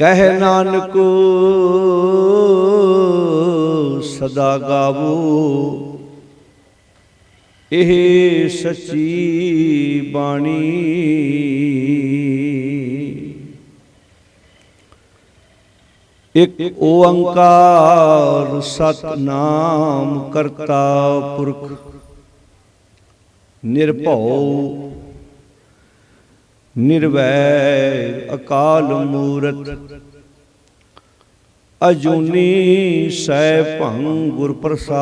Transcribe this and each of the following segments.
ਕਹਿ ਨਾਨਕ ਸਦਾ ਗਾਵੋ, ਇਹ ਸੱਚੀ ਬਾਣੀ। ਇਕ ਓੰਕਾਰ ਸਤਿਨਾਮ ਕਰਤਾ ਪੁਰਖ, ਨਿਰਭਉ ਨਿਰਵੈਰ ਅਕਾਲ ਮੂਰਤ, ਅਜੂਨੀ ਸੈਭੰ ਗੁਰ ਪ੍ਰਸਾਦ।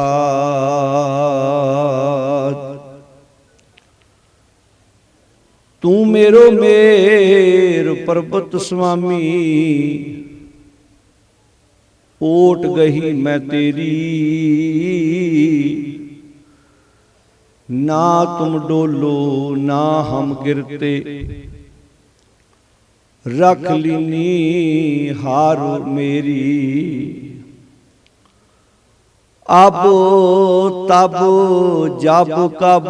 ਤੂੰ ਮੇਰੋ ਮੇਰ ਪਰਬਤ ਸੁਆਮੀ, ਓਟ ਗਹੀ ਮੈਂ ਤੇਰੀ। ਨਾ ਤੁਮ ਡੋਲੋ ਨਾ ਹਮ ਗਿਰਤੇ, ਰਖ ਲੀਨੀ ਹਾਰ ਮੇਰੀ। ਅਬ ਤਬ ਜਬ ਕਬ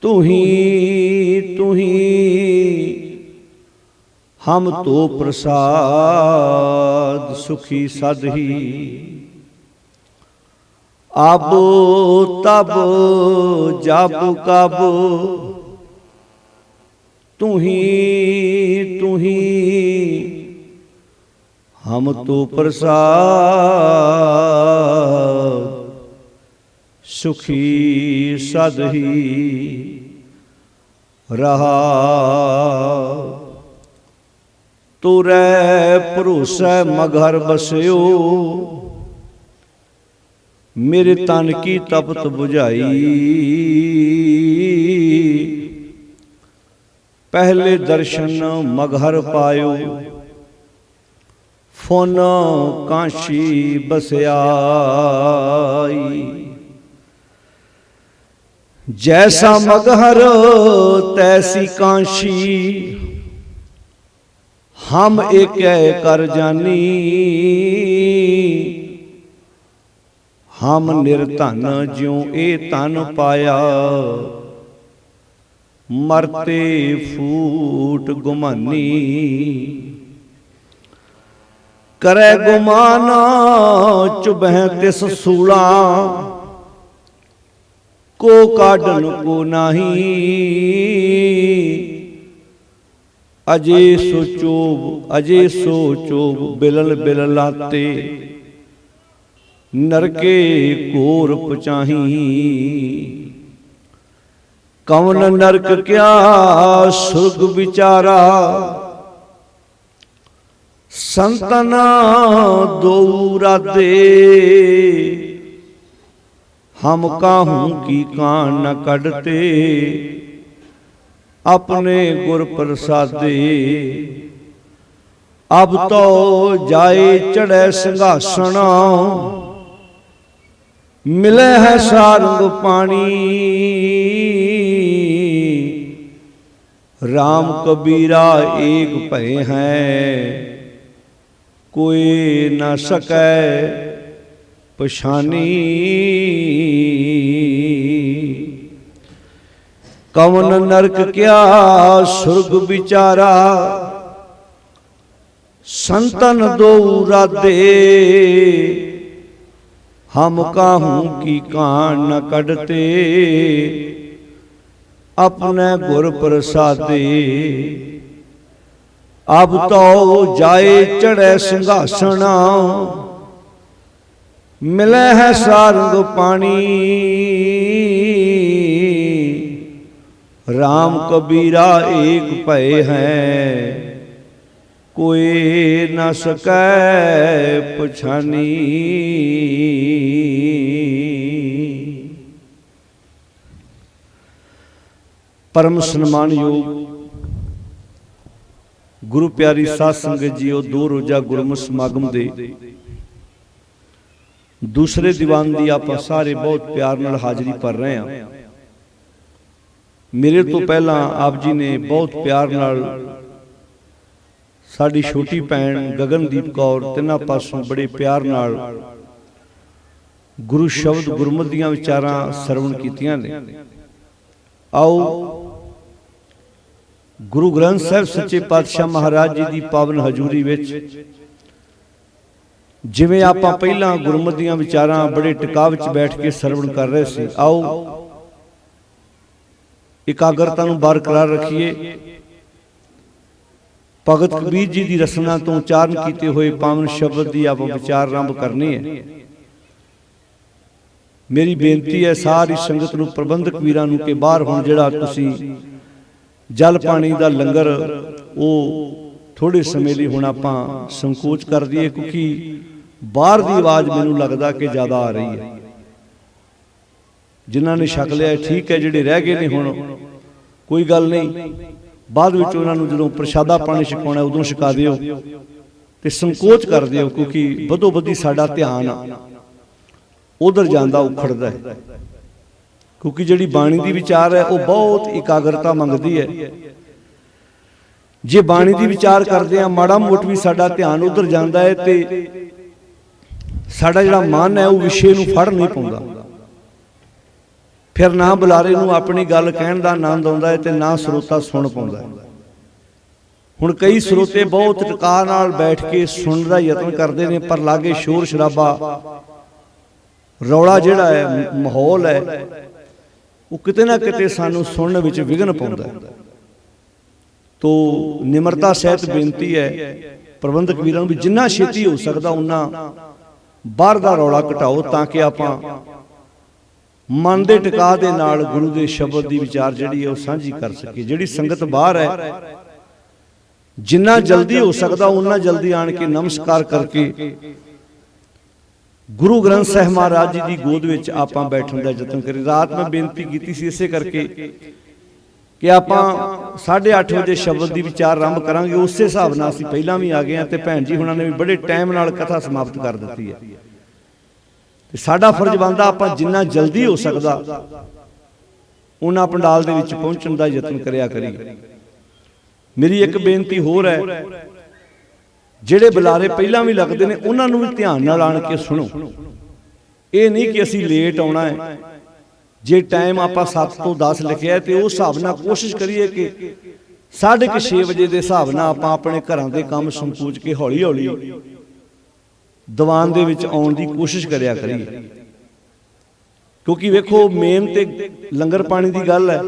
ਤੁਹੀਂ ਤੁਹੀਂ, ਹਮ ਤੋ ਪ੍ਰਸਾਦ ਸੁਖੀ ਸਦਹੀ। ਅਬ ਤਬ ਜਬ ਕਬ ਤੁਹੀਂ ਤੁਹੀਂ, ਹਮ ਤੋ ਪ੍ਰਸਾਦ ਸੁਖੀ ਸਦਹੀ। ਰਹਾ ਤੁਰੈ ਭਰੋਸੈ ਮਘਰ ਬਸਿਓ, ਮੇਰੇ ਤਨ ਕੀ ਤਪਤ ਬੁਝਾਈ। ਪਹਿਲੇ ਦਰਸ਼ਨ ਮਘਰ ਪਾਇਓ, ਫੁਨ ਕਾਸ਼ੀ ਬਸਿਆਈ। ਜੈਸਾ ਮਗਹਰ ਤੈਸੀ ਕਾਸ਼ੀ, ਹਮ ਏਕੈ ਕਰ ਜਾਨੀ। ਹਮ ਨਿਰਧਨ ਜਿਉ ਇਹ ਧਨ ਪਾਇਆ, ਮਰਤੇ ਫੂਟ ਗੁਮਾਨੀ। ਕਰੈ ਗੁਮਾਨ ਚੁਬਹਿ ਤਿਸ ਸੂਲਾ, ਕੋ ਕਾਢਨ ਕੋ ਨਾਹੀ। ਅਜੇ ਸੋ ਚੋਬ ਅਜੇ ਸੋ ਚੋਬ ਬਿਲਲ ਬਿਲ ਲਾਤੇ, ਨਰਕੇ ਘੋਰ ਪਚਾਹੀ। ਕਵਨ ਨਰਕ ਕਿਆ ਸੁਰਗ ਵਿਚਾਰਾ, ਸੰਤਨ ਦੋ ਰਾਦੇ। ਹਮ ਕਾਹੂ ਕੀ ਕਾਣ ਨ ਕੱਢਤੇ, ਆਪਣੇ ਗੁਰ ਪ੍ਰਸਾਦੇ। ਅਬ ਤੋ ਜਾਏ ਚੜ੍ਹੈ ਸਿੰਘਾਸਣ, ਮਿਲੇ ਹੈ ਸਾਰੰਗ ਪਾਣੀ। ਰਾਮ ਕਬੀਰਾ ਏਕ ਭਏ ਹੈ, ਕੋਈ ਨਾ ਸਕੈ ਪਛਾਨੀ। ਕਵਨ ਨਰਕ ਕਿਆ ਸੁਰਗ ਵਿਚਾਰਾ, ਸੰਤਨ ਦੋ ਰਾਦੇ। ਹਮ ਕਾਹੂ ਕੀ ਕਾਣ ਨ ਕੱਢਤੇ, ਆਪਣੇ ਗੁਰ ਪ੍ਰਸਾਦੇ। ਅਬ ਤੋ ਜਾਏ ਚੜ੍ਹੈ ਸਿੰਘਾਸਣ, ਮਿਲੇ ਹੈ ਸਾਰੰਗ ਪਾਣੀ। ਰਾਮ ਕਬੀਰਾ ਏਕ ਭਏ ਹੈ, ਕੋਈ ਨ ਸਕੈ ਪਛਾਨੀ। ਪਰਮ ਸਨਮਾਨਯੋਗ ਗੁਰੂ ਪਿਆਰੀ ਸਾਧ ਸੰਗਤ ਜੀਓ, ਦੋ ਰੋਜ਼ਾ ਗੁਰਮਤਿ ਸਮਾਗਮ ਦੇ ਦੂਸਰੇ ਦੀਵਾਨ ਦੀ ਆਪਾਂ ਸਾਰੇ ਬਹੁਤ ਪਿਆਰ ਨਾਲ ਹਾਜ਼ਰੀ ਭਰ ਰਹੇ ਹਾਂ। ਮੇਰੇ ਤੋਂ ਪਹਿਲਾਂ ਆਪ ਜੀ ਨੇ ਬਹੁਤ ਪਿਆਰ ਨਾਲ ਸਾਡੀ ਛੋਟੀ ਭੈਣ ਗਗਨਦੀਪ ਕੌਰ ਤਿੰਨਾਂ ਪਾਸੋਂ ਬੜੇ ਪਿਆਰ ਨਾਲ ਗੁਰੂ ਸ਼ਬਦ ਗੁਰਮਤਿ ਦੀਆਂ ਵਿਚਾਰਾਂ ਸਰਵਣ ਕੀਤੀਆਂ ਨੇ। ਆਓ गुरु ग्रंथ साहिब सच्चे पातशाह महाराज जी की पावन हजूरी विच जिवें आपां पहलां गुरमत दीआं विचारां बड़े टिकाव विच बैठ के सरवण कर रहे सी, आओ एकाग्रता नूं बरकरार रखिए। भगत कबीर जी की रसना तो उच्चारण किए हुए पावन शब्द की आप विचार आरंभ करनी है। मेरी बेनती है सारी संगत नूं, प्रबंधक वीरां नूं कि बाहर हुण जिहड़ा तुसीं जल पानी का लंगर वो थोड़े समय लिए हुण आपां संकोच कर दईए, क्योंकि बाहर की आवाज़ मैनूं लगदा कि ज़्यादा आ रही है। जिन्हां ने छक लिया ठीक है, जिहड़े रह गए ने हुण कोई गल नहीं, बाद विच उन्हां नूं जदों प्रशादा पानी छकाउणा उदों छका दिओ ते संकोच कर दिओ, क्योंकि बदो बदी साडा ध्यान उधर जांदा उखड़दा है। क्योंकि जिहड़ी बाणी दी विचार है वो बहुत एकाग्रता मंगदी है। जे बाणी दी विचार करदे आ माड़ा मोट भी साडा ध्यान उधर जांदा है ते साडा जिहड़ा मन है वो विषय नूं फड़ नहीं पाउंदा, फिर ना बुलारे नूं अपनी गल कहण दा आनंद आउंदा है ते ना श्रोता सुण पाउंदा है। हुण कई श्रोते बहुत टिका नाल बैठ के सुणन दा यतन करदे ने, पर लागे शोर शराबा रौला जिहड़ा है माहौल है वो किते ना किते सानू सुनने विच विघन पाउंदा है। तो निमरता सहित बेनती है प्रबंधक वीरां भी जिन्ना छेती हो सकदा उन्ना बाहर दा रौला घटाओ, ताकि आपां मन दे टिका दे नाल गुरु दे शब्द दी विचार जिहड़ी है वो सांझी कर सकीए। जिहड़ी संगत बाहर है जिन्ना जल्दी हो सकदा उन्ना जल्दी आण के नमस्कार करके गुरु ग्रंथ साहिब महाराज जी की गोद में आपां बैठण दा यतन करें। रात में बेनती की सी इसे करके कि आपां 8:30 बजे शब्द की विचार आरंभ करांगे, उस हिसाब नाल असीं पहलां भी आ गए हैं ते भैन जी हुणां ने भी बड़े टाइम नाल कथा समाप्त कर दित्ती है। ते साडा फर्ज बनदा आपां जिन्ना जल्दी हो सकदा उन्ना पंडाल दे विच पहुंचण दा यतन करिया करिए। मेरी एक बेनती होर है, ਜਿਹੜੇ ਬੁਲਾਰੇ ਪਹਿਲਾਂ ਵੀ ਲੱਗਦੇ ਨੇ ਉਹਨਾਂ ਨੂੰ ਵੀ ਧਿਆਨ ਨਾਲ ਆਣ ਕੇ ਸੁਣੋ। ਇਹ ਨਹੀਂ ਕਿ ਅਸੀਂ ਲੇਟ ਆਉਣਾ ਹੈ। ਜੇ ਟਾਈਮ ਆਪਾਂ 7 ਤੋਂ 10 ਲਿਖਿਆ ਤੇ ਉਸ ਹਿਸਾਬ ਨਾਲ ਕੋਸ਼ਿਸ਼ ਕਰੀਏ ਕਿ 6:30 ਵਜੇ ਦੇ ਹਿਸਾਬ ਨਾਲ ਆਪਾਂ ਆਪਣੇ ਘਰਾਂ ਦੇ ਕੰਮ ਸੰਕੋਚ ਕੇ ਹੌਲੀ ਹੌਲੀ ਦੀਵਾਨ ਦੇ ਵਿੱਚ ਆਉਣ ਦੀ ਕੋਸ਼ਿਸ਼ ਕਰਿਆ ਕਰੀਏ। ਕਿਉਂਕਿ ਵੇਖੋ ਮੇਨ ਤੇ ਲੰਗਰ ਪਾਣੀ ਦੀ ਗੱਲ ਹੈ।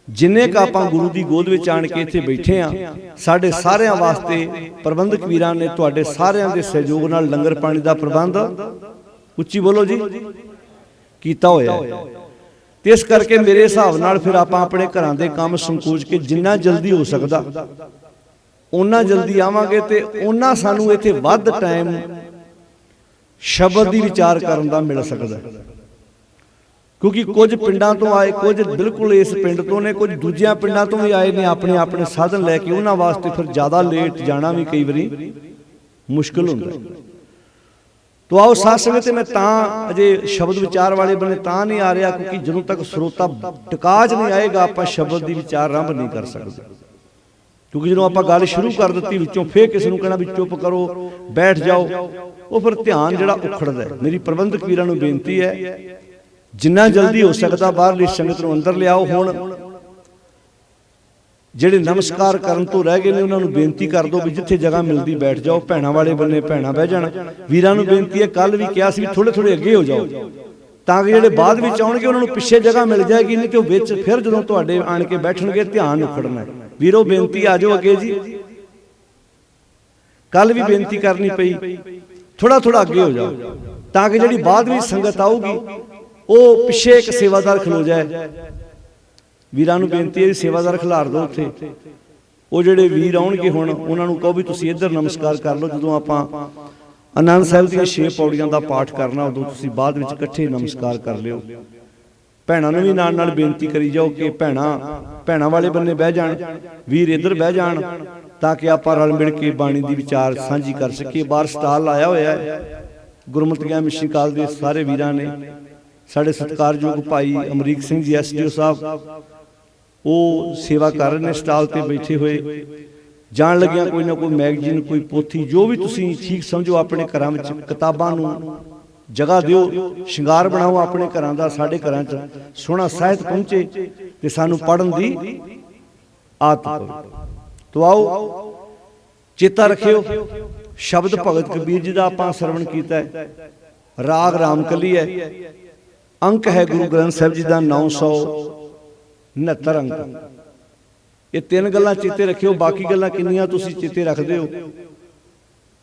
जिन्ने का आपां गुरु की गोद में आण के इत्थे बैठे हाँ, साडे सारियां वास्ते प्रबंधक वीरां ने तुहाडे सारियां दे सहयोग नाल लंगर पानी का प्रबंध उच्ची बोलो जी कीता होया है। ते इस करके मेरे हिसाब नाल फिर आपां अपने घरां दे काम संकोच के जिन्ना जल्दी हो सकदा उन्ना जल्दी आवांगे ते उन्ना सानू इत्थे वध टाइम शब्द दी विचार करन दा मिल सकदा है। क्योंकि कुछ पिंडां तो आए, कुछ बिल्कुल इस पिंड तो ने, कुछ दूजिया पिंडां तो भी आए ने अपने अपने साधन लैके, उन्हां वास्ते फिर ज़्यादा लेट जाना भी कई बारी मुश्किल हुंदा है। तो आओ साथ संगत मैं तां अजे शब्द विचार वाले बने तां नहीं आ रहा, क्योंकि जदों तक श्रोता टिकाज नहीं आएगा आपां शब्द दी विचार आरंभ नहीं कर सकते। क्योंकि जदों आपां गल शुरू कर दित्ती विचों फिर किसी नूं कहना भी चुप करो बैठ जाओ, वो फिर ध्यान जिहड़ा उखड़दा है। मेरी प्रबंधक वीरां नूं बेनती है जिन्ना जल्दी हो सकता बाहरली संगत नूं अंदर लियाओ। हुण जिहड़े नमस्कार करन तो रह गए ने उन्हां नूं बेनती कर दो भी जिथे जगह मिलती बैठ जाओ। भैणां वाले बन्ने भैणां बह जाण। वीरां नूं बेनती है कल भी कहा सी थोड़े थोड़े अगे हो जाओ ताकि जिहड़े बाद विच आउणगे उन्हां नूं पिछे जगह मिल जाएगी, नहीं तो विच फिर जदों तुहाडे आण के बैठणगे ध्यान उखड़ना है। वीरो बेनती आ जाओ अगे जी। कल भी बेनती करनी पई थोड़ा थोड़ा अगे हो जाओ ताकि जिहड़ी बाद विच संगत आऊगी वो पिछे एक सेवादार खलो जाए। वीरां नूं बेनती है सेवादार खिलार दो उत्थे। वो जिहड़े वीर आउणगे हुण उन्हां नूं कहो भी तुसीं इधर नमस्कार कर लो। जदों आपां आनंद साहिब दीआं 6 पौड़ियां दा पाठ करना उदों तुसीं बाद विच इकट्ठे नमस्कार कर लिओ। भैणां नूं भी नाल नाल बेनती करी जाओ कि भैणां वाले बन्ने बह जाण, वीर इधर बह जाण, ताकि आपां रल मिल के बाणी दी विचार साझी कर सकीए। बाहर स्टाल लाया होया है गुरमत ज्ञान मिशन काल दे सारे वीरां ने। साढ़े सत्कारयोग भाई अमरीक सिंह जी SDO साहब वो सेवा कर रहे हैं, स्टाल ते बैठे हुए। जान लगिया कोई ना कोई मैगजीन कोई पोथी जो भी तुसीं ठीक समझो अपने घरां विच किताबां नूं जगह दिओ, शिंगार बनाओ अपने घरां दा। साडे घरां च सोहना साहित पहुंचे ते सानूं पढ़न दी आत तो आओ चेता रखियो शब्द भगत कबीर जी का आपां सरवण कीता है। राग रामकली है, अंक है गुरु ग्रंथ साहिब जी का 969 अंक। ये तीन गल्लां चेते रखियो, बाकी गल्लां किन्नियां तुसीं चेते रखदे हो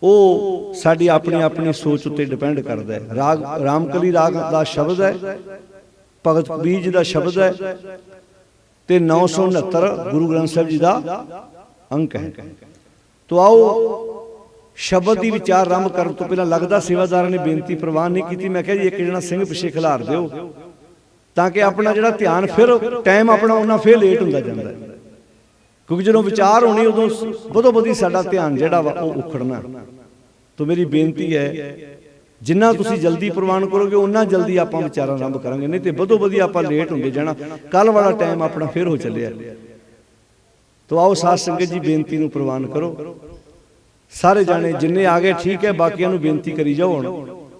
ਉਹ ਸਾਡੀ ਆਪਣੀ ਆਪਣੀ ਸੋਚ ਉੱਤੇ ਡਿਪੈਂਡ ਕਰਦਾ ਹੈ। ਰਾਗ ਰਾਮਕਲੀ ਰਾਗ ਦਾ ਸ਼ਬਦ ਹੈ, ਭਗਤ ਕਬੀਰ ਜੀ ਦਾ ਸ਼ਬਦ ਹੈ ਤੇ 969 ਗੁਰੂ ਗ੍ਰੰਥ ਸਾਹਿਬ ਜੀ ਦਾ ਅੰਕ ਹੈ। ਤੋ ਆਓ ਸ਼ਬਦ ਦੀ ਵਿਚਾਰ ਆਰੰਭ ਕਰਨ ਤੋਂ ਪਹਿਲਾਂ ਲੱਗਦਾ ਸੇਵਾਦਾਰਾਂ ਨੇ ਬੇਨਤੀ ਪ੍ਰਵਾਨ ਨਹੀਂ ਕੀਤੀ। ਮੈਂ ਕਿਹਾ ਜੀ ਇੱਕ ਜਣਾ ਸਿੰਘ ਪਿੱਛੇ ਖਿਲਾਰ ਦਿਓ ਤਾਂ ਕਿ ਆਪਣਾ ਜਿਹੜਾ ਧਿਆਨ ਫਿਰ ਟਾਈਮ ਆਪਣਾ ਉਹਨਾਂ ਫਿਰ ਲੇਟ ਹੁੰਦਾ ਜਾਂਦਾ ਹੈ, क्योंकि जो विचार होनी उदों बदो बदी साडा ध्यान जिहड़ा वा ओह उखड़ना। तो मेरी बेनती है जिन्ना तुसीं जल्दी प्रवान करोगे उन्ना जल्दी आपां विचारां आरंभ करांगे, नहीं तो बदो बदी आपां लेट होंदे जाना, कल वाला टाइम अपना फिर हो चलिया। तो आओ साध संगत जी बेनती नूं प्रवान करो, सारे जाने जिन्ने आ गए ठीक है, बाकियां नूं बेनती करी जाओ। हुण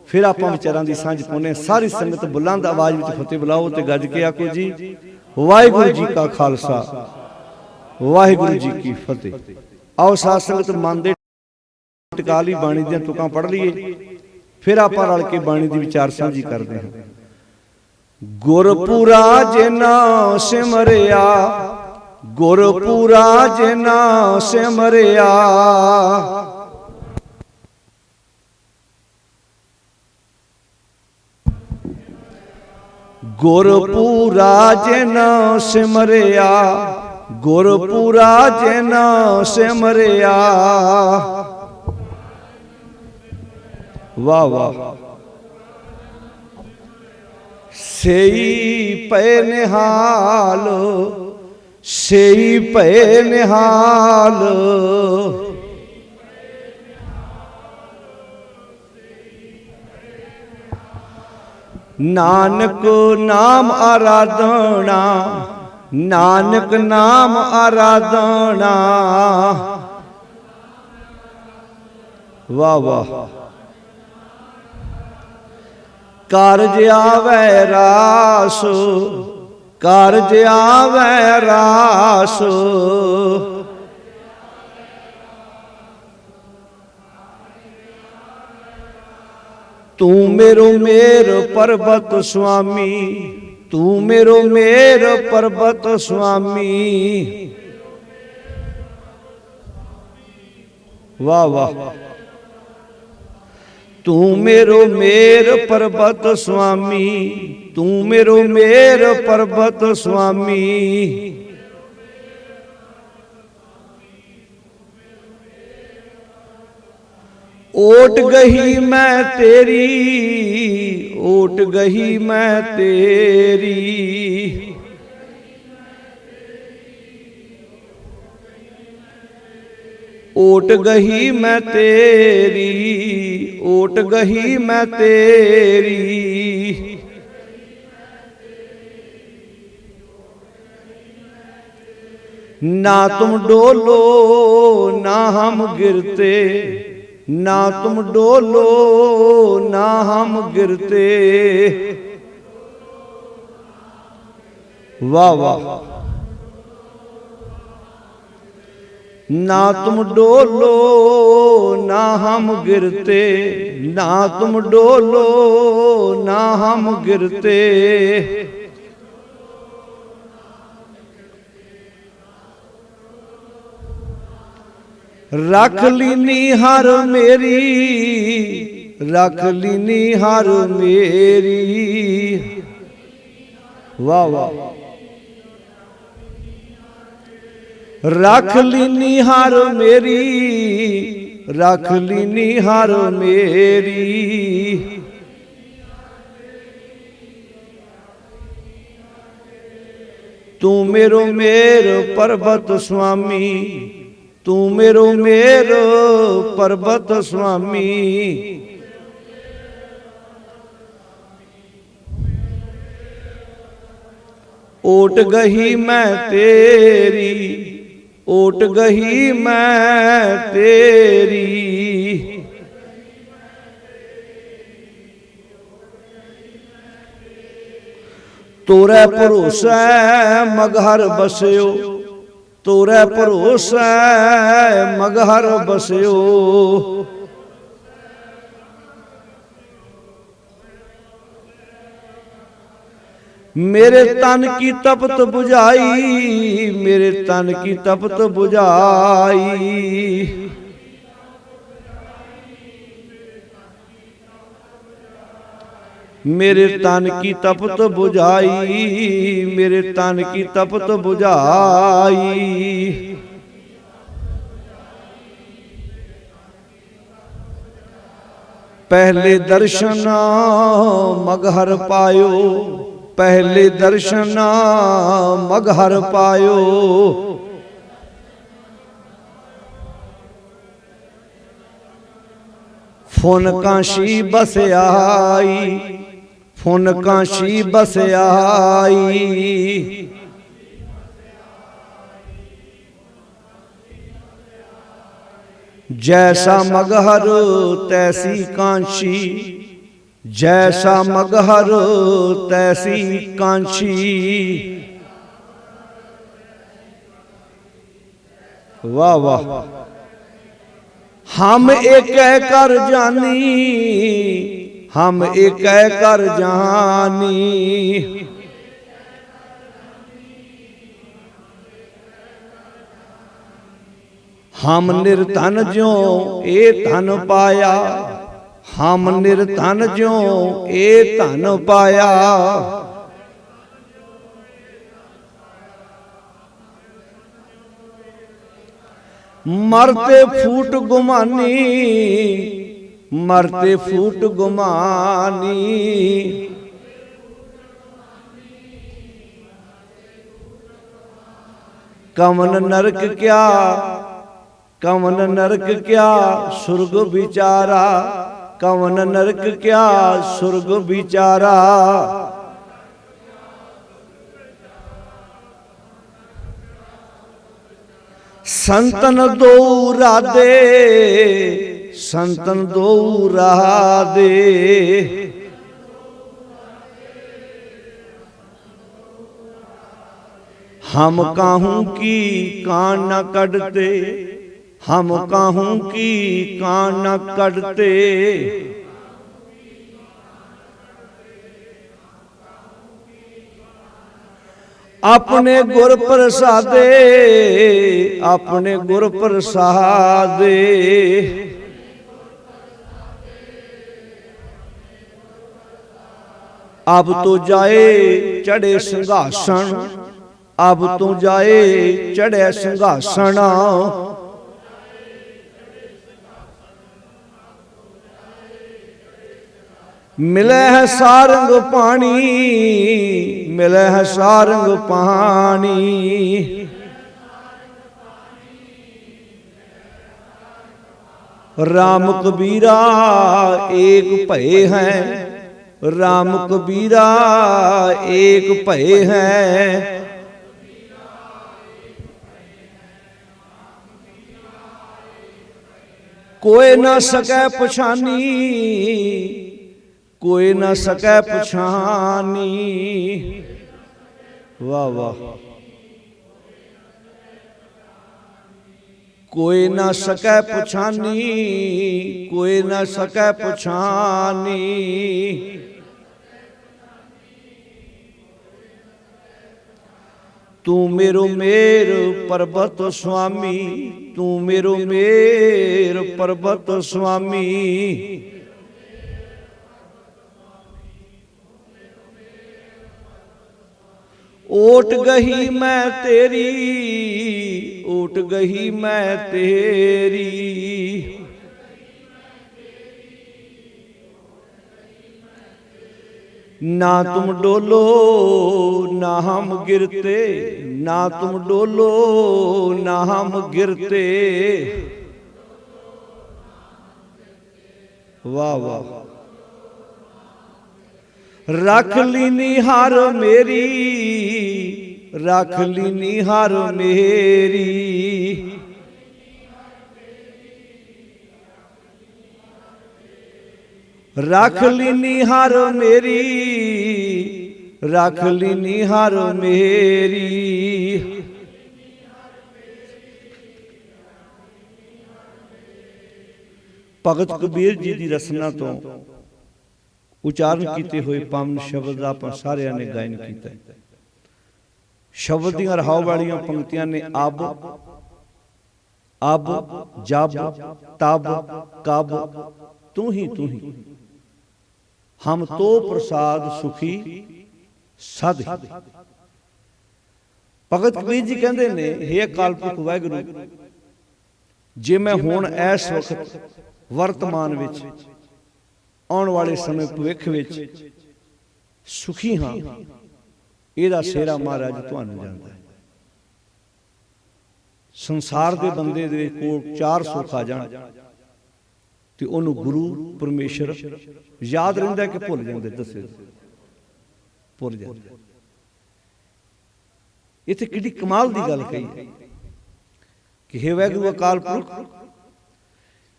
फिर आपां विचारां दी सांझ पाउने। सारी संगत बुलंद आवाज़ विच फतेह बुलाओ ते गज के आखो जी वाहिगुरू जी का खालसा वाहिगुरू जी की फतेह। आओ साध संगत मन दे टिका ली बाणी दी तुकां पढ़ लीए, फिर आपां रल के बाणी दी विचार साझी करदे हां। गुरपुरा जिना सिमरिया, गुरपुरा जिना सिमरिया, गुरपुरा जिना सिमरिया, गुरपुरा जिना सिमरिया। वाह वाह सेई पे निहाल, सेई पे निहाल, नानक नाम आराधना, नानक नाम आराधना। वाह वाह कारज आवे रास, कारज आवे रास, तू मेरो मेर पर्वत स्वामी, तू मेरो मेर पर्वत स्वामी। वाह वाह तू मेरो मेर पर्वत स्वामी, तू मेरो मेर पर्वत स्वामी। ओट गही मैं तेरी, ओट गही मैं तेरी, ओट गही मैं तेरी, ओट गही मैं तेरी। ना तुम डोलो ना हम गिरते, ना तुम डोलो ना हम गिरते। वाह वाह ना तुम डोलो ना हम गिरते, ना तुम डोलो ना हम गिरते। रख लीनी हर मेरी, रख लीनी हर मेरी। वाह वाह रख लीनी हर मेरी, रख लीनी हर मेरी। तू मेरो मेर पर्वत स्वामी, तू मेरो मेर पर्वत स्वामी। ओट गही मैं तेरी, ओट गही मैं तेरी। तोरे भरोसे मगहर बस्यो, तोरै भरोसै मगहर बस्यो। मेरे तन की तपत बुझाई, मेरे तन की तपत बुझाई। मेरे तन की तपत बुझाई, मेरे तन की तपत बुझाई। पहले दर्शन मगहर पायो, पहले दर्शन मगहर पायो। फुन काशी बस आई, फुन काशी बस आई। जैसा मगहर तैसी कांची, जैसा मगहर तैसी कांची। वाह वाह। हम एक कर जानी, हम एक कर जानी। हम निर्धन ज्यों ए धन पाया, हम निर्धन ज्यों ए धन पाया। मरते फूट गुमानी, मरते फूट गुमानी। कवन नरक क्या, कवन नरक क्या सुर्ग बिचारा, कवन नरक क्या सुर्ग बिचारा। संतन दो राधे, संतन दो राधे। हम काहू की कान न कढ़ते, हम काहू की कान न कढ़ते। अपने गुर प्रसादे, अपने गुर प्रसादे। अब तो जाए चढ़े सिंहासन, अब तो जाए चढ़े सिंहासन। मिले है सारंग पानी, मिले है सारंग पानी। राम कबीरा एक भय है, राम कबीरा एक भय है। कोई न सकै पछानी, कोई न सकै पछानी। वाह वाह। कोई न सकै पछानी, कोई न सकै पछानी। तू मेरो मेर पर्वत स्वामी, तू मेरो मेर पर्वत स्वामी। ओट गही मैं तेरी, ओट गही मैं तेरी। ना तुम डोलो ना हम गिरते, ना तुम डोलो ना हम गिरते। वाह वाह। रख ली निहार मेरी, रख ली निहार मेरी। रख ली निहार मेरी, रख ली निहार मेरी। ਭਗਤ ਕਬੀਰ ਜੀ ਦੀ ਰਸਨਾ ਤੋਂ ਉਚਾਰਨ ਕੀਤੇ ਹੋਏ ਪਾਵਨ ਸ਼ਬਦ ਦਾ ਆਪਾਂ ਸਾਰਿਆਂ ਨੇ ਗਾਇਨ ਕੀਤਾ। ਸ਼ਬਦ ਦੀਆਂ ਰਹਾਉ ਵਾਲੀਆਂ ਪੰਕਤੀਆਂ ਨੇ ਅਬ ਜਬ ਤਬ ਕਬ ਤੂੰ ਹੀ ਹਮ ਤੋ ਪ੍ਰਸਾਦ ਸੁਖੀ ਸਦ ਹੀ। ਭਗਤ ਕਬੀਰ ਜੀ ਕਹਿੰਦੇ ਨੇ, ਹੇ ਅਕਾਲ ਪੁਰਖ ਵਾਹਿਗੁਰੂ, ਜੇ ਮੈਂ ਹੁਣ ਇਸ ਵਕਤ ਵਰਤਮਾਨ ਵਿੱਚ, ਆਉਣ ਵਾਲੇ ਸਮੇਂ ਭਵਿੱਖ ਵਿੱਚ ਸੁਖੀ ਹਾਂ, ਇਹਦਾ ਸਿਹਰਾ ਮਹਾਰਾਜ ਤੁਹਾਨੂੰ ਜਾਣਦਾ ਹੈ। ਸੰਸਾਰ ਦੇ ਬੰਦੇ ਦੇ ਕੋਲ 4 ਸੁੱਖ ਆ ਜਾਣ ਤੇ ਉਹਨੂੰ ਗੁਰੂ ਪਰਮੇਸ਼ਰ ਯਾਦ ਰਹਿੰਦਾ ਕਿ ਭੁੱਲ ਜਾਂਦੇ, ਦੱਸੇ ਭੁੱਲ ਜਾਂਦੇ। ਇੱਥੇ ਕਿੰਨੀ ਕਮਾਲ ਦੀ ਗੱਲ ਕਹੀ ਹੈ ਕਿ ਹੇ ਵਾਹਿਗੁਰੂ ਅਕਾਲ ਪੁਰਖ,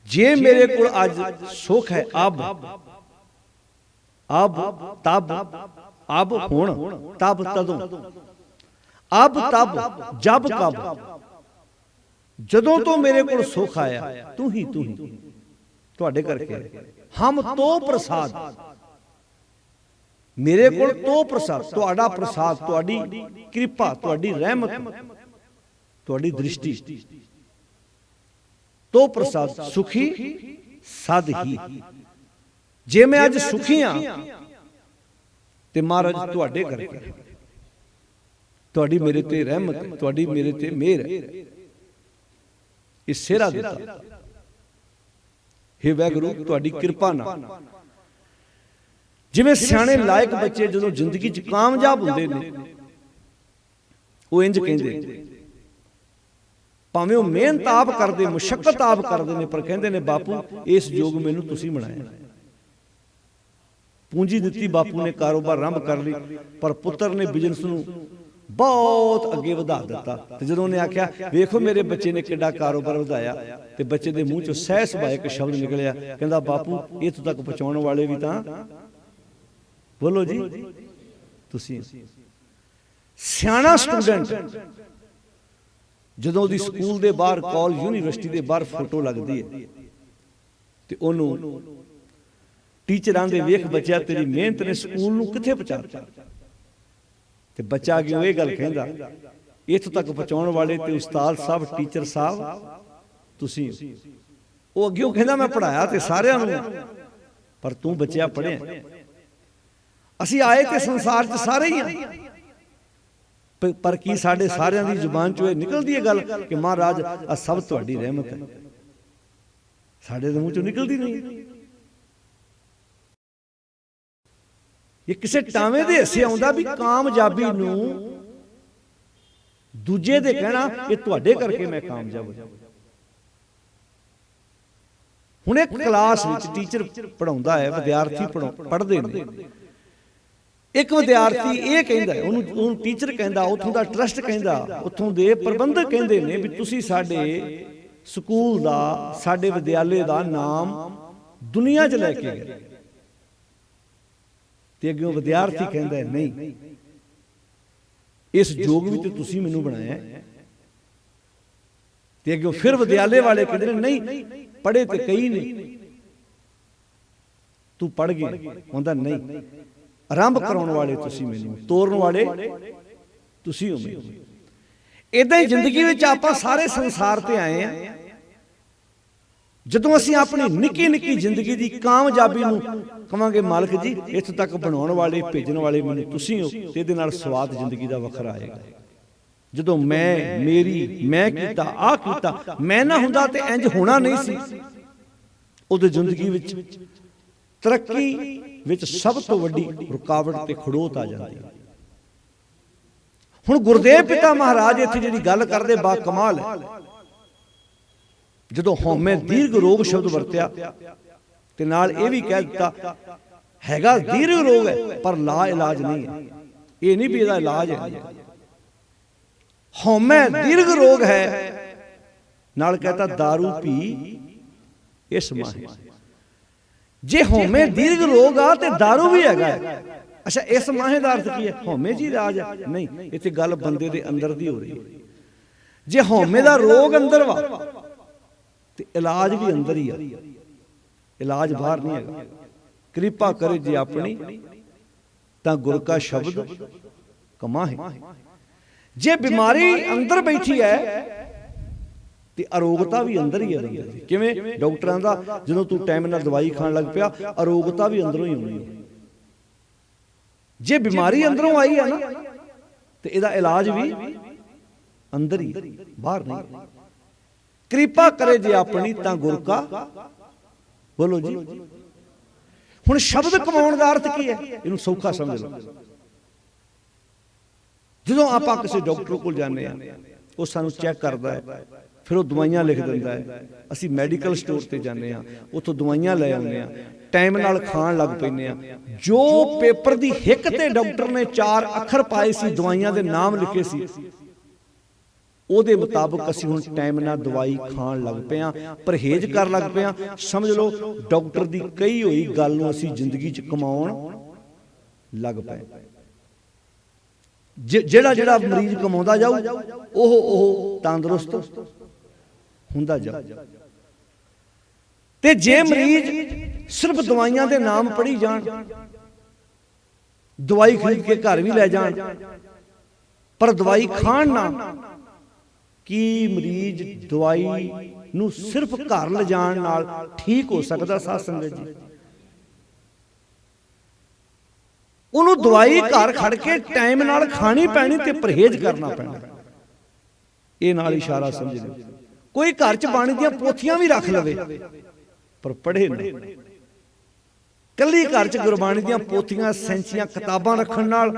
ਜੇ ਮੇਰੇ ਕੋਲ ਅੱਜ ਸੁੱਖ ਹੈ, ਅਬ ਹੁਣ, ਤਬ ਤਦੋਂ, ਅਬ ਤਬ ਜਬ ਕਬ, ਜਦੋਂ ਤੋਂ ਮੇਰੇ ਕੋਲ ਸੁੱਖ ਆਇਆ, ਤੂੰ ਹੀ ਤੁਹਾਡੇ ਕਰਕੇ, ਹਮ ਤੋ ਪ੍ਰਸਾਦ, ਮੇਰੇ ਕੋਲ ਤੋ ਪ੍ਰਸਾਦ, ਤੁਹਾਡਾ ਪ੍ਰਸਾਦ, ਤੁਹਾਡੀ ਕਿਰਪਾ, ਤੁਹਾਡੀ ਰਹਿਮਤ, ਤੁਹਾਡੀ ਦ੍ਰਿਸ਼ਟੀ, ਤੋ ਪ੍ਰਸਾਦ ਸੁਖੀ ਸਦ ਹੀ। ਜੇ ਮੈਂ ਅੱਜ ਸੁਖੀ ਹਾਂ ਤੇ ਮਹਾਰਾਜ ਤੁਹਾਡੇ ਕਰਕੇ, ਤੁਹਾਡੀ ਮੇਰੇ ਤੇ ਰਹਿਮਤ, ਤੁਹਾਡੀ ਮੇਰੇ ਤੇ ਮਿਹਰ ਹੈ, ਇਹ ਸਿਹਰਾ ਦਿੱਤਾ। ਹੇ ਵਾਹਿਗੁਰੂ, ਤੁਹਾਡੀ ਕਿਰਪਾ ਨਾਲ, ਜਿਵੇਂ ਸਿਆਣੇ ਲਾਇਕ ਬੱਚੇ ਜਦੋਂ ਜ਼ਿੰਦਗੀ 'ਚ ਕਾਮਯਾਬ ਹੁੰਦੇ ਨੇ, ਉਹ ਇੰਜ ਕਹਿੰਦੇ, ਭਾਵੇਂ ਉਹ ਮਿਹਨਤ ਆਪ ਕਰਦੇ, ਮੁਸ਼ੱਕਤ ਆਪ ਕਰਦੇ ਨੇ, ਪਰ ਕਹਿੰਦੇ ਨੇ ਬਾਪੂ ਇਸ ਯੋਗ ਮੈਨੂੰ ਤੁਸੀਂ ਬਣਾਇਆ। ਪੂੰਜੀ ਦਿੱਤੀ ਬਾਪੂ ਨੇ, ਕਾਰੋਬਾਰ ਆਰੰਭ ਕਰ ਲਈ, ਪਰ ਪੁੱਤਰ ਨੇ ਬਿਜ਼ਨਸ ਨੂੰ ਬਹੁਤ ਅੱਗੇ ਵਧਾ ਦਿੱਤਾ। ਤੇ ਜਦੋਂ ਉਹਨੇ ਆਖਿਆ ਵੇਖੋ ਮੇਰੇ ਬੱਚੇ ਨੇ ਕਿੱਡਾ ਕਾਰੋਬਾਰ ਵਧਾਇਆ, ਤੇ ਬੱਚੇ ਦੇ ਮੂੰਹ ਚੋਂ ਸਹਿ ਸੁਭਾਅ ਇੱਕ ਸ਼ਬਦ ਨਿਕਲਿਆ, ਕਹਿੰਦਾ ਬਾਪੂ ਇੱਥੋਂ ਤੱਕ ਪਹੁੰਚਾਉਣ ਵਾਲੇ ਵੀ ਤਾਂ ਬੋਲੋ ਜੀ ਤੁਸੀਂ। ਸਿਆਣਾ ਸਟੂਡੈਂਟ ਜਦੋਂ ਉਹਦੀ ਸਕੂਲ ਦੇ ਬਾਹਰ, ਕਾਲਜ, ਯੂਨੀਵਰਸਿਟੀ ਦੇ ਬਾਹਰ ਫੋਟੋ ਲੱਗਦੀ ਹੈ ਤੇ ਉਹਨੂੰ ਟੀਚਰਾਂ ਦੇ ਵੇਖ ਬੱਚਿਆ ਤੇਰੀ ਮਿਹਨਤ ਨੇ ਸਕੂਲ ਨੂੰ ਕਿੱਥੇ ਪਹੁੰਚਾਇਆ, ਤੇ ਬੱਚਾ ਅੱਗੇ ਇਹ ਗੱਲ ਕਹਿੰਦਾ, ਇੱਥੋਂ ਤੱਕ ਪਹੁੰਚਾਉਣ ਵਾਲੇ ਤੇ ਉਸਤਾਦ ਸਾਹਿਬ, ਟੀਚਰ ਸਾਹਿਬ ਤੁਸੀਂ। ਉਹ ਅੱਗੇ ਉਹ ਕਹਿੰਦਾ ਮੈਂ ਪੜਾਇਆ ਤੇ ਸਾਰਿਆਂ ਨੂੰ, ਪਰ ਤੂੰ ਬੱਚਿਆ ਪੜ੍ਹਿਆ। ਅਸੀਂ ਆਏ ਤੇ ਸੰਸਾਰ 'ਚ ਸਾਰੇ ਹੀ ਆ, ਪਰ ਕੀ ਸਾਡੇ ਸਾਰਿਆਂ ਦੀ ਜ਼ੁਬਾਨ 'ਚੋਂ ਇਹ ਨਿਕਲਦੀ ਹੈ ਗੱਲ ਕਿ ਮਹਾਰਾਜ ਆ ਸਭ ਤੁਹਾਡੀ ਰਹਿਮਤ ਹੈ? ਸਾਡੇ ਦੇ ਮੂੰਹ 'ਚੋਂ ਨਿਕਲਦੀ ਨਹੀਂ। ਇਹ ਕਿਸੇ ਟਾਵੇਂ ਦੇ ਹਿੱਸੇ ਆਉਂਦਾ ਵੀ ਕਾਮਯਾਬੀ ਨੂੰ ਦੂਜੇ ਦੇ ਕਹਿਣਾ ਇਹ ਤੁਹਾਡੇ ਕਰਕੇ ਮੈਂ ਕਾਮਯਾਬ ਹੋਇਆ। ਹੁਣ ਇੱਕ ਕਲਾਸ ਵਿੱਚ ਟੀਚਰ ਪੜਾਉਂਦਾ ਹੈ, ਵਿਦਿਆਰਥੀ ਪੜ੍ਹਦੇ ਨੇ। ਇੱਕ ਵਿਦਿਆਰਥੀ ਇਹ ਕਹਿੰਦਾ, ਉਹਨੂੰ ਟੀਚਰ ਕਹਿੰਦਾ, ਉੱਥੋਂ ਦਾ ਟਰਸਟ ਕਹਿੰਦਾ, ਉੱਥੋਂ ਦੇ ਪ੍ਰਬੰਧਕ ਕਹਿੰਦੇ ਨੇ ਵੀ ਤੁਸੀਂ ਸਾਡੇ ਸਕੂਲ ਦਾ, ਸਾਡੇ ਵਿਦਿਆਲੇ ਦਾ ਨਾਮ ਦੁਨੀਆ 'ਚ ਲੈ ਕੇ ਗਏ। ਤੇ ਅੱਗੇ ਵਿਦਿਆਰਥੀ ਕਹਿੰਦਾ ਨਹੀਂ, ਇਸ ਯੋਗ ਵੀ ਤੇ ਤੁਸੀਂ ਮੈਨੂੰ ਬਣਾਇਆ। ਤੇ ਅੱਗੇ ਫਿਰ ਵਿਦਿਆਲੇ ਵਾਲੇ ਕਹਿੰਦੇ ਨੇ ਨਹੀਂ, ਪੜ੍ਹੇ ਤੇ ਕਈ ਨਹੀਂ, ਤੂੰ ਪੜ੍ਹ ਗਿਆ। ਹੁੰਦਾ ਨਹੀਂ, ਆਰੰਭ ਕਰਾਉਣ ਵਾਲੇ ਤੁਸੀਂ ਮੈਨੂੰ, ਤੋਰਨ ਵਾਲੇ ਤੁਸੀਂ ਹੋ ਮੈਨੂੰ। ਏਦਾਂ ਹੀ ਜ਼ਿੰਦਗੀ ਵਿੱਚ ਆਪਾਂ ਸਾਰੇ ਸੰਸਾਰ ਤੇ ਆਏ ਆ। ਜਦੋਂ ਅਸੀਂ ਆਪਣੀ ਨਿੱਕੀ ਨਿੱਕੀ ਜ਼ਿੰਦਗੀ ਦੀ ਕਾਮਯਾਬੀ ਨੂੰ ਕਵਾਂਗੇ ਮਾਲਕ ਜੀ ਇੱਥੋਂ ਤੱਕ ਬਣਾਉਣ ਵਾਲੇ, ਭੇਜਣ ਵਾਲੇ ਮੈਨੂੰ ਤੁਸੀਂ ਹੋ, ਤੇ ਇਹਦੇ ਨਾਲ ਸਵਾਦ ਜ਼ਿੰਦਗੀ ਦਾ ਵੱਖਰਾ ਆਏਗਾ। ਜਦੋਂ ਮੈਂ, ਮੇਰੀ, ਮੈਂ ਕੀਤਾ, ਆਹ ਕੀਤਾ, ਮੈਂ ਨਾ ਹੁੰਦਾ ਤੇ ਇੰਜ ਹੋਣਾ ਨਹੀਂ ਸੀ, ਉਹਦੇ ਜ਼ਿੰਦਗੀ ਵਿੱਚ ਤਰੱਕੀ ਵਿੱਚ ਸਭ ਤੋਂ ਵੱਡੀ ਰੁਕਾਵਟ ਤੇ ਖੜੋਤ ਆ ਜਾਂਦੀ ਹੈ। ਹੁਣ ਗੁਰਦੇਵ ਪਿਤਾ ਮਹਾਰਾਜ ਇੱਥੇ ਜਿਹੜੀ ਗੱਲ ਕਰਦੇ ਬਾ ਕਮਾਲ ਹੈ। ਜਦੋਂ ਹਉਮੈ ਦੀਰਘ ਰੋਗ ਸ਼ਬਦ ਵਰਤਿਆ ਤੇ ਨਾਲ ਇਹ ਵੀ ਕਹਿ ਦਿੱਤਾ ਹੈਗਾ ਦੀਰਘ ਰੋਗ ਹੈ ਪਰ ਲਾ ਇਲਾਜ ਨਹੀਂ ਹੈ। ਇਹ ਨਹੀਂ ਵੀ ਇਹਦਾ ਇਲਾਜ ਹੈ। ਹਉਮੈ ਦੀਰਘ ਰੋਗ ਹੈ, ਨਾਲ ਕਹਤਾ दारू ਪੀ ਇਸ ਮਾਹੇ। ਜੇ ਹਉਮੈ ਦੀਰਘ ਰੋਗ ਆ ਤੇ दारू ਵੀ ਹੈਗਾ। ਅੱਛਾ, ਇਸ ਮਾਹੇ ਦਾ ਅਰਥ ਕੀ ਹੈ? ਹਉਮੈ ਜੀ ਇਲਾਜ ਹੈ? ਨਹੀਂ, ਇੱਥੇ ਗੱਲ ਬੰਦੇ ਦੇ ਅੰਦਰ ਦੀ ਹੋ ਰਹੀ ਹੈ। ਜੇ ਹਉਮੈ ਦਾ ਰੋਗ ਅੰਦਰ ਵਾ ਤੇ ਇਲਾਜ ਵੀ ਅੰਦਰ ਹੀ ਆ। इलाज बाहर नहीं है। कृपा करे जे अपनी तां गुर का शब्द कमाहे। जे बीमारी अंदर बैठी है ते अरोगता भी अंदर ही है बंदे दी। किवें डॉक्टरां दा जदों तू टाइम नाल दवाई खाण लग पिया अरोगता भी अंदरों ही होनी है। जे बीमारी अंदरों आई है ना ते इहदा इलाज भी अंदर ही, बाहर नहीं। कृपा करे जे अपनी तां गुर का, बोलो जी। हुण शब्द कमाउण दा अर्थ की है, इहनूं सौखा समझ लो। जदों आपां किसी डॉक्टर कोल जाने आ ਉਹ ਸਾਨੂੰ ਚੈੱਕ ਕਰਦਾ ਹੈ, ਫਿਰ ਉਹ ਦਵਾਈਆਂ ਲਿਖ ਦਿੰਦਾ ਹੈ। ਅਸੀਂ ਮੈਡੀਕਲ ਸਟੋਰ ਤੇ ਜਾਂਦੇ ਆ, ਉੱਥੋਂ ਦਵਾਈਆਂ ਲੈ ਆਉਂਦੇ ਆ, ਟਾਈਮ ਨਾਲ ਖਾਣ ਲੱਗ ਪੈਂਦੇ ਆ। ਜੋ ਪੇਪਰ ਦੀ ਹਿੱਕ ਤੇ ਡਾਕਟਰ ਨੇ 4 ਅੱਖਰ ਪਾਏ ਸੀ, ਦਵਾਈਆਂ ਦੇ ਨਾਮ ਲਿਖੇ ਸੀ, ਉਹਦੇ ਮੁਤਾਬਕ ਅਸੀਂ ਹੁਣ ਟਾਈਮ ਨਾਲ ਦਵਾਈ ਖਾਣ ਲੱਗ ਪਏ ਆ, ਪਰਹੇਜ਼ ਕਰਨ ਲੱਗ ਪਏ ਆ। ਸਮਝ ਲਓ ਡਾਕਟਰ ਦੀ ਕਹੀ ਹੋਈ ਗੱਲ ਨੂੰ ਅਸੀਂ ਜ਼ਿੰਦਗੀ 'ਚ ਕਮਾਉਣ ਲੱਗ ਪਏ। ਜਿਹੜਾ ਜਿਹੜਾ ਮਰੀਜ਼ ਕਮਾਉਂਦਾ ਜਾਊ ਉਹ ਤੰਦਰੁਸਤ ਹੁੰਦਾ ਜਾਊ। ਤੇ ਜੇ ਮਰੀਜ਼ ਸਿਰਫ ਦਵਾਈਆਂ ਦੇ ਨਾਮ ਪੜ੍ਹੀ ਜਾਣ, ਦਵਾਈ ਖਰੀਦ ਕੇ ਘਰ ਵੀ ਲੈ ਜਾਣ, ਪਰ ਦਵਾਈ ਖਾਣ ਨਾ, ਕੀ ਮਰੀਜ਼ ਦਵਾਈ ਨੂੰ ਸਿਰਫ ਘਰ ਲਿਜਾਣ ਨਾਲ ਠੀਕ ਹੋ ਸਕਦਾ? ਸਾਧ ਸੰਗਤ ਜੀ, ਉਹਨੂੰ ਦਵਾਈ ਘਰ ਖੜ ਕੇ ਟਾਈਮ ਨਾਲ ਖਾਣੀ ਪੈਣੀ ਤੇ ਪਰਹੇਜ਼ ਕਰਨਾ ਪੈਣਾ। ਇਹ ਨਾਲ ਇਸ਼ਾਰਾ ਸਮਝ ਲਓ। ਕੋਈ ਘਰ 'ਚ ਬਾਣੀ ਦੀਆਂ ਪੋਥੀਆਂ ਵੀ ਰੱਖ ਲਵੇ ਪਰ ਪੜ੍ਹੇ ਨਾ। ਕੱਲੀ ਘਰ 'ਚ ਗੁਰਬਾਣੀ ਦੀਆਂ ਪੋਥੀਆਂ, ਸੈਂਚੀਆਂ, ਕਿਤਾਬਾਂ ਰੱਖਣ ਨਾਲ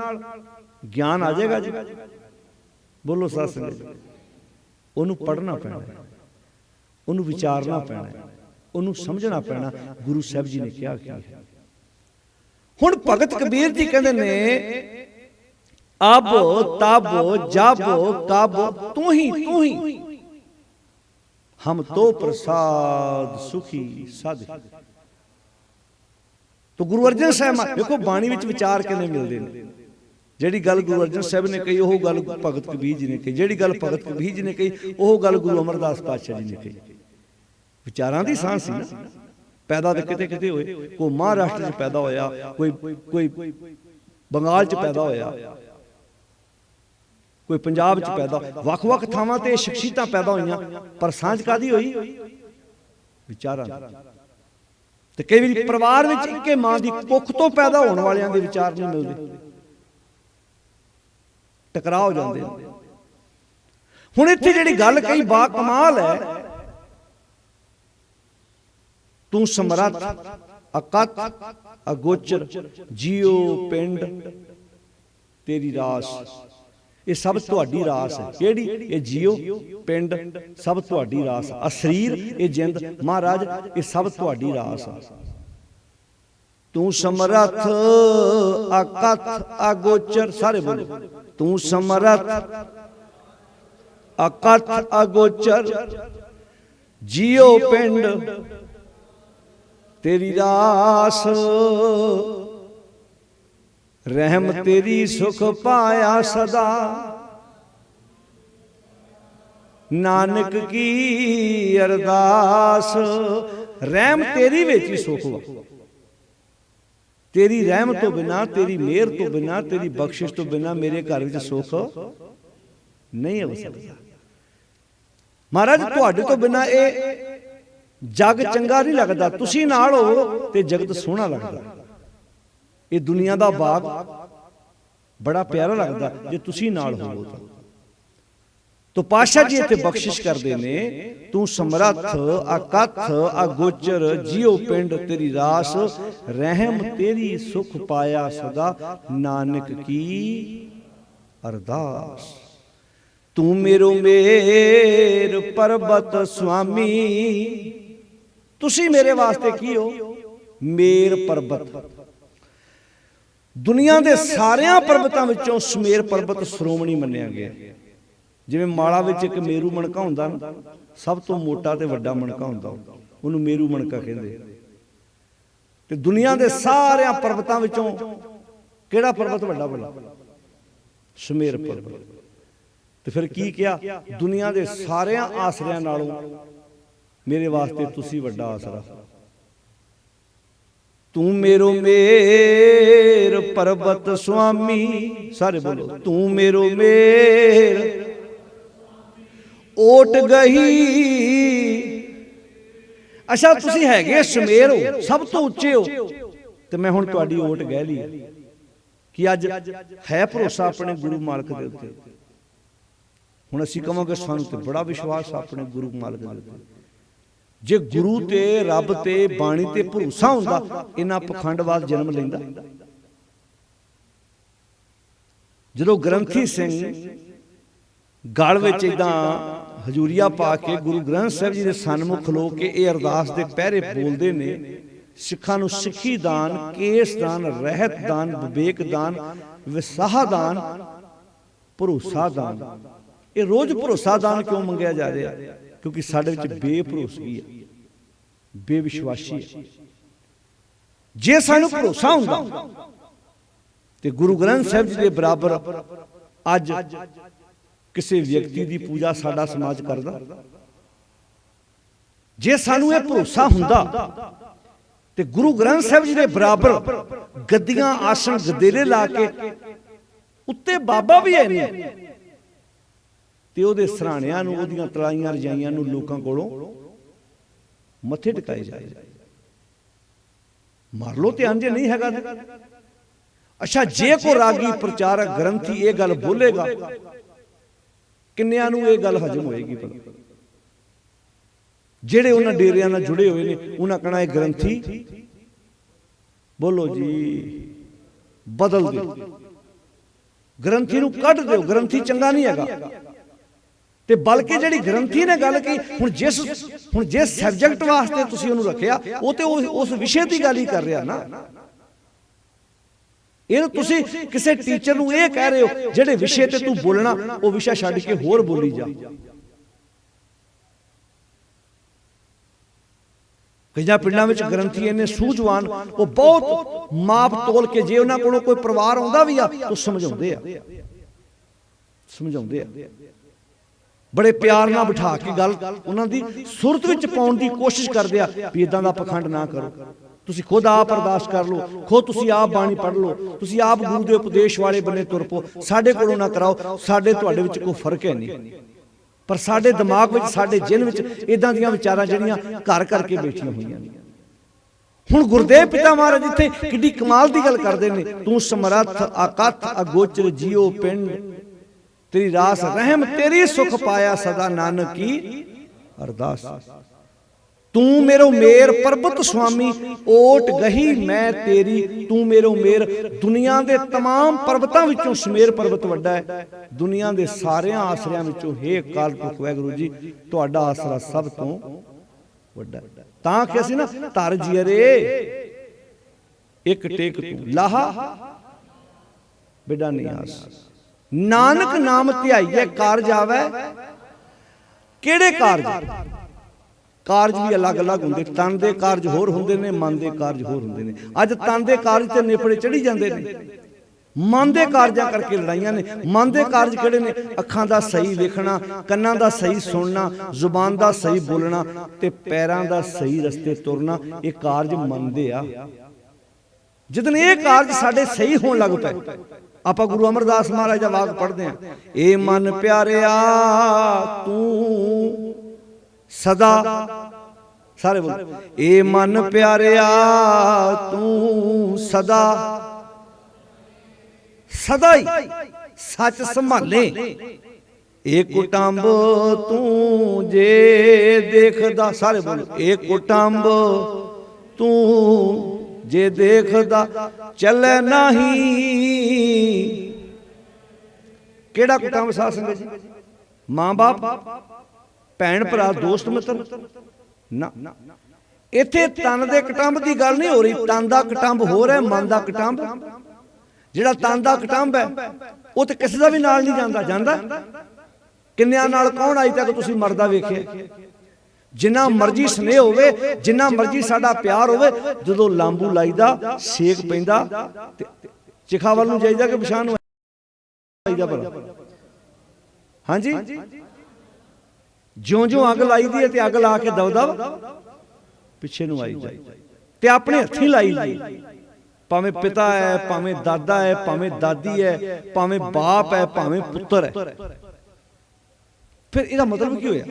ਗਿਆਨ ਆ ਜਾਏਗਾ ਜੀ? ਬੋਲੋ ਸਾਧ ਸੰਗਤ। ਉਹਨੂੰ ਪੜ੍ਹਨਾ ਪੈਣਾ, ਉਹਨੂੰ ਵਿਚਾਰਨਾ ਪੈਣਾ, ਉਹਨੂੰ ਸਮਝਣਾ ਪੈਣਾ ਗੁਰੂ ਸਾਹਿਬ ਜੀ ਨੇ ਕਿਹਾ ਕੀ ਹੈ। ਹੁਣ ਭਗਤ ਕਬੀਰ ਜੀ ਕਹਿੰਦੇ ਨੇ, ਅਬ ਤਬ ਜਬ ਕਬ ਤੂੰ ਹੀ ਹਮ ਤੋ ਪ੍ਰਸਾਦ ਸੁਖੀ ਸਾਧ। ਤੋ ਗੁਰੂ ਅਰਜਨ ਸਾਹਿਬ ਦੇਖੋ ਬਾਣੀ ਵਿੱਚ ਵਿਚਾਰ ਕਿੰਨੇ ਮਿਲਦੇ ਨੇ। ਜਿਹੜੀ ਗੱਲ ਗੁਰੂ ਅਰਜਨ ਸਾਹਿਬ ਨੇ ਕਹੀ ਉਹ ਗੱਲ ਭਗਤ ਕਬੀਰ ਜੀ ਨੇ ਕਹੀ, ਜਿਹੜੀ ਗੱਲ ਭਗਤ ਕਬੀਰ ਜੀ ਨੇ ਕਹੀ ਉਹ ਗੱਲ ਗੁਰੂ ਅਮਰਦਾਸ ਪਾਤਸ਼ਾਹ ਜੀ ਨੇ ਕਹੀ। ਵਿਚਾਰਾਂ ਦੀ ਸਾਂਝ ਸੀ ਨਾ। ਪੈਦਾ ਤਾਂ ਕਿਤੇ ਕਿਤੇ ਹੋਏ, ਕੋਈ ਮਹਾਰਾਸ਼ਟਰ 'ਚ ਪੈਦਾ ਹੋਇਆ, ਕੋਈ ਬੰਗਾਲ 'ਚ ਪੈਦਾ ਹੋਇਆ, ਕੋਈ ਪੰਜਾਬ 'ਚ ਪੈਦਾ, ਵੱਖ-ਵੱਖ ਥਾਵਾਂ ਤੇ ਸ਼ਖਸੀਅਤਾਂ ਪੈਦਾ ਹੋਈਆਂ, ਪਰ ਸਾਂਝ ਕਾਹਦੀ ਹੋਈ? ਵਿਚਾਰਾਂ। ਤੇ ਕਈ ਵਾਰੀ ਪਰਿਵਾਰ ਵਿੱਚ ਇੱਕੇ ਮਾਂ ਦੀ ਕੁੱਖ ਤੋਂ ਪੈਦਾ ਹੋਣ ਵਾਲਿਆਂ ਦੇ ਵਿਚਾਰ ਨਹੀਂ ਮਿਲਦੇ, ਟਕਰਾਅ ਹੋ ਜਾਂਦੇ। ਹੁਣ ਇੱਥੇ ਜਿਹੜੀ ਗੱਲ ਕਹੀ ਬਾ ਕਮਾਲ ਹੈ, ਤੂੰ ਸਮਰੱਥ ਅਕਤ ਅਗੋਚਰ ਜੀਉ ਪਿੰਡ ਤੇਰੀ ਰਾਸ। ਇਹ ਸਭ ਤੁਹਾਡੀ ਰਾਸ ਹੈ। ਕਿਹੜੀ? ਇਹ ਜੀਉ ਪਿੰਡ ਸਭ ਤੁਹਾਡੀ ਰਾਸ। ਆ ਸਰੀਰ, ਇਹ ਜਿੰਦ ਮਹਾਰਾਜ, ਇਹ ਸਭ ਤੁਹਾਡੀ ਰਾਸ ਆ। ਤੂੰ ਸਮਰੱਥ ਅਕਤ ਅਗੋਚਰ, ਸਾਰੇ ਬੋਲੋ, ਤੂੰ ਸਮਰੱਥ ਅਕਤ ਅਗੋਚਰ ਜੀਉ ਪਿੰਡ तेरी रास। रहम तेरी सुख पाया सदा, नानक की अरदास। रहम तेरी विच ही सुख वा। तेरी रहम तो बिना, तेरी मेहर तो बिना, तेरी बख्शिश तो बिना मेरे घर विच सुख नहीं हो सकता। महाराज तुहाडे तो बिना ये जग चंगा नहीं लगता। तुसी नाल हो ते जगत सोहना लगता। ये दुनिया दा बाग बड़ा प्यारा लगता जे तुसी नाल हो। तो पातशाह जी इत्थे बख्शिश करदे ने, तू समरथ अकथ अगोचर जियो पिंड तेरी रास। रहम तेरी सुख पाया सदा, नानक की अरदास। तू मेरो मेर पर्वत स्वामी। तुसी मेरे वास्ते की हो? मेर पर्वत। दुनिया के सारिया पर्वतों विचों सुमेर पर्वत श्रोमणी मन्निया गया। जिवें माला विच एक मेरू मणका हुंदा ना, सब तो मोटा ते वड्डा मणका हुंदा, उहनूं मेरू मणका कहंदे। ते दुनिया के सारिया पर्वतों विचों किहड़ा पर्वत वड्डा बड़ा? सुमेर पर्वत। तो फिर की किया? दुनिया के सारिया आसरियां नालों मेरे वास्ते तुसी वड्डा आसरा। तू मेरो मेर पर्वत स्वामी, सारे बोलो तू मेरो मेर ओट गही। अच्छा तुसी हैगे शमेर हो, सब तो उच्चे हो, ते मैं हुण तुहाडी ओट गह ली कि अज है भरोसा अपने गुरु मालक दे उत्ते। हुण असीं कहांगे सानूं ते बड़ा विश्वास अपने गुरु मालक दे उत्ते। जे गुरु ते रब ते बाणी ते भरोसा हुंदा इन्हां पखंडवाद जन्म लैंदा। जदों ग्रंथी सिंह गल विच इदां हजूरिया पा के गुरु ग्रंथ साहिब जी दे सन्मुख खलो के ये अरदास दे पहरे बोलदे ने, सिखां नूं सिੱਖੀ दान, केस दान, रहत दान, विवेक दान, विसाह दान, भरोसा दान। ये रोज भरोसा दान क्यों मंगिया जा रहा? क्योंकि साडे विच बेभरोसगी है, बेविश्वासी है। जे सानू भरोसा हुंदा ते गुरु ग्रंथ साहिब जी दे बराबर अज किसी व्यक्ति की पूजा साडा समाज करदा? जे सानू ये भरोसा हुंदा ते गुरु ग्रंथ साहिब जी दे बराबर गद्दियां आसन गदेरे ला के उत्ते बाबा भी है नहीं ते ओहदे सराणियां नूं, ओहदियां तलाइयां रजाइयां नूं लोकां कोलों मत्थे टिकाए जाए। मार लो ते अंजे नहीं हैगा। अच्छा जे को रागी प्रचारक ग्रंथी ये गल बोलेगा, किन्नियां नूं ये गल हजम होएगी? जेड़े उन्हां डेरियां नाल जुड़े हुए ने उन्हां कहना ये ग्रंथी बोलो जी बदल दो, ग्रंथी नूं कढ दिओ, ग्रंथी चंगा नहीं हैगा। ते बल्कि जिहड़ी ग्रंथी ने गल की हुण जिस सब्जैक्ट वास्ते तुसीं उहनूं रखिया वो ते उस विषय की गल ही कर रहा ना। ਇਹ ਤੁਸੀਂ ਕਿਸੇ ਟੀਚਰ ਨੂੰ ਇਹ ਕਹਿ ਰਹੇ ਹੋ ਜਿਹੜੇ ਵਿਸ਼ੇ ਤੇ ਤੂੰ ਬੋਲਣਾ ਉਹ ਵਿਸ਼ਾ ਛੱਡ ਕੇ ਹੋਰ ਬੋਲੀ ਜਾ। ਕਈਆਂ ਪਿੰਡਾਂ ਵਿੱਚ ਗ੍ਰੰਥੀ ਇਹਨੇ ਸੂਝਵਾਨ, ਉਹ ਬਹੁਤ ਮਾਪ ਤੋਲ ਕੇ ਜੇ ਉਹਨਾਂ ਕੋਲੋਂ ਕੋਈ ਪਰਿਵਾਰ ਆਉਂਦਾ ਵੀ ਆ ਤਾਂ ਸਮਝਾਉਂਦੇ ਆ ਬੜੇ ਪਿਆਰ ਨਾਲ ਬਿਠਾ ਕੇ ਗੱਲ ਉਹਨਾਂ ਦੀ ਸੁਰਤ ਵਿੱਚ ਪਾਉਣ ਦੀ ਕੋਸ਼ਿਸ਼ ਕਰਦੇ ਆ ਵੀ ਇਦਾਂ ਦਾ ਪਖੰਡ ਨਾ ਕਰੋ। तुसी खुद आप अरदास कर लो, खुद तुसी आप बाणी पढ़ लो, तुसी आप गुरु दे उपदेश वाले बने तुर पो, साडे कोलों ना कराओ। साडे तुहाडे विच कोई फर्क है नहीं, पर साडे दिमाग विच साडे जिन विच इदां दीयां विचारां जिहड़ियां घर करके बैठियां होईयां ने। हुण गुरदेव पिता महाराज इत्थे किड्डी कमाल दी गल करदे ने, तू समरथ अकथ अगोचर जियो पिंड, तेरी रास रहम तेरी सुख पाया सदा नानक की अरदास। तू मेरो मेर पर्वत स्वामी ओट गही मैं तेरी, तू मेरो मेर। दुनिया के तमाम पर्वतों विचों शमेर पर्वत वड्डा है, दुनिया के सारे आसरियां विचों हे अकाल पुरख वाहिगुरू जी तुहाडा आसरा सब तो वड्डा। तां कि असीं ना धर जियरे एक टेक तू लाहा बेड़ा नहीं आस, नानक नाम ध्याईए कारज आवे। किहड़े कारज? कारज भी अलग अलग होंगे, तन के कारज होर होंगे ने, मन के कारज होर होंगे ने। अज तन के कारज ते नेपड़े चढ़ी जाते हैं, मन के कारजा करके लड़ाइयां ने। मन के कारज किहड़े ने? अखां दा सही वेखना, कन्नां दा सही सुनना, जुबान दा सही बोलना ते पैरां दा सही रस्ते तुरना, ये कारज मन दे आ। जिदन ये कारज साडे सही होण लग पए, आपां गुरु अमरदास महाराज दा वाक पढ़दे हां, ए मन प्यारिया तू सदा, सारे बोल, ए मन प्यारिया तू सदा, सदा ही सच संभाले। एक कुटुंब तू जे देखदा, सारे बोल, एक कुटुंब तू जे देखदा चले नहीं। केड़ा कुटुंब साध संगत जी? मां बाप, भैन भरा, दोस्त मित्र ना। इत्थे तन दे कटंब की गल नहीं हो रही, तन दा कटंब हो रहा है, मन दा कटंब। जिहड़ा तन दा कटंब है वो तो किसी दा भी नाल नहीं जांदा। जांदा किन्नियां नाल कौन अज तक तुसीं मरदा वेखिआ? जिन्ना मर्जी स्नेह होवे, जिन्ना मर्जी साडा प्यार होवे, जदों लांबू लाईदा सेक पैंदा ते चिखा वल नूं जाईदा कि पछाण नूं आईदा भला? हाँ जी, ज्यों ज्यों अग लाई दी है ते अग ला के दब दब पिछे नूं आई जाए। ਤੇ ਆਪਣੇ ਹੱਥੀਂ ਲਾਈ ਜੀ, ਭਾਵੇਂ ਪਿਤਾ ਹੈ, ਭਾਵੇਂ ਦਾਦਾ ਹੈ, ਭਾਵੇਂ ਦਾਦੀ ਹੈ, ਭਾਵੇਂ ਬਾਪ ਹੈ, ਭਾਵੇਂ ਪੁੱਤਰ ਹੈ। ਫਿਰ ਇਹਦਾ ਮਤਲਬ ਕੀ ਹੋਇਆ?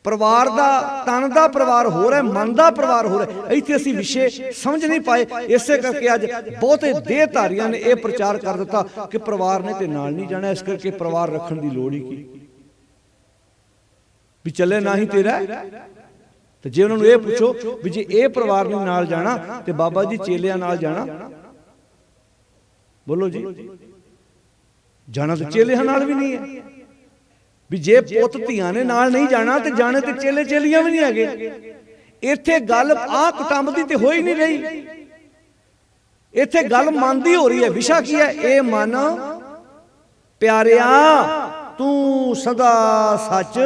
ਪਰਿਵਾਰ ਦਾ, ਤਨ ਦਾ ਪਰਿਵਾਰ ਹੋਰ ਹੈ, ਮਨ ਦਾ ਪਰਿਵਾਰ ਹੋਰ ਹੈ। ਇੱਥੇ ਅਸੀਂ ਵਿਸ਼ੇ ਸਮਝ ਨਹੀਂ ਪਾਏ, ਇਸੇ ਕਰਕੇ ਅੱਜ ਬਹੁਤੇ ਦੇਹਧਾਰੀਆਂ ਨੇ ਇਹ ਪ੍ਰਚਾਰ ਕਰ ਦਿੱਤਾ ਕਿ ਪਰਿਵਾਰ ਨੇ ਤੇ ਨਾਲ ਨਹੀਂ ਜਾਣਾ, ਇਸ ਕਰਕੇ ਪਰਿਵਾਰ ਰੱਖਣ ਦੀ ਲੋੜ ਹੀ ਕੀ, ਵੀ ਚੱਲੇ ਨਾ ਹੀ ਤੇਰਾ। ਤੇ ਜੇ ਉਹਨਾਂ ਨੂੰ ਇਹ ਪੁੱਛੋ ਵੀ ਜੇ ਇਹ ਪਰਿਵਾਰ ਨੇ ਨਾਲ ਜਾਣਾ ਤੇ ਬਾਬਾ ਜੀ ਚੇਲਿਆਂ ਨਾਲ ਜਾਣਾ, ਬੋਲੋ ਜੀ, ਜਾਣਾ ਤੇ ਚੇਲਿਆਂ ਨਾਲ ਵੀ ਨਹੀਂ ਹੈ। ਵੀ ਜੇ ਪੁੱਤ ਧੀਆਂ ਨੇ ਨਾਲ ਨਹੀਂ ਜਾਣਾ ਤੇ ਜਾਣੇ ਤੇ ਚੇਲੇ ਚੇਲੀਆਂ ਵੀ ਨਹੀਂ ਹੈਗੇ। ਇੱਥੇ ਗੱਲ ਆਹ ਕੁਟੰਬ ਦੀ ਤੇ ਹੋ ਹੀ ਨਹੀਂ ਰਹੀ, ਇੱਥੇ ਗੱਲ ਮਨ ਦੀ ਹੋ ਰਹੀ ਹੈ। ਵਿਸ਼ਾ ਕੀ ਹੈ? ਇਹ ਮਨ ਪਿਆਰਿਆ ਤੂੰ ਸਦਾ ਸੱਚ,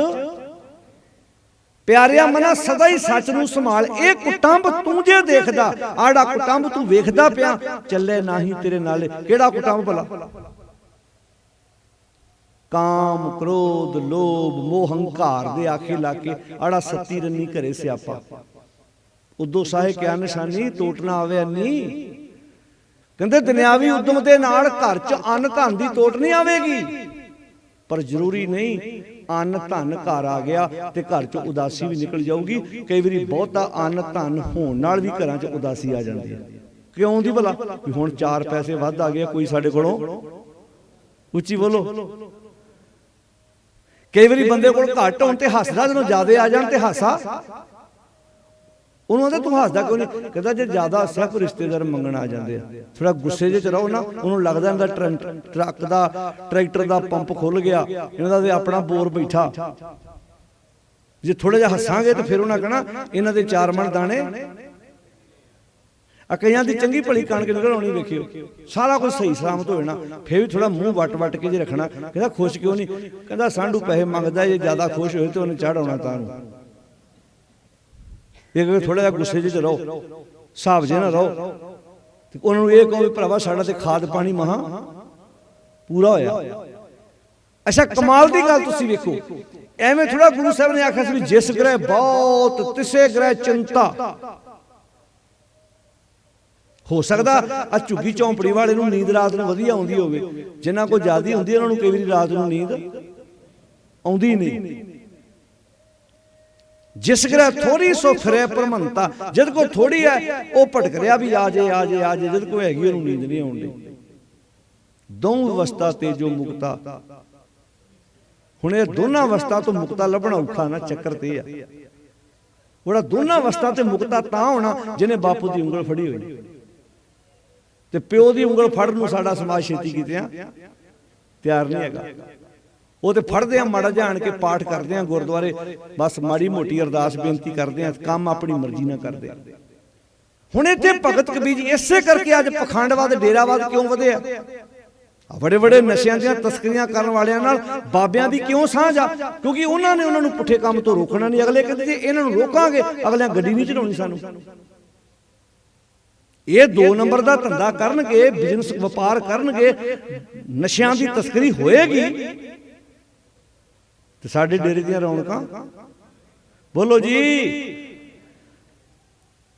ਪਿਆਰਿਆ ਮਨਾ ਸਦਾ ਹੀ ਸੱਚ ਨੂੰ ਸੰਭਾਲ। ਇਹ ਕੁਟੰਬ ਤੂੰ ਜੇ ਦੇਖਦਾ, ਆੜਾ ਕੁਟੰਬ ਤੂੰ ਵੇਖਦਾ ਪਿਆ, ਚੱਲੇ ਨਹੀਂ ਤੇਰੇ ਨਾਲ। ਕਿਹੜਾ ਕੁਟੰਬ ਭਲਾ? ਕਾਮ, ਕ੍ਰੋਧ, ਲੋਭ, ਮੋਹ, ਹੰਕਾਰ ਦੇ ਆਖੇ ਲਾ ਕੇ ਆੜਾ ਸੱਤੀ ਰੰਨੀ ਘਰੇ ਸਿਆਪਾ। ਉਦੋਂ ਸਾਹੇ ਕਿਆ ਨਿਸ਼ਾਨੀ, ਟੋਟ ਨਾ ਆਵੇ ਨਹੀਂ। ਕਹਿੰਦੇ ਦੁਨਿਆਵੀ ਉਦਮ ਦੇ ਨਾਲ ਘਰ 'ਚ ਅੰਨ ਧਨ ਦੀ ਟੋਟ ਨਹੀਂ ਆਵੇਗੀ, ਪਰ ਜ਼ਰੂਰੀ ਨਹੀਂ ਅੰਨ ਧਨ ਘਰ ਆ ਗਿਆ ਤੇ ਘਰ 'ਚ ਉਦਾਸੀ ਵੀ ਨਿਕਲ ਜਾਊਗੀ। ਕਈ ਵਾਰੀ ਬਹੁਤਾ ਅੰਨ ਧਨ ਹੋਣ ਨਾਲ ਵੀ ਘਰਾਂ 'ਚ ਉਦਾਸੀ ਆ ਜਾਂਦੀ ਹੈ। ਕਿਉਂ ਦੀ ਭਲਾ? ਵੀ ਹੁਣ 4 ਪੈਸੇ ਵੱਧ ਆ ਗਏ, ਕੋਈ ਸਾਡੇ ਕੋਲੋਂ, ਉੱਚੀ ਬੋਲੋ। ਕਈ ਵਾਰੀ ਬੰਦੇ ਕੋਲ ਘੱਟ ਹੋਣ ਤੇ ਹੱਸਦਾ, ਜਦੋਂ ਜ਼ਿਆਦਾ ਆ ਜਾਣ ਤੇ ਹਾਸਾ, ਉਹਨੂੰ ਕਹਿੰਦਾ ਤੂੰ ਹੱਸਦਾ ਕਿਉਂ ਨਹੀਂ? ਕਹਿੰਦਾ ਜੇ ਜ਼ਿਆਦਾ ਹੱਸਿਆ ਕੋਈ ਰਿਸ਼ਤੇਦਾਰ ਮੰਗਣ ਆ ਜਾਂਦੇ ਆ, ਥੋੜਾ ਗੁੱਸੇ ਜਿਹੇ 'ਚ ਰਹੋ ਨਾ, ਉਹਨੂੰ ਲੱਗਦਾ ਇਹਦਾ ਟਰੱਕ ਦਾ, ਟਰੈਕਟਰ ਦਾ ਪੰਪ ਖੁੱਲ ਗਿਆ, ਇਹਨਾਂ ਦਾ ਤੇ ਆਪਣਾ ਬੋਰ ਬੈਠਾ। ਜੇ ਥੋੜਾ ਜਿਹਾ ਹੱਸਾਂਗੇ ਤੇ ਫਿਰ ਉਹਨਾਂ ਕਹਿਣਾ ਇਹਨਾਂ ਦੇ 4 ਮਣ ਦਾਣੇ। ਕਈਆਂ ਦੀ ਚੰਗੀ ਭਲੀ ਕਣਕ ਨਿਕਲ ਆਉਣੀ, ਵੇਖਿਓ ਸਾਰਾ ਕੁਝ ਸਹੀ ਸਲਾਮਤ ਹੋ ਜਾਣਾ, ਫਿਰ ਵੀ ਥੋੜਾ ਮੂੰਹ ਵੱਟ ਕੇ ਜੇ ਰੱਖਣਾ। ਕਹਿੰਦਾ ਖੁਸ਼ ਕਿਉਂ ਨਹੀਂ? ਕਹਿੰਦਾ ਸਾਂਢੂ ਪੈਸੇ ਮੰਗਦਾ, ਜੇ ਜ਼ਿਆਦਾ ਖੁਸ਼ ਹੋਏ ਤੇ ਉਹਨੇ ਚੜ੍ਹ ਆਉਣਾ ਤਾਂ ਨੂੰ। ਇਹ ਥੋੜਾ ਜਿਹਾ ਗੁੱਸੇ 'ਚ ਰਹੋ, ਹਿਸਾਬ ਜੇ ਨਾ ਰਹੋ, ਤੇ ਉਹਨਾਂ ਨੂੰ ਇਹ ਕਹੋ ਵੀ ਭਰਾਵਾ ਸਾਡਾ ਤੇ ਖਾਦ ਪਾਣੀ ਮਹਾ ਪੂਰਾ ਹੋਇਆ। ਅੱਛਾ, ਕਮਾਲ ਦੀ ਗੱਲ ਤੁਸੀਂ ਵੇਖੋ, ਐਵੇਂ ਥੋੜਾ ਗੁਰੂ ਸਾਹਿਬ ਨੇ ਆਖਿਆ ਸੀ ਵੀ ਜਿਸ ਗ੍ਰਹਿ ਬਹੁਤ ਤਿਸੇ ਗ੍ਰਹਿ ਚਿੰਤਾ। ਹੋ ਸਕਦਾ ਆ ਝੁੱਗੀ ਝੌਂਪੜੀ ਵਾਲੇ ਨੂੰ ਨੀਂਦ ਰਾਤ ਨੂੰ ਵਧੀਆ ਆਉਂਦੀ ਹੋਵੇ, ਜਿਨ੍ਹਾਂ ਕੋਲ ਜ਼ਿਆਦੀ ਹੁੰਦੀ ਉਹਨਾਂ ਨੂੰ ਕਈ ਵਾਰੀ ਰਾਤ ਨੂੰ ਨੀਂਦ ਆਉਂਦੀ ਨਹੀਂ। ਜਿਸ ਗ੍ਰਹਿ ਥੋੜੀ ਸੋ ਫਿਰੇ ਭਰਮੰਤਾ, ਜਦ ਕੋ ਥੋੜੀ ਹੈ ਉਹ ਭਟਕ ਰਿਹਾ ਵੀ ਆ ਜੇ ਆ ਜੇ ਆ ਜੇ, ਜਦ ਕੋ ਹੈਗੀ ਉਹਨੂੰ ਨੀਂਦ ਨਹੀਂ ਆਉਂਦੀ। ਦੋਵੇਂ ਅਵਸਥਾ ਤੇ ਜੋ ਮੁਕਤਾ, ਹੁਣ ਇਹ ਦੋਨਾਂ ਅਵਸਥਾ ਤੋਂ ਮੁਕਤਾ ਲੱਭਣਾ ਔਖਾ ਨਾ, ਚੱਕਰ ਤੇ ਆ। ਉਹਦਾ ਦੋਨਾਂ ਅਵਸਥਾ ਤੇ ਮੁਕਤਾ ਤਾਂ ਹੋਣਾ ਜਿਹਨੇ ਬਾਪੂ ਦੀ ਉਂਗਲ ਫੜੀ ਹੋਈ, ਤੇ ਪਿਓ ਦੀ ਉਂਗਲ ਫੜਨ ਨੂੰ ਸਾਡਾ ਸਮਾਜ ਛੇਤੀ ਕੀਤੇ ਆ ਤਿਆਰ ਨਹੀਂ ਹੈਗਾ। ਉਹ ਤੇ ਫੜਦੇ ਆ, ਮਾੜਾ ਜਾਣ ਕੇ ਪਾਠ ਕਰਦੇ ਆ ਗੁਰਦੁਆਰੇ, ਬਸ ਮਾੜੀ ਮੋਟੀ ਅਰਦਾਸ ਬੇਨਤੀ ਕਰਦੇ ਆ, ਕੰਮ ਆਪਣੀ ਮਰਜ਼ੀ ਨਾਲ ਕਰਦੇ ਆ। ਹੁਣ ਇੱਥੇ ਭਗਤ ਕਬੀਰ ਜੀ ਇਸੇ ਕਰਕੇ ਅੱਜ ਪਖੰਡਵਾਦ, ਡੇਰਾਵਾਦ ਕਿਉਂ ਵਧਿਆ? ਬੜੇ ਬੜੇ ਨਸ਼ਿਆਂ ਦੀਆਂ ਤਸਕਰੀਆਂ ਕਰਨ ਵਾਲਿਆਂ ਨਾਲ ਬਾਬਿਆਂ ਦੀ ਕਿਉਂ ਸਾਂਝ ਆ? ਕਿਉਂਕਿ ਉਹਨਾਂ ਨੇ ਉਹਨਾਂ ਨੂੰ ਪੁੱਠੇ ਕੰਮ ਤੋਂ ਰੋਕਣਾ ਨਹੀਂ। ਅਗਲੇ ਕਹਿੰਦੇ ਜੇ ਇਹਨਾਂ ਨੂੰ ਰੋਕਾਂਗੇ ਅਗਲਿਆਂ ਗੱਡੀ ਨਹੀਂ ਚਲਾਉਣੀ ਸਾਨੂੰ। ਇਹ 2 ਨੰਬਰ ਦਾ ਧੰਦਾ ਕਰਨਗੇ, ਬਿਜ਼ਨਸ ਵਪਾਰ ਕਰਨਗੇ, ਨਸ਼ਿਆਂ ਦੀ ਤਸਕਰੀ ਹੋਏਗੀ ਤੇ ਸਾਡੇ ਡੇਰੇ ਦੀਆਂ ਰੌਣਕਾਂ, ਬੋਲੋ ਜੀ,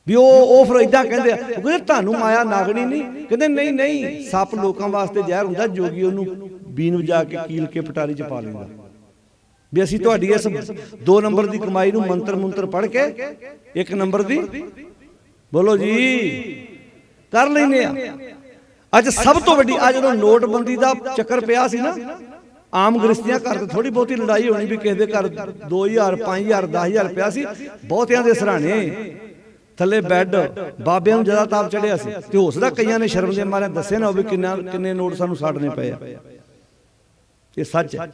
ਵੀ ਉਹ ਫਿਰ ਇਦਾਂ ਕਹਿੰਦੇ ਆ, ਕਹਿੰਦੇ ਤੁਹਾਨੂੰ ਮਾਇਆ ਨਾਗਣੀ ਨਹੀਂ। ਕਹਿੰਦੇ ਨਹੀਂ ਨਹੀਂ, ਸੱਪ ਲੋਕਾਂ ਵਾਸਤੇ ਜ਼ਹਿਰ ਹੁੰਦਾ, ਜੋਗੀ ਉਹਨੂੰ ਬੀਨ ਵਜਾ ਕੇ ਕੀਲ ਕੇ ਪਟਾਰੀ 'ਚ ਪਾ ਲੈਂਦਾ। ਵੀ ਅਸੀਂ ਤੁਹਾਡੀ ਇਸ 2 ਨੰਬਰ ਦੀ ਕਮਾਈ ਨੂੰ ਮੰਤਰ ਮੁੰਤਰ ਪੜ੍ਹ ਕੇ 1 ਨੰਬਰ ਦੀ, ਬੋਲੋ ਜੀ, ਕਰ ਲੈਂਦੇ ਆ। ਅੱਜ ਸਭ ਤੋਂ ਵੱਡੀ, ਅੱਜ ਜਦੋਂ ਨੋਟਬੰਦੀ ਦਾ ਚੱਕਰ ਪਿਆ ਸੀ ਨਾ, ਆਮ ਗ੍ਰਸਤੀਆਂ ਘਰ ਤੇ ਥੋੜੀ ਬਹੁਤੀ ਲੜਾਈ ਹੋਣੀ ਵੀ ਕਿਸੇ ਦੇ ਘਰ 2000 5000 10000 ਪਿਆ ਸੀ, ਬਹੁਤਿਆਂ ਦੇ ਸਰਾਣੇ ਥੱਲੇ ਬੈੱਡ, ਬਾਬਿਆਂ ਨੂੰ ਜ਼ਿਆਦਾ ਤਾਪ ਚੜਿਆ ਸੀ। ਤੇ ਹੋ ਸਕਦਾ ਕਈਆਂ ਨੇ ਸ਼ਰਮ ਦੇ ਮਾਰੇ ਦੱਸੇ ਨਾ ਹੋਵੇ ਕਿੰਨੇ ਨੋਟ ਸਾਨੂੰ ਸਾੜਨੇ ਪਏ ਆ। ਇਹ ਸੱਚ ਹੈ।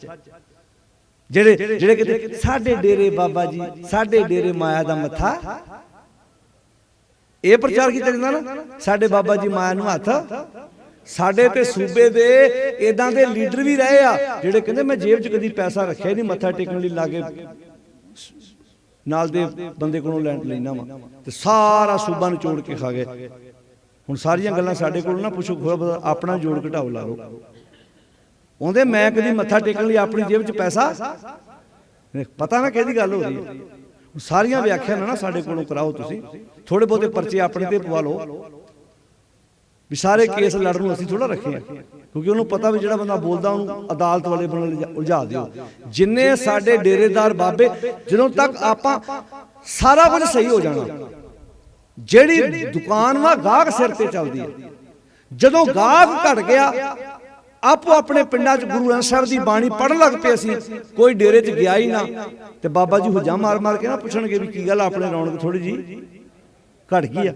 ਜਿਹੜੇ ਕਿਤੇ ਸਾਡੇ ਡੇਰੇ ਬਾਬਾ ਜੀ, ਸਾਡੇ ਡੇਰੇ ਮਾਇਆ ਦਾ ਮੱਥਾ, ਇਹ ਪ੍ਰਚਾਰ ਕੀਤਾ ਜਾਂਦਾ ਨਾ, ਸਾਡੇ ਬਾਬਾ ਜੀ ਮਾਇਆ ਨੂੰ ਹੱਥ। ਸਾਡੇ ਤੇ ਸੂਬੇ ਦੇ ਇਦਾਂ ਦੇ ਲੀਡਰ ਵੀ ਰਹੇ ਆ ਜਿਹੜੇ ਕਹਿੰਦੇ ਮੈਂ ਜੇਬ 'ਚ ਕਦੀ ਪੈਸਾ ਰੱਖਿਆ ਨਹੀਂ, ਮੱਥਾ ਟੇਕਣ ਲਈ ਲਾਗੇ ਨਾਲ ਦੇ ਬੰਦੇ ਕੋਲੋਂ ਲੈਣਾ ਵਾ, ਤੇ ਸਾਰਾ ਸੂਬਾ ਨਿਚੋੜ ਕੇ ਖਾ ਗਏ। ਹੁਣ ਸਾਰੀਆਂ ਗੱਲਾਂ ਸਾਡੇ ਕੋਲ ਨਾ ਪੁੱਛੋ, ਆਪਣਾ ਜੋੜ ਘਟਾਓ ਲਾ ਲਓ। ਉਹਦੇ ਮੈਂ ਕਦੀ ਮੱਥਾ ਟੇਕਣ ਲਈ ਆਪਣੀ ਜੇਬ 'ਚ ਪੈਸਾ, ਪਤਾ ਨਾ ਕਿਹਦੀ ਗੱਲ ਹੋ ਰਹੀ ਹੈ। ਸਾਰੀਆਂ ਵਿਆਖਿਆ ਨਾ ਸਾਡੇ ਕੋਲੋਂ ਕਰਾਓ ਤੁਸੀਂ, ਥੋੜੇ ਬਹੁਤੇ ਪਰਚੇ ਆਪਣੇ ਤੇ ਪਵਾ ਲਓ ਵੀ ਸਾਰੇ ਕੇਸ ਲੜਨ ਨੂੰ ਅਸੀਂ ਥੋੜਾ ਰੱਖੇ ਆ, ਕਿਉਂਕਿ ਉਹਨੂੰ ਪਤਾ ਵੀ ਜਿਹੜਾ ਬੰਦਾ ਬੋਲਦਾ ਉਹਨੂੰ ਅਦਾਲਤ ਵਾਲੇ ਬੰਦੇ ਉਲਝਾ ਦਿਓ। ਜਿੰਨੇ ਸਾਡੇ ਡੇਰੇਦਾਰ ਬਾਬੇ, ਜਦੋਂ ਤੱਕ ਆਪਾਂ ਸਾਰਾ ਕੁਝ ਸਹੀ ਹੋ ਜਾਣਾ, ਜਿਹੜੀ ਦੁਕਾਨ ਵਾ ਗਾਹਕ ਸਿਰ ਤੇ ਚੱਲਦੀ ਹੈ, ਜਦੋਂ ਗਾਹਕ ਘਟ ਗਿਆ ਆਪੋ ਆਪਣੇ ਪਿੰਡਾਂ 'ਚ ਗੁਰੂ ਗ੍ਰੰਥ ਸਾਹਿਬ ਦੀ ਬਾਣੀ ਪੜ੍ਹਨ ਲੱਗ ਪਏ ਅਸੀਂ, ਕੋਈ ਡੇਰੇ 'ਚ ਗਿਆ ਹੀ ਨਾ, ਤੇ ਬਾਬਾ ਜੀ ਹੁਜਾ ਮਾਰ ਮਾਰ ਕੇ ਨਾ ਪੁੱਛਣਗੇ ਵੀ ਕੀ ਗੱਲ ਆਪਣੇ ਰੌਣਕ ਥੋੜੀ ਜੀ ਘਟ ਗਈ ਆ।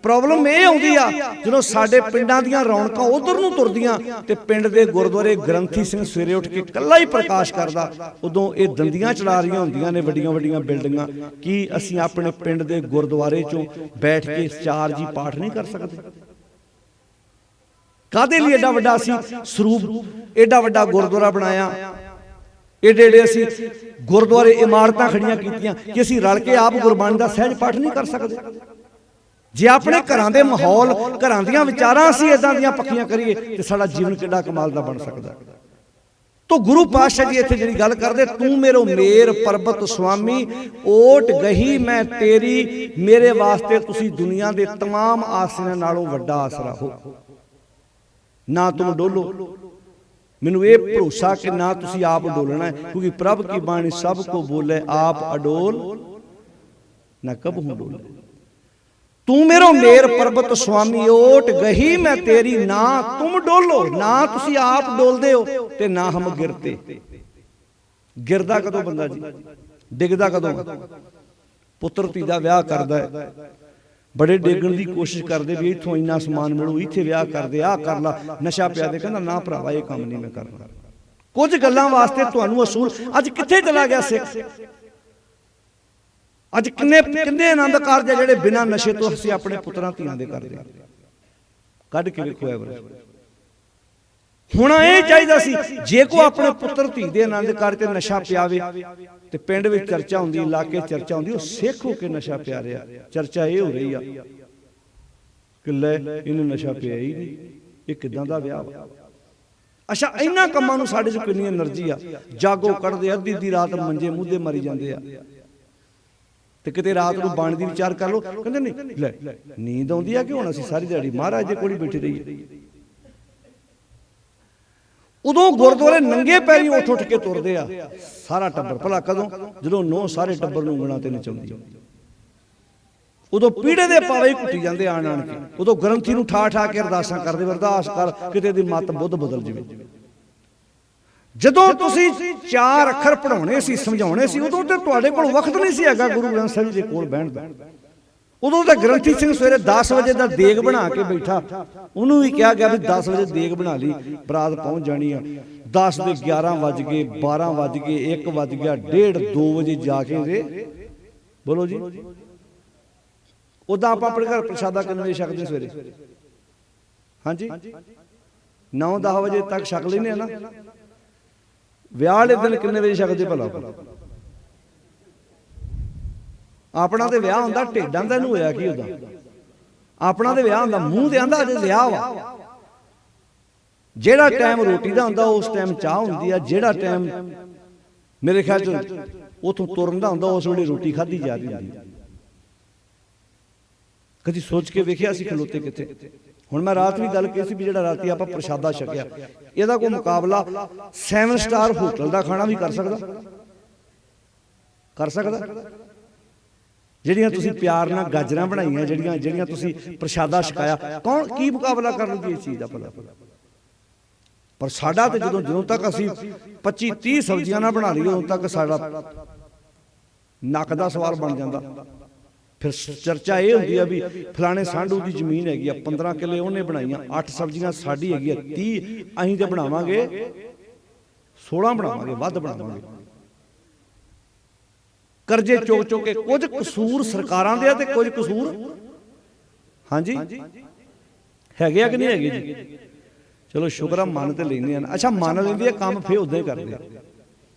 ਪ੍ਰੋਬਲਮ ਇਹ ਆਉਂਦੀ ਆ ਜਦੋਂ ਸਾਡੇ ਪਿੰਡਾਂ ਦੀਆਂ ਰੌਣਕਾਂ ਉਧਰ ਨੂੰ ਤੁਰਦੀਆਂ ਤੇ ਪਿੰਡ ਦੇ ਗੁਰਦੁਆਰੇ ਗ੍ਰੰਥੀ ਸਿੰਘ ਸਵੇਰੇ ਉੱਠ ਕੇ ਇਕੱਲਾ ਹੀ ਪ੍ਰਕਾਸ਼ ਕਰਦਾ, ਉਦੋਂ ਇਹ ਦੰਦੀਆਂ ਚਲਾ ਰਹੀਆਂ ਹੁੰਦੀਆਂ ਨੇ ਵੱਡੀਆਂ ਵੱਡੀਆਂ ਬਿਲਡਿੰਗਾਂ। ਕੀ ਅਸੀਂ ਆਪਣੇ ਪਿੰਡ ਦੇ ਗੁਰਦੁਆਰੇ 'ਚੋਂ ਬੈਠ ਕੇ 4 ਜੀ ਪਾਠ ਨਹੀਂ ਕਰ ਸਕਦੇ? ਕਾਹਦੇ ਲਈ ਏਡਾ ਵੱਡਾ ਅਸੀਂ ਸਰੂਪ, ਏਡਾ ਵੱਡਾ ਗੁਰਦੁਆਰਾ ਬਣਾਇਆ, ਏਡੇ ਏਡੇ ਅਸੀਂ ਗੁਰਦੁਆਰੇ ਇਮਾਰਤਾਂ ਖੜੀਆਂ ਕੀਤੀਆਂ ਕਿ ਅਸੀਂ ਰਲ ਕੇ ਆਪ ਗੁਰਬਾਣੀ ਦਾ ਸਹਿਜ ਪਾਠ ਨਹੀਂ ਕਰ ਸਕਦੇ? ਜੇ ਆਪਣੇ ਘਰਾਂ ਦੇ ਮਾਹੌਲ, ਘਰਾਂ ਦੀਆਂ ਵਿਚਾਰਾਂ ਅਸੀਂ ਇਦਾਂ ਦੀਆਂ ਪੱਕੀਆਂ ਕਰੀਏ ਤੇ ਸਾਡਾ ਜੀਵਨ ਕਿੱਡਾ ਕਮਾਲ ਦਾ ਬਣ ਸਕਦਾ। ਤੋ ਗੁਰੂ ਪਾਤਸ਼ਾਹ ਜੀ ਇੱਥੇ ਜਿਹੜੀ ਗੱਲ ਕਰਦੇ, ਤੂੰ ਮੇਰੋ ਮੇਰ ਪਰਬਤ ਸੁਆਮੀ, ਓਟ ਗਹੀ ਮੈਂ ਤੇਰੀ, ਮੇਰੇ ਵਾਸਤੇ ਤੁਸੀਂ ਦੁਨੀਆ ਦੇ तमाम ਆਸਰਿਆਂ ਨਾਲੋਂ ਵੱਡਾ ਆਸਰਾ ਹੋ। ਨਾ ਤੁਮ ਡੋਲੋ, ਮੈਨੂੰ ਇਹ ਭਰੋਸਾ ਕਿ ਨਾ ਤੁਸੀਂ ਆਪ ਡੋਲਣਾ ਹੈ, ਕਿਉਂਕਿ ਪ੍ਰਭ ਕੀ ਬਾਣੀ ਸਭ ਕੋ ਬੋਲੇ, ਆਪ ਅਡੋਲ ਨਾ ਕਬਹੂ ਡੋਲੇ। ਤੂੰ ਮੇਰੋ ਮੇਰ ਪਰਬਤ ਸੁਆਮੀ, ਓਟ ਗਹੀ ਮੈਂ ਤੇਰੀ, ਨਾ ਤੁਮ ਡੋਲੋ, ਨਾ ਤੁਸੀਂ ਆਪ ਡੋਲਦੇ ਹੋ ਤੇ ਨਾ ਹਮ ਗਿਰਤੇ। ਗਿਰਦਾ ਕਦੋਂ ਬੰਦਾ ਜੀ? ਡਿੱਗਦਾ ਕਦੋਂ? ਪੁੱਤਰ ਧੀ ਦਾ ਵਿਆਹ ਕਰਦਾ ਹੈ, ਬੜੇ ਡੇਗਣ ਦੀ ਕੋਸ਼ਿਸ਼ ਕਰਦੇ ਵੀ ਇੱਥੋਂ ਇੰਨਾ ਸਮਾਨ ਮਿਲੂ, ਇੱਥੇ ਵਿਆਹ ਕਰਦੇ, ਆਹ ਕਰ ਲਾ, ਨਸ਼ਾ ਪਿਆ ਦੇ, ਕਹਿੰਦਾ ਨਾ ਭਰਾਵਾ ਇਹ ਕੰਮ ਨਹੀਂ ਮੈਂ ਕਰਨਾ। ਕੁਝ ਗੱਲਾਂ ਵਾਸਤੇ ਤੁਹਾਨੂੰ ਅਸੂਲ। ਅੱਜ ਕਿੱਥੇ ਚਲਾ ਗਿਆ ਸਿੱਖ? ਅੱਜ ਕਿੰਨੇ ਆਨੰਦ ਕਾਰਜ ਆ ਜਿਹੜੇ ਬਿਨਾਂ ਨਸ਼ੇ ਤੋਂ ਅਸੀਂ ਆਪਣੇ ਪੁੱਤਰਾਂ ਧੀਆਂ ਦੇ ਕਰਦੇ ਹਾਂ। ਕੱਢ ਕੇ ਵੇਖੋ ਐਵਰੇਜ। ਹੁਣ ਇਹ ਚਾਹੀਦਾ ਸੀ ਜੇ ਕੋ ਆਪਣੇ ਪੁੱਤਰ ਧੀ ਦੇ ਆਨੰਦ ਕਾਰਜ ਤੇ ਨਸ਼ਾ ਪਿਆਵੇ ਤੇ ਪਿੰਡ ਵਿੱਚ ਚਰਚਾ ਹੁੰਦੀ, ਇਲਾਕੇ ਚਰਚਾ ਹੁੰਦੀ, ਉਹ ਸਿੱਖ ਹੋ ਕੇ ਨਸ਼ਾ ਪਿਆ ਰਿਹਾ। ਚਰਚਾ ਇਹ ਹੋ ਰਹੀ ਆ ਕਿ ਲੈ ਇਹਨੂੰ ਨਸ਼ਾ ਪਿਆ ਹੀ ਨਹੀਂ, ਇਹ ਕਿਦਾਂ ਦਾ ਵਿਆਹ ਵਾ। ਅੱਛਾ, ਇਹਨਾਂ ਕੰਮਾਂ ਨੂੰ ਸਾਡੇ 'ਚ ਕਿੰਨੀ એનર્ਜੀ ਆ। ਜਾਗੋ ਕੱਢਦੇ, ਅੱਧੀ ਦੀ ਰਾਤ ਮੰਜੇ ਮੂਧੇ ਮਰੀ ਜਾਂਦੇ ਆ, ਤੇ ਕਿਤੇ ਰਾਤ ਨੂੰ ਬਾਣੀ ਦੀ ਵਿਚਾਰ ਕਰ ਲੋ, ਕਹਿੰਦੇ ਨਹੀਂ ਲੈ ਨੀਂਦ ਆਉਂਦੀ ਆ ਕਿ ਹੁਣ ਅਸੀਂ ਸਾਰੀ ਦਿਹਾੜੀ ਮਹਾਰਾਜ ਦੇ ਕੋਲ ਹੀ ਬੈਠੇ ਰਹੀਏ। ਉਦੋਂ ਗੁਰਦੁਆਰੇ ਨੰਗੇ ਪੈਰੀਂ ਉੱਠ ਉੱਠ ਕੇ ਤੁਰਦੇ ਆ ਸਾਰਾ ਟੱਬਰ। ਭਲਾ ਕਦੋਂ? ਜਦੋਂ ਨੌ ਸਾਰੇ ਟੱਬਰ ਨੂੰ ਉਂਗਲਾਂ ਤੇ ਨਚਾਉਂਦੀ। ਉਦੋਂ ਪੀੜੇ ਦੇ ਪਾਵੇ ਹੀ ਘੁੱਟੀ ਜਾਂਦੇ ਆਣ ਆਣ ਕੇ। ਉਦੋਂ ਗ੍ਰੰਥੀ ਨੂੰ ਠਾ ਠਾ ਕੇ ਅਰਦਾਸਾਂ ਕਰਦੇ, ਅਰਦਾਸ ਕਰ ਕਿਤੇ ਦੀ ਮੱਤ ਬੁੱਧ ਬਦਲ ਜਾਵੇ। ਜਦੋਂ ਤੁਸੀਂ 4 ਅੱਖਰ ਪੜਾਉਣੇ ਸੀ, ਸਮਝਾਉਣੇ ਸੀ, ਉਦੋਂ ਤੇ ਤੁਹਾਡੇ ਕੋਲ ਵਕਤ ਨਹੀਂ ਸੀ ਹੈਗਾ ਗੁਰੂ ਗ੍ਰੰਥ ਸਾਹਿਬ ਜੀ ਦੇ ਕੋਲ ਬਹਿਣ ਦਾ। ਉਦੋਂ ਤਾਂ ਗ੍ਰੰਥੀ ਸਿੰਘ ਸਵੇਰੇ 10 ਵਜੇ ਦਾ ਦੇਗ ਬਣਾ ਕੇ ਬੈਠਾ, ਉਹਨੂੰ ਵੀ ਕਿਹਾ ਗਿਆ ਵੀ 10 ਵਜੇ ਦੇਗ ਬਣਾ ਲਈ, ਬਰਾਤ ਪਹੁੰਚ ਜਾਣੀ ਆ। 10 ਦੇ 11 ਵੱਜ ਗਏ, 12 ਵੱਜ ਗਏ, 1 ਵੱਜ ਗਿਆ, 1:30 2 ਵਜੇ ਜਾ ਕੇ ਬੋਲੋ ਜੀ। ਉਦਾਂ ਆਪਾਂ ਆਪਣੇ ਘਰ ਪ੍ਰਸ਼ਾਦਾ ਕਿੰਨੇ ਵਜੇ ਛਕਦੇ ਸਵੇਰੇ? ਹਾਂਜੀ 9-10 ਵਜੇ ਤੱਕ ਛਕ ਲੈਂਦੇ ਆ ਨਾ। ਵਿਆਹ ਵਾਲੇ ਦਿਨ ਕਿੰਨੇ ਵਜੇ ਛਕਦੇ ਭਲਾ? ਆਪਣਾ ਤੇ ਵਿਆਹ ਹੁੰਦਾ ਢੇਡਾਂ ਦਾ, ਇਹਨੂੰ ਹੋਇਆ ਕੀ ਉਹਦਾ? ਆਪਣਾ ਤੇ ਵਿਆਹ ਹੁੰਦਾ ਮੂੰਹ ਤੇ ਆਂਦਾ ਅਜੇ ਵਿਆਹ ਵਾ। ਜਿਹੜਾ ਟਾਈਮ ਰੋਟੀ ਦਾ ਹੁੰਦਾ ਉਸ ਟਾਈਮ ਚਾਹ ਹੁੰਦੀ ਆ, ਜਿਹੜਾ ਟਾਈਮ ਮੇਰੇ ਖਿਆਲ ਚ ਉਥੋਂ ਤੁਰਨ ਦਾ ਹੁੰਦਾ ਉਸ ਵੇਲੇ ਰੋਟੀ ਖਾਧੀ ਜਾ ਰਹੀ ਹੁੰਦੀ। ਕਦੀ ਸੋਚ ਕੇ ਵੇਖਿਆ ਅਸੀਂ ਖਲੋਤੇ ਕਿੱਥੇ? ਹੁਣ ਮੈਂ ਰਾਤ ਵੀ ਗੱਲ ਕੀਤੀ ਸੀ ਵੀ ਜਿਹੜਾ ਰਾਤੀ ਆਪਾਂ ਪ੍ਰਸ਼ਾਦਾ ਛਕਿਆ, ਇਹਦਾ ਕੋਈ ਮੁਕਾਬਲਾ 7 ਸਟਾਰ ਹੋਟਲ ਦਾ ਖਾਣਾ ਵੀ ਕਰ ਸਕਦਾ? ਕਰ ਸਕਦਾ? ਜਿਹੜੀਆਂ ਤੁਸੀਂ ਪਿਆਰ ਨਾਲ ਗਾਜਰਾਂ ਬਣਾਈਆਂ, ਜਿਹੜੀਆਂ ਤੁਸੀਂ ਪ੍ਰਸ਼ਾਦਾ ਛਕਾਇਆ, ਕੌਣ ਕੀ ਮੁਕਾਬਲਾ ਕਰ ਲੂਗੀ ਇਸ ਚੀਜ਼ ਦਾ? ਪਤਾ। ਪਰ ਸਾਡਾ ਤੇ ਜਦੋਂ ਤੱਕ ਅਸੀਂ 25-30 ਸਬਜ਼ੀਆਂ ਨਾ ਬਣਾ ਲਈਏ, ਉਦੋਂ ਤੱਕ ਸਾਡਾ ਨੱਕ ਦਾ ਸਵਾਲ ਬਣ ਜਾਂਦਾ। ਫਿਰ ਚਰਚਾ ਇਹ ਹੁੰਦੀ ਆ ਵੀ ਫਲਾਣੇ ਸਾਂਢੂ ਦੀ ਜ਼ਮੀਨ ਹੈਗੀ ਆ, 15 ਕਿੱਲੇ ਉਹਨੇ ਬਣਾਈਆਂ, 8 ਸਬਜ਼ੀਆਂ ਸਾਡੀ ਹੈਗੀ ਆ, 30 ਅਸੀਂ ਤੇ ਬਣਾਵਾਂਗੇ, 16 ਬਣਾਵਾਂਗੇ, ਵੱਧ ਬਣਾਵਾਂਗੇ। ਕਰਜ਼ੇ ਚੁੱਕ ਚੁੱਕ ਕੇ। ਕੁਝ ਕਸੂਰ ਸਰਕਾਰਾਂ ਦੇ ਆ ਤੇ ਕੁਝ ਕਸੂਰ ਹਾਂਜੀ ਹੈਗੇ ਆ ਕਿ ਨਹੀਂ ਹੈਗੇ ਜੀ? ਚਲੋ ਸ਼ੁਕਰ ਆ ਮੰਨ ਤੇ ਲੈਂਦੇ ਆ। ਅੱਛਾ ਮੰਨ ਲੈਂਦੇ ਆ, ਕੰਮ ਫੇਰ ਉਦਾਂ ਹੀ ਕਰਦੇ ਆ।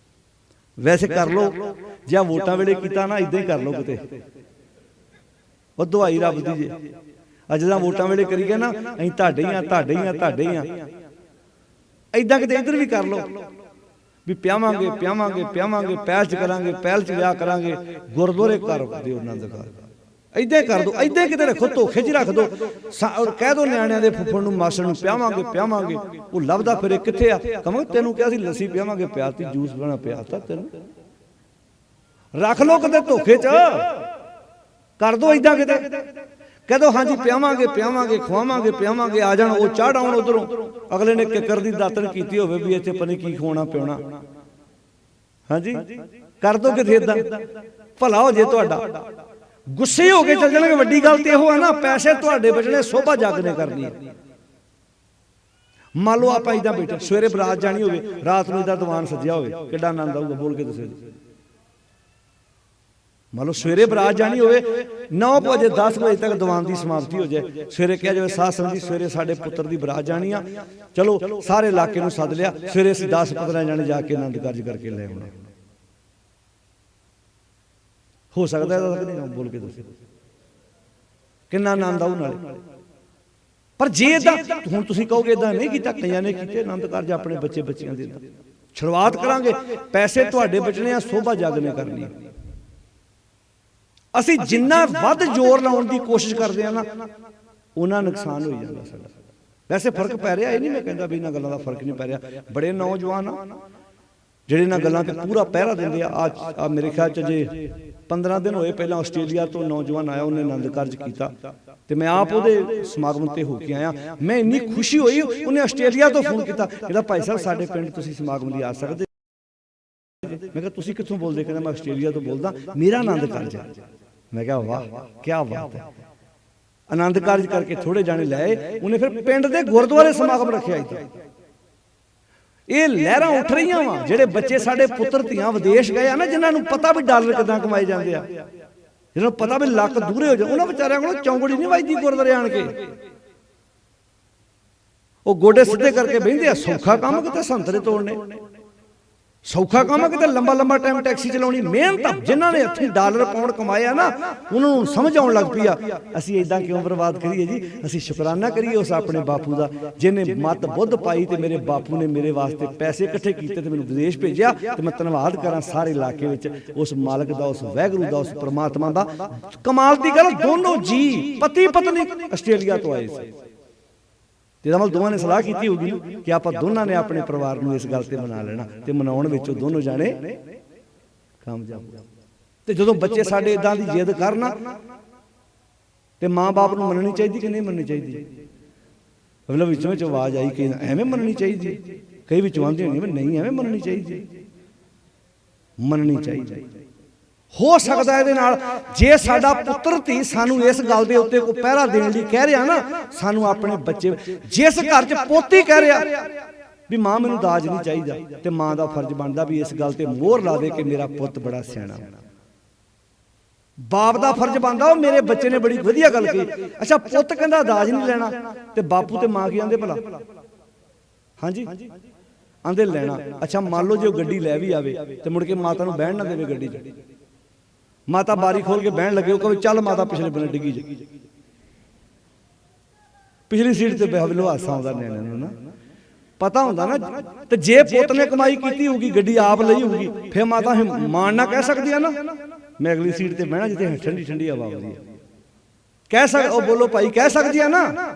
ਵੈਸੇ ਕਰ ਲੋ, ਜਾਂ ਵੋਟਾਂ ਵੇਲੇ ਕੀਤਾ ਨਾ, ਇਦਾਂ ਹੀ ਕਰ ਲੋ ਕਿਤੇ। ਉਹ ਦੁਹਾਈ ਰੱਬ ਦੀ ਜੇ ਅੱਜ ਦਾ ਵੋਟਾਂ ਵੇਲੇ ਕਰੀ ਗਏ ਨਾ, ਅਸੀਂ ਤੁਹਾਡੇ ਹੀ ਆ, ਤੁਹਾਡੇ ਹੀ ਆ, ਤੁਹਾਡੇ ਹੀ ਆ, ਏਦਾਂ ਕਿਤੇ ਇੱਧਰ ਵੀ ਕਰ ਲੋ। ਵੀ ਪਿਆਵਾਂਗੇ ਪਿਆਵਾਂਗੇ ਪਿਆਵਾਂਗੇ, ਪਹਿਲ 'ਚ ਕਰਾਂਗੇ, ਪਹਿਲ 'ਚ ਵਿਆਹ ਕਰਾਂਗੇ, ਗੁਰਦੁਆਰੇ ਘਰ ਦਿਓ ਆਨੰਦ ਕਾਰਜ। ਏਦਾਂ ਕਰ ਦੋ, ਏਦਾਂ ਕਿਤੇ ਰੱਖੋ, ਧੋਖੇ 'ਚ ਰੱਖ ਦੋ, ਕਹਿ ਦੋ ਨਿਆਣਿਆਂ ਦੇ ਫੁੱਫੜ ਨੂੰ ਮਾਸੜ ਨੂੰ ਪਿਆਵਾਂਗੇ ਪਿਆਵਾਂਗੇ, ਉਹ ਲੱਭਦਾ ਫਿਰੇ ਕਿੱਥੇ ਆ, ਕਹਾਂ ਤੈਨੂੰ ਕਿਹਾ ਸੀ ਲੱਸੀ ਪਿਆਵਾਂਗੇ, ਪਿਆਤੀ, ਜੂਸ ਬਣਾ ਪਿਆਤਾ ਤੈਨੂੰ। ਰੱਖ ਲੋ ਕਿਤੇ ਧੋਖੇ 'ਚ, ਕਰ ਦੋ ਏਦਾਂ ਕਿਤੇ, ਕਹਿ ਦੋ ਹਾਂਜੀ ਪਿਆਵਾਂਗੇ ਪਿਆਵਾਂਗੇ, ਖਵਾਵਾਂਗੇ ਪਿਆਵਾਂਗੇ, ਆ ਜਾਣ ਉਹ ਚੜ੍ਹ ਆਉਣ ਉਧਰੋਂ, ਅਗਲੇ ਨੇ ਕਿੱਕਰ ਦੀ ਦਾਤਣ ਕੀਤੀ ਹੋਵੇ ਵੀ ਇੱਥੇ ਪਤਾ ਕੀ ਖਵਾਉਣਾ ਪਿਆਉਣਾ। ਹਾਂਜੀ ਕਰ ਦੋ ਕਿਤੇ ਏਦਾਂ, ਭਲਾ ਹੋ ਜੇ ਤੁਹਾਡਾ। ਗੁੱਸੇ ਹੋ ਕੇ ਚੱਲ ਜਾਣਗੇ। ਵੱਡੀ ਗੱਲ ਤੇ ਇਹੋ ਹੈ ਨਾ, ਪੈਸੇ ਤੁਹਾਡੇ ਬਚਣੇ, ਸੋਭਾ ਜੱਗ ਨੇ ਕਰਨੀ ਹੈ। ਮੰਨ ਲਓ ਆਪਾਂ ਏਦਾਂ ਬੈਠੇ, ਸਵੇਰੇ ਬਰਾਤ ਜਾਣੀ ਹੋਵੇ, ਰਾਤ ਨੂੰ ਏਦਾਂ ਦੀਵਾਨ ਸੱਜਿਆ ਹੋਵੇ, ਕਿੱਡਾ ਆਨੰਦ ਆਊਗਾ, ਬੋਲ ਕੇ ਦੱਸੋ। ਮੰਨ ਲਓ ਸਵੇਰੇ ਬਰਾਤ ਜਾਣੀ ਹੋਵੇ, 9 ਵਜੇ 10 ਵਜੇ ਤੱਕ ਦੀਵਾਨ ਦੀ ਸਮਾਪਤੀ ਹੋ ਜਾਏ, ਸਵੇਰੇ ਕਿਹਾ ਜਾਵੇ ਸਾਧ ਸੰਗਤ ਜੀ ਸਵੇਰੇ ਸਾਡੇ ਪੁੱਤਰ ਦੀ ਬਰਾਤ ਜਾਣੀ ਆ, ਚਲੋ ਸਾਰੇ ਇਲਾਕੇ ਨੂੰ ਸੱਦ ਲਿਆ, ਸਵੇਰੇ ਅਸੀਂ 10-15 ਜਾਣੇ ਜਾ ਕੇ ਆਨੰਦ ਕਾਰਜ ਕਰਕੇ ਲੈ ਆਉਣਾ। ਹੋ ਸਕਦਾ ਇਹਦਾ ਕਿ ਨਹੀਂ, ਬੋਲ ਕੇ ਦੱਸੋ ਕਿੰਨਾ ਆਨੰਦ ਆਊ ਨਾਲੇ। ਪਰ ਜੇ ਏਦਾਂ ਹੁਣ ਤੁਸੀਂ ਕਹੋਗੇ ਏਦਾਂ ਨਹੀਂ ਕੀਤਾ, ਕਈਆਂ ਨੇ ਕੀਤੇ ਆਨੰਦ ਕਾਰਜ ਆਪਣੇ ਬੱਚੇ ਬੱਚਿਆਂ ਦੇ, ਸ਼ੁਰੂਆਤ ਕਰਾਂਗੇ, ਪੈਸੇ ਤੁਹਾਡੇ ਬਚਣੇ ਆ, ਸੋਭਾ ਜੱਗ ਨੇ ਕਰਨੀ ਹੈ। ਅਸੀਂ ਜਿੰਨਾ ਵੱਧ ਜ਼ੋਰ ਲਾਉਣ ਦੀ ਕੋਸ਼ਿਸ਼ ਕਰਦੇ ਆ ਨਾ, ਉਹਨਾਂ ਨੁਕਸਾਨ ਹੋਈ ਜਾਂਦਾ ਸਾਡਾ। ਵੈਸੇ ਫਰਕ ਪੈ ਰਿਹਾ, ਇਹ ਨਹੀਂ ਮੈਂ ਕਹਿੰਦਾ ਵੀ ਇਹਨਾਂ ਗੱਲਾਂ ਦਾ ਫਰਕ ਨਹੀਂ ਪੈ ਰਿਹਾ। ਬੜੇ ਨੌਜਵਾਨ ਆ ਜਿਹੜੇ ਇਹਨਾਂ ਗੱਲਾਂ ਤੇ ਪੂਰਾ ਪਹਿਰਾ ਦਿੰਦੇ ਆ। ਆ ਮੇਰੇ ਖਿਆਲ 'ਚ ਜੇ 15 ਦਿਨ ਹੋਏ ਪਹਿਲਾਂ ਆਸਟ੍ਰੇਲੀਆ ਤੋਂ ਨੌਜਵਾਨ ਆਇਆ, ਉਹਨੇ ਆਨੰਦ ਕਾਰਜ ਕੀਤਾ ਤੇ ਮੈਂ ਆਪ ਉਹਦੇ ਸਮਾਗਮ ਤੇ ਹੋ ਕੇ ਆਇਆ। ਮੈਂ ਇੰਨੀ ਖੁਸ਼ੀ ਹੋਈ, ਉਹਨੇ ਆਸਟ੍ਰੇਲੀਆ ਤੋਂ ਫੋਨ ਕੀਤਾ, ਕਹਿੰਦਾ ਭਾਈ ਸਾਹਿਬ ਸਾਡੇ ਪਿੰਡ ਤੁਸੀਂ ਸਮਾਗਮ ਲਈ ਆ ਸਕਦੇ। ਮੈਂ ਕਿਹਾ ਤੁਸੀਂ ਕਿੱਥੋਂ ਬੋਲਦੇ? ਕਹਿੰਦਾ ਮੈਂ ਆਸਟ੍ਰੇਲੀਆ ਤੋਂ ਬੋਲਦਾ, ਮੇਰਾ ਆਨੰਦ ਕਾਰਜ ਹੈ। ਮੈਂ ਕਿਹਾ ਵਾਹ ਕੀ ਬਾਤ ਹੈ। ਆਨੰਦ ਕਾਰਜ ਕਰਕੇ ਥੋੜੇ ਜਾਣੇ ਲਏ, ਉਹਨੇ ਫਿਰ ਪਿੰਡ ਦੇ ਗੁਰਦੁਆਰੇ ਸਮਾਗਮ ਰੱਖਿਆ। ਇਹ ਲਹਿਰਾਂ ਉੱਠ ਰਹੀਆਂ ਵਾ, ਜਿਹੜੇ ਬੱਚੇ ਸਾਡੇ ਪੁੱਤਰ ਧੀਆਂ ਵਿਦੇਸ਼ ਗਏ ਆ ਨਾ, ਜਿਨ੍ਹਾਂ ਨੂੰ ਪਤਾ ਵੀ ਡਾਲਰ ਕਿੱਦਾਂ ਕਮਾਏ ਜਾਂਦੇ ਆ, ਜਿਹਨਾਂ ਨੂੰ ਪਤਾ ਵੀ ਲੱਕ ਦੂਰੇ ਹੋ ਜਾ, ਉਹਨਾਂ ਵਿਚਾਰਿਆਂ ਕੋਲ ਚੌਂਕੜੀ ਨਹੀਂ ਵੱਜਦੀ ਗੁਰਦੁਆਰੇ ਆਣ ਕੇ। ਉਹ ਗੋਡੇ ਸਿੱਧੇ ਕਰਕੇ ਬਹਿੰਦੇ ਆ। ਸੌਖਾ ਕੰਮ ਕਿਤੇ ਸੰਤਰੇ ਤੋੜਨੇ, ਸੌਖਾ ਕੰਮ ਆ ਕਿਤੇ ਲੰਬਾ ਲੰਬਾ ਟਾਈਮ ਟੈਕਸੀ ਚਲਾਉਣੀ। ਮਿਹਨਤ ਜਿਨ੍ਹਾਂ ਨੇ ਇੱਥੇ ਡਾਲਰ ਪਾਉਂਡ ਕਮਾਇਆ ਨਾ, ਉਹਨਾਂ ਨੂੰ ਸਮਝ ਆਉਣ ਲੱਗ ਪਈ ਆ ਅਸੀਂ ਇਦਾਂ ਕਿਉਂ ਬਰਬਾਦ ਕਰੀਏ ਜੀ। ਅਸੀਂ ਸ਼ੁਕਰਾਨਾ ਕਰੀਏ ਉਸ ਆਪਣੇ ਬਾਪੂ ਦਾ, ਜਿਹਨੇ ਮੱਤ ਬੁੱਧ ਪਾਈ ਤੇ ਮੇਰੇ ਬਾਪੂ ਨੇ ਮੇਰੇ ਵਾਸਤੇ ਪੈਸੇ ਇਕੱਠੇ ਕੀਤੇ ਤੇ ਮੈਨੂੰ ਵਿਦੇਸ਼ ਭੇਜਿਆ। ਤੇ ਮੈਂ ਧੰਨਵਾਦ ਕਰਾਂ ਸਾਰੇ ਇਲਾਕੇ ਵਿੱਚ ਉਸ ਮਾਲਕ ਦਾ, ਉਸ ਵਾਹਿਗੁਰੂ ਦਾ, ਉਸ ਪ੍ਰਮਾਤਮਾ ਦਾ। ਕਮਾਲ ਦੀ ਗੱਲ, ਦੋਨੋਂ ਜੀ ਪਤੀ ਪਤਨੀ ਆਸਟ੍ਰੇਲੀਆ ਤੋਂ ਆਏ ਸੀ। ਇਹਦਾ ਮਤਲਬ ਦੋਵਾਂ ਨੇ ਸਲਾਹ ਕੀਤੀ ਹੋਊਗੀ ਕਿ ਆਪਾਂ ਦੋਨਾਂ ਨੇ ਆਪਣੇ ਪਰਿਵਾਰ ਨੂੰ ਇਸ ਗੱਲ ਤੇ ਮਨਾ ਲੈਣਾ, ਤੇ ਮਨਾਉਣ ਵਿੱਚ ਦੋਨੋਂ ਜਾਣੇ ਕਾਮਯਾਬ। ਤੇ ਜਦੋਂ ਬੱਚੇ ਸਾਡੇ ਇਦਾਂ ਦੀ ਜਿੱਦ ਕਰਨ ਤੇ ਮਾਂ-ਬਾਪ ਨੂੰ ਮੰਨਣੀ ਚਾਹੀਦੀ ਕਿ ਨਹੀਂ ਮੰਨਣੀ ਚਾਹੀਦੀ? ਮਤਲਬ ਵਿੱਚੋਂ ਵਿੱਚ ਆਵਾਜ਼ ਆਈ ਕਿ ਐਵੇਂ ਮੰਨਣੀ ਚਾਹੀਦੀ, ਕਈ ਵਿੱਚ ਆਉਂਦੇ ਹੋਣਗੇ ਨਹੀਂ ਐਵੇਂ ਮੰਨਣੀ ਚਾਹੀਦੀ। ਮੰਨਣੀ ਚਾਹੀਦੀ। ਹੋ ਸਕਦਾ ਇਹਦੇ ਨਾਲ ਜੇ ਸਾਡਾ ਪੁੱਤਰ ਧੀ ਸਾਨੂੰ ਇਸ ਗੱਲ ਦੇ ਉੱਤੇ ਕੋਈ ਪਹਿਰਾ ਦੇਣ ਲਈ ਕਹਿ ਰਿਹਾ ਨਾ, ਸਾਨੂੰ ਆਪਣੇ ਬੱਚੇ, ਜਿਸ ਘਰ 'ਚ ਪੋਤੀ ਕਹਿ ਰਿਹਾ ਵੀ ਮਾਂ ਮੈਨੂੰ ਦਾਜ ਨਹੀਂ ਚਾਹੀਦਾ, ਤੇ ਮਾਂ ਦਾ ਫਰਜ਼ ਬਣਦਾ ਵੀ ਇਸ ਗੱਲ ਤੇ ਮੋਹਰ ਲਾ ਦੇ ਕਿ ਮੇਰਾ ਪੁੱਤ ਬੜਾ ਸਿਆਣਾ। ਬਾਪ ਦਾ ਫਰਜ਼ ਬਣਦਾ ਉਹ ਮੇਰੇ ਬੱਚੇ ਨੇ ਬੜੀ ਵਧੀਆ ਗੱਲ ਕਹੀ। ਅੱਛਾ ਪੁੱਤ ਕਹਿੰਦਾ ਦਾਜ ਨਹੀਂ ਲੈਣਾ, ਤੇ ਬਾਪੂ ਤੇ ਮਾਂ ਕੀ ਆਂਦੇ ਭਲਾ? ਹਾਂਜੀ ਆਂਦੇ ਲੈਣਾ। ਅੱਛਾ ਮੰਨ ਲਓ ਜੇ ਉਹ ਗੱਡੀ ਲੈ ਵੀ ਆਵੇ ਤੇ ਮੁੜ ਕੇ ਮਾਤਾ ਨੂੰ ਬਹਿਣ ਨਾ ਦੇਵੇ ਗੱਡੀ 'ਚ, ਮਾਤਾ ਬਾਰੀ ਖੋਲ ਕੇ ਬਹਿਣ ਲੱਗੇ, ਉਹ ਕਹੇ ਚੱਲ ਮਾਤਾ ਪਿਛਲੇ ਬੰਨੇ ਡਿੱਗੀ ਜਾ, ਪਿਛਲੀ ਸੀਟ ਤੇ ਬਹਿ ਲੋ। ਹਾਸਾ ਆਉਂਦਾ ਨਿਆਣਿਆਂ ਨੂੰ ਨਾ, ਪਤਾ ਹੁੰਦਾ ਨਾ। ਤੇ ਜੇ ਪੁੱਤ ਨੇ ਕਮਾਈ ਕੀਤੀ ਹੋਊਗੀ, ਗੱਡੀ ਆਪ ਲਈ ਹੋਊਗੀ, ਫਿਰ ਮਾਤਾ ਮਾਣ ਨਾ ਕਹਿ ਸਕਦੀ ਆ ਨਾ ਮੈਂ ਅਗਲੀ ਸੀਟ ਤੇ ਬਹਿਣਾ ਜਿੱਥੇ ਠੰਡੀ ਠੰਡੀ ਹਵਾ ਆਉਂਦੀ ਹੈ। ਕਹਿ ਸਕ ਉਹ ਬੋਲੋ ਭਾਈ, ਕਹਿ ਸਕਦੀ ਆ ਨਾ।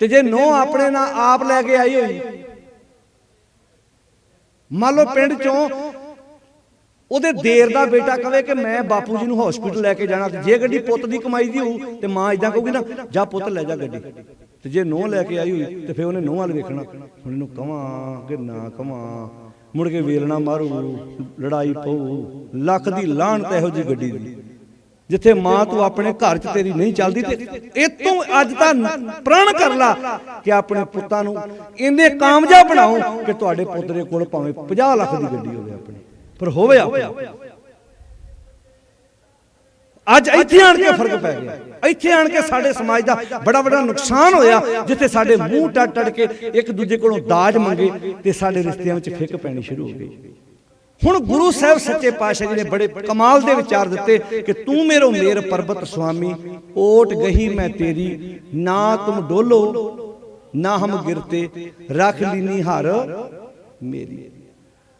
ਤੇ ਜੇ ਨੋ ਆਪਣੇ ਨਾਲ ਆਪ ਲੈ ਕੇ ਆਈ ਹੋਈ, ਮੰਨ ਲਓ ਪਿੰਡ ਚੋਂ ਉਹਦੇ ਦੇਰ ਦਾ ਬੇਟਾ ਕਵੇ ਕਿ ਮੈਂ ਬਾਪੂ ਜੀ ਨੂੰ ਹਸਪੀਟਲ ਲੈ ਕੇ ਜਾਣਾ, ਤੇ ਜੇ ਗੱਡੀ ਪੁੱਤ ਦੀ ਕਮਾਈ ਦੀ ਹੋਊ ਤੇ ਮਾਂ ਇਦਾਂ ਕਹੂਗੀ ਨਾ, ਜਾ ਪੁੱਤ ਲੈ ਜਾ ਗੱਡੀ। ਤੇ ਜੇ ਨੋਹ ਲੈ ਕੇ ਆਈ ਹੋਈ ਤੇ ਫਿਰ ਉਹਨੇ ਨੋਹ ਵੱਲ ਵੇਖਣਾ, ਹੁਣ ਇਹਨੂੰ ਕਵਾਂ ਕਿ ਨਾ ਕਵਾਂ, ਮੁੜ ਕੇ ਵੇਲਣਾ ਮਾਰੂ, ਲੜਾਈ ਪਊ, ਲੱਖ ਦੀ ਲਾਹਨਤ ਇਹੋ ਜਿਹੀ ਗੱਡੀ ਦੀ, ਜਿੱਥੇ ਮਾਂ ਤੂੰ ਆਪਣੇ ਘਰ 'ਚ ਤੇਰੀ ਨਹੀਂ ਚੱਲਦੀ। ਤੇ ਇਹ ਤੋਂ ਅੱਜ ਤਾਂ ਪ੍ਰਣ ਕਰ ਲਾ ਕਿ ਆਪਣੇ ਪੁੱਤਾਂ ਨੂੰ ਇੰਨੇ ਕਾਮਯਾਬ ਬਣਾਓ ਕਿ ਤੁਹਾਡੇ ਪੁੱਤ ਦੇ ਕੋਲ ਭਾਵੇਂ 50 ਲੱਖ ਦੀ ਗੱਡੀ ਹੋਵੇ ਆਪਣੀ, ਪਰ ਹੋਵੇ ਆਪਣੀ। ਅੱਜ ਇੱਥੇ ਆਣ ਕੇ ਫਰਕ ਪੈ ਗਿਆ। ਇੱਥੇ ਆਣ ਕੇ ਸਾਡੇ ਸਮਾਜ ਦਾ ਬੜਾ ਵੱਡਾ ਨੁਕਸਾਨ ਹੋਇਆ, ਜਿੱਥੇ ਸਾਡੇ ਮੂੰਹ ਟੱਟ ਕੇ ਇੱਕ ਦੂਜੇ ਕੋਲੋਂ ਦਾਜ ਮੰਗੇ ਤੇ ਸਾਡੇ ਰਿਸ਼ਤਿਆਂ ਵਿੱਚ ਫਿੱਕ ਪੈਣੀ ਸ਼ੁਰੂ ਹੋ ਗਈ। ਹੁਣ ਗੁਰੂ ਸਾਹਿਬ ਸੱਚੇ ਪਾਤਸ਼ਾਹ ਜੀ ਨੇ ਬੜੇ ਕਮਾਲ ਦੇ ਵਿਚਾਰ ਦਿੱਤੇ ਕਿ ਤੂੰ ਮੇਰੋ ਮੇਰ ਪਰਬਤ ਸੁਆਮੀ, ਓਟ ਗਹੀ ਮੈਂ ਤੇਰੀ, ਨਾ ਤੁਮ ਡੋਲੋ ਨਾ ਹਮ ਗਿਰਤੇ, ਰੱਖ ਲੀਨੀ ਹਰ ਮੇਰੀ।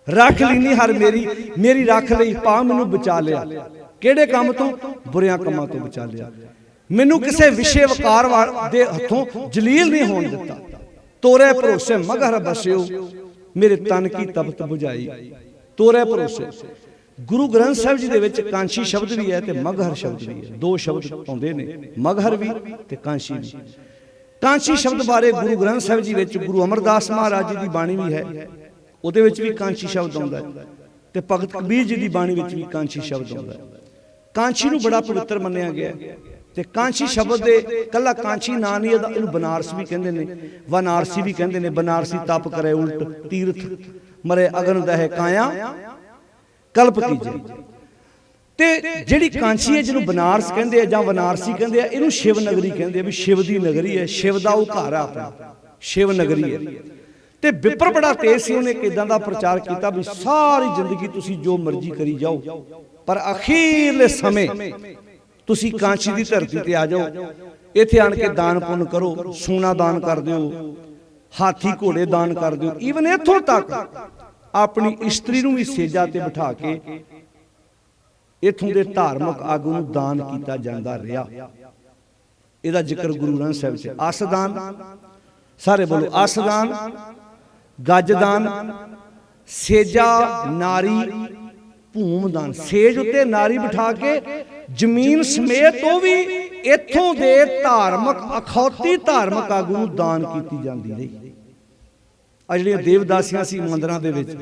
रख लीनी हर मेरी मेरी रख लई पा मैनू बचा लिया किहड़े काम तो बुरियां कामां तो बचा लिया मैनू किसी विषय वकार दे हथों जलील नहीं होण दिता तोरे भरोसे मगहर बसियो मेरे तन की तपत बुझाई तोरे भरोसे गुरु ग्रंथ साहिब जी दे विच कांशी शब्द भी है ते मगहर शब्द भी है दो शब्द आउंदे ने मगहर भी ते कांशी भी कांशी शब्द बारे गुरु ग्रंथ साहिब जी विच गुरु अमरदास महाराज जी की बाणी भी है ਉਹਦੇ ਵਿੱਚ ਵੀ ਕਾਂਸ਼ੀ ਸ਼ਬਦ ਆਉਂਦਾ ਹੈ ਤੇ ਭਗਤ ਕਬੀਰ ਜੀ ਦੀ ਬਾਣੀ ਵਿੱਚ ਵੀ ਕਾਂਸ਼ੀ ਸ਼ਬਦ ਆਉਂਦਾ ਹੈ ਕਾਂਸ਼ੀ ਨੂੰ ਬੜਾ ਪਵਿੱਤਰ ਮੰਨਿਆ ਗਿਆ ਤੇ ਕਾਂਸ਼ੀ ਸ਼ਬਦ ਦੇ ਕੱਲਾ ਕਾਂਸ਼ੀ ਨਾਂ ਨਹੀਂ ਇਹਨੂੰ ਬਨਾਰਸ ਵੀ ਕਹਿੰਦੇ ਨੇ ਵਨਾਰਸੀ ਵੀ ਕਹਿੰਦੇ ਨੇ ਬਨਾਰਸੀ ਤਪ ਕਰੇ ਉਲਟ ਤੀਰਥ ਮਰੇ ਅਗਨ ਦਹਿ ਕਾਇਆ ਕਲਪ ਕੀਜੇ ਤੇ ਜਿਹੜੀ ਕਾਂਸ਼ੀ ਹੈ ਜਿਹਨੂੰ ਬਨਾਰਸ ਕਹਿੰਦੇ ਆ ਜਾਂ ਵਨਾਰਸੀ ਕਹਿੰਦੇ ਆ ਇਹਨੂੰ ਸ਼ਿਵ ਨਗਰੀ ਕਹਿੰਦੇ ਆ ਵੀ ਸ਼ਿਵ ਦੀ ਨਗਰੀ ਹੈ ਸ਼ਿਵ ਦਾ ਉਹ ਘਰ ਆ ਆਪਣਾ ਸ਼ਿਵ ਨਗਰੀ ਹੈ ਤੇ ਵਿਪਰ ਬੜਾ ਤੇਜ਼ ਸੀ ਉਹਨੇ ਕਿਦਾਂ ਦਾ ਪ੍ਰਚਾਰ ਕੀਤਾ ਵੀ ਸਾਰੀ ਜ਼ਿੰਦਗੀ ਤੁਸੀਂ ਜੋ ਮਰਜ਼ੀ ਕਰੀ ਜਾਓ ਪਰ ਅਖੀਰਲੇ ਸਮੇਂ ਤੁਸੀਂ ਕਾਂਸ਼ੀ ਦੀ ਧਰਤੀ ਤੇ ਆ ਜਾਓ ਇੱਥੇ ਆਣ ਕੇ ਦਾਨ ਪੁੰਨ ਕਰੋ ਸੋਨਾ ਦਾਨ ਕਰ ਦਿਓ ਹਾਥੀ ਘੋੜੇ ਦਾਨ ਕਰ ਦਿਓ ਈਵਨ ਇੱਥੋਂ ਤੱਕ ਆਪਣੀ ਇਸਤਰੀ ਨੂੰ ਵੀ ਸੇਜਾ ਤੇ ਬਿਠਾ ਕੇ ਇੱਥੋਂ ਦੇ ਧਾਰਮਿਕ ਆਗੂ ਨੂੰ ਦਾਨ ਕੀਤਾ ਜਾਂਦਾ ਰਿਹਾ ਇਹਦਾ ਜ਼ਿਕਰ ਗੁਰੂ ਗ੍ਰੰਥ ਸਾਹਿਬ 'ਚ ਅਸਦਾਨ ਸਾਰੇ ਬੋਲੋ ਅਸਦਾਨ ਗੱਜਦਾਨ ਸੇਜਾ ਨਾਰੀ ਭੂਮਦਾਨ ਸੇਜ ਉੱਤੇ ਨਾਰੀ ਬਿਠਾ ਕੇ ਜ਼ਮੀਨ ਸਮੇਤ ਉਹ ਵੀ ਇੱਥੋਂ ਦੇ ਧਾਰਮਿਕ ਅਖੌਤੀ ਧਾਰਮਿਕ ਆਗੂ ਨੂੰ ਦਾਨ ਕੀਤੀ ਜਾਂਦੀ ਰਹੀ ਆ ਜਿਹੜੀਆਂ ਦੇਵਦਾਸੀਆਂ ਸੀ ਮੰਦਿਰਾਂ ਦੇ ਵਿੱਚ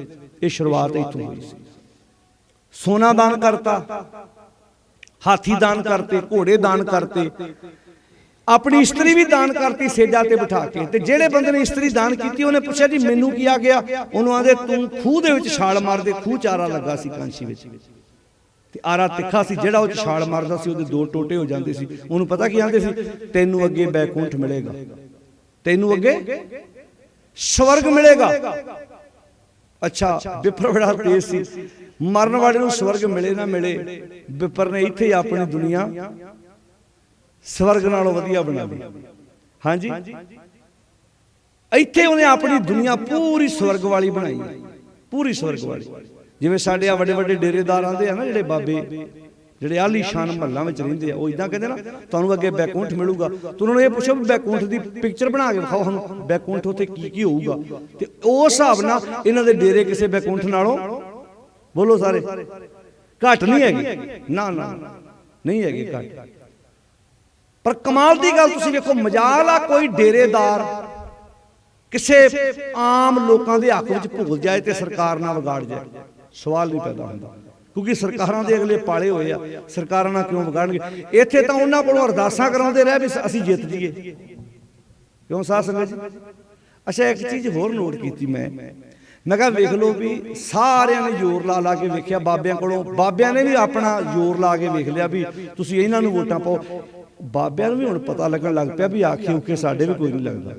ਇਹ ਸ਼ੁਰੂਆਤ ਇੱਥੋਂ ਹੋਈ ਸੀ ਸੋਨਾ ਦਾਨ ਕਰਤਾ ਹਾਥੀ ਦਾਨ ਕਰਤੇ ਘੋੜੇ ਦਾਨ ਕਰਤੇ अपनी इस्त्री भी दान करती सेजा ते बिठा के ते जेड़े बंदे ने इस्त्री दान की उन्हें पूछा जी मैनू की आ गया उन्होंने आदे तू खूह दे विच छाल मार दे खूह चारा लगा सी कांशी विच ते आरा तिखा सी जेड़ा वो छाल मारदा सी ओदे दो टोटे हो जांदे सी उन्होंने पता की आंदे सी तैनू अगे बैकुंठ मिलेगा तैनू अगे स्वर्ग मिलेगा अच्छा विपर बड़ा तेज सी मरण वाले नूं स्वर्ग मिले ना मिले विपर ने इत्थे अपनी दुनिया स्वर्ग नालों वधिया बना ली हाँ जी इत्थे उन्हें अपनी दुनिया पूरी स्वर्ग वाली बनाई पूरी स्वर्ग वाली जिवें साडे आ वड्डे वड्डे डेरेदार आंदे आ ना जिहड़े बाबे जिहड़े आलीशान महल्लां विच रहिंदे आ ओह इदां कहंदे ना तुहानूं अगे बैकुंठ मिलूगा तो उन्होंने ये पूछो भी बैकुंठ दी पिक्चर बना के विखाओ सानूं बैकुंठ उत्थे की होऊगा ते उस हिसाब नाल इन्हां दे डेरे किसे बैकुंठ नालों बोलो सारे घट नहीं हैगी ना ना नहीं हैगी घट पर कमाल की गल तुसीं वेखो मजाल आ कोई डेरेदार किसी आम लोगों के हक में भुगत जाए तो सरकार ना बिगाड़ जाए सवाल नहीं पैदा होता क्योंकि सरकारों के अगले पाले हुए आ सरकारां ना क्यों बिगाड़नगे इत्थे तां उन्हां कोलों अरदासां कराउंदे रहे भी असीं जित जाइए क्यों साध संगत जी अच्छा एक चीज़ होर नोट की मैं कहा वेख लो भी सारिਆਂ ने जोर ला ला के वेख्या बाबियां कोलों बाबियां ने भी अपना जोर ला के वेख लिया भी तुसीं इन्हां नूं वोटां पाओ बाबियां नूं भी हुण पता लगन लग पिया भी आखे उखे साडे भी कोई नहीं लगदा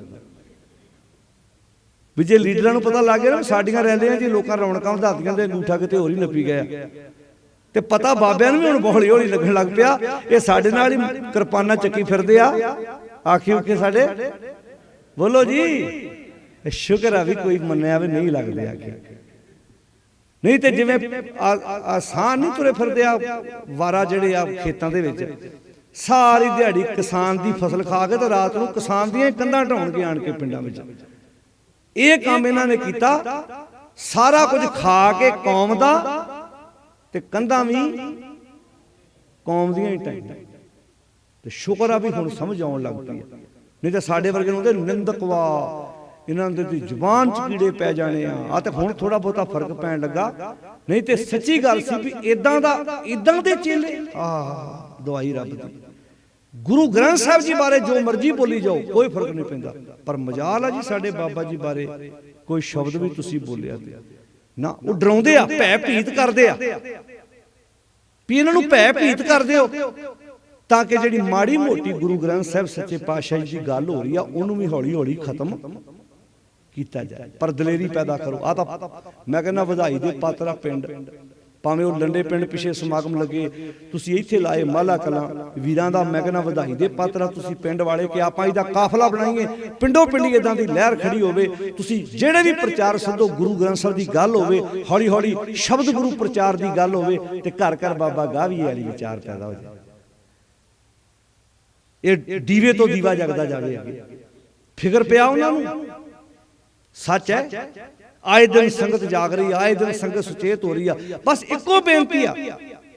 भी जे लीडरां नूं पता लग गया ना साडीआं रैलियां जी लोकां रौनकां वधातीआं ते अंगूठा किते होर ही नप्पी गया ते पता बाबियां नूं भी हुण हौली हौली लगन लग पिया ये साडे नाल ही किरपानां चक्की फिरदे आ आखे उखे साडे बोलो जी शुक्र है भी कोई मन्निया भी नहीं लगदे आखे नहीं तो जिवें आसान नहीं तुरे फिरदे आ वारा जिहड़े आ खेतां दे विच सारी दिहाड़ी किसान की फसल खा के तो रात को किसान दी कंधां ढाउणगे आण के पिंडां विच ये काम इन्हां ने कीता सारा कुछ खा के कौम दा ते कंधां भी कौम दियां ही ढाईआं ते शुक्र आ भी हुण समझ आउण लग पई नहीं तो साडे वर्गे नूं निंदकवा इन्हां दी जुबान च कीड़े पै जाने आ ते हुण थोड़ा बहुता फर्क पैण लगा नहीं तो सच्ची गल सी भी इदां दे चेले दवाई रब दी गुरु ग्रंथ साहिब जी बारे जो मर्जी बोली जाओ कोई फर्क नहीं पैंदा पर मजाल आ जी साडे बाबा जी बारे कोई शब्द भी तुसीं बोलिया ना वो डराउंदे आ भै भीत करदे आ भी इन्हां नूं भै भीत करदे हो ताकि जिहड़ी माड़ी मोटी गुरु ग्रंथ साहिब सच्चे पातशाह जी की गल हो रही है उन्होंने भी हौली हौली खत्म किया जाए पर दलेरी पैदा करो आ मैं कहना वधाई दे पात्रा पिंड ਭਾਵੇਂ ਉਹ ਲੰਡੇ ਪਿੰਡ ਪਿਛੇ ਸਮਾਗਮ ਲੱਗੇ, ਤੁਸੀਂ ਇੱਥੇ ਲਾਏ ਮਾਲਾ ਕਲਾਂ, ਵੀਰਾਂ ਦਾ ਮੈਂ ਕਹਿੰਦਾ ਵਧਾਈ ਦੇ ਪਾਤਰ ਆ ਤੁਸੀਂ ਪਿੰਡ ਵਾਲੇ ਕਿ ਆਪਾਂ ਇਹਦਾ ਕਾਫਲਾ ਬਣਾਈਏ, ਪਿੰਡੋਂ ਪਿੰਡੀ ਇਦਾਂ ਦੀ ਲਹਿਰ ਖੜੀ ਹੋਵੇ। ਤੁਸੀਂ ਜਿਹੜੇ ਵੀ ਪ੍ਰਚਾਰ ਸੱਦੋ, ਗੁਰੂ ਗ੍ਰੰਥ ਸਾਹਿਬ ਦੀ ਗੱਲ ਹੋਵੇ, ਹੌਲੀ ਹੌਲੀ ਸ਼ਬਦ ਗੁਰੂ ਪ੍ਰਚਾਰ ਦੀ ਗੱਲ ਹੋਵੇ ਤੇ ਘਰ ਘਰ ਬਾਬਾ ਗਾਵੀਏ ਵਾਲੀ ਵਿਚਾਰ ਪੈਦਾ ਹੋ ਜਾਏ। ਇਹ ਦੀਵੇ ਤੋਂ ਦੀਵਾ ਜਗਦਾ ਜਾਵੇ। ਫਿਕਰ ਪਿਆ ਉਹਨਾਂ ਨੂੰ, ਸੱਚ ਹੈ ਆਏ ਦਿਨ ਸੰਗਤ ਜਾਗ ਰਹੀ, ਆਏ ਦਿਨ ਸੰਗਤ ਸੁਚੇਤ ਹੋ ਰਹੀ ਆ। ਬਸ ਇੱਕੋ ਬੇਨਤੀ ਆ,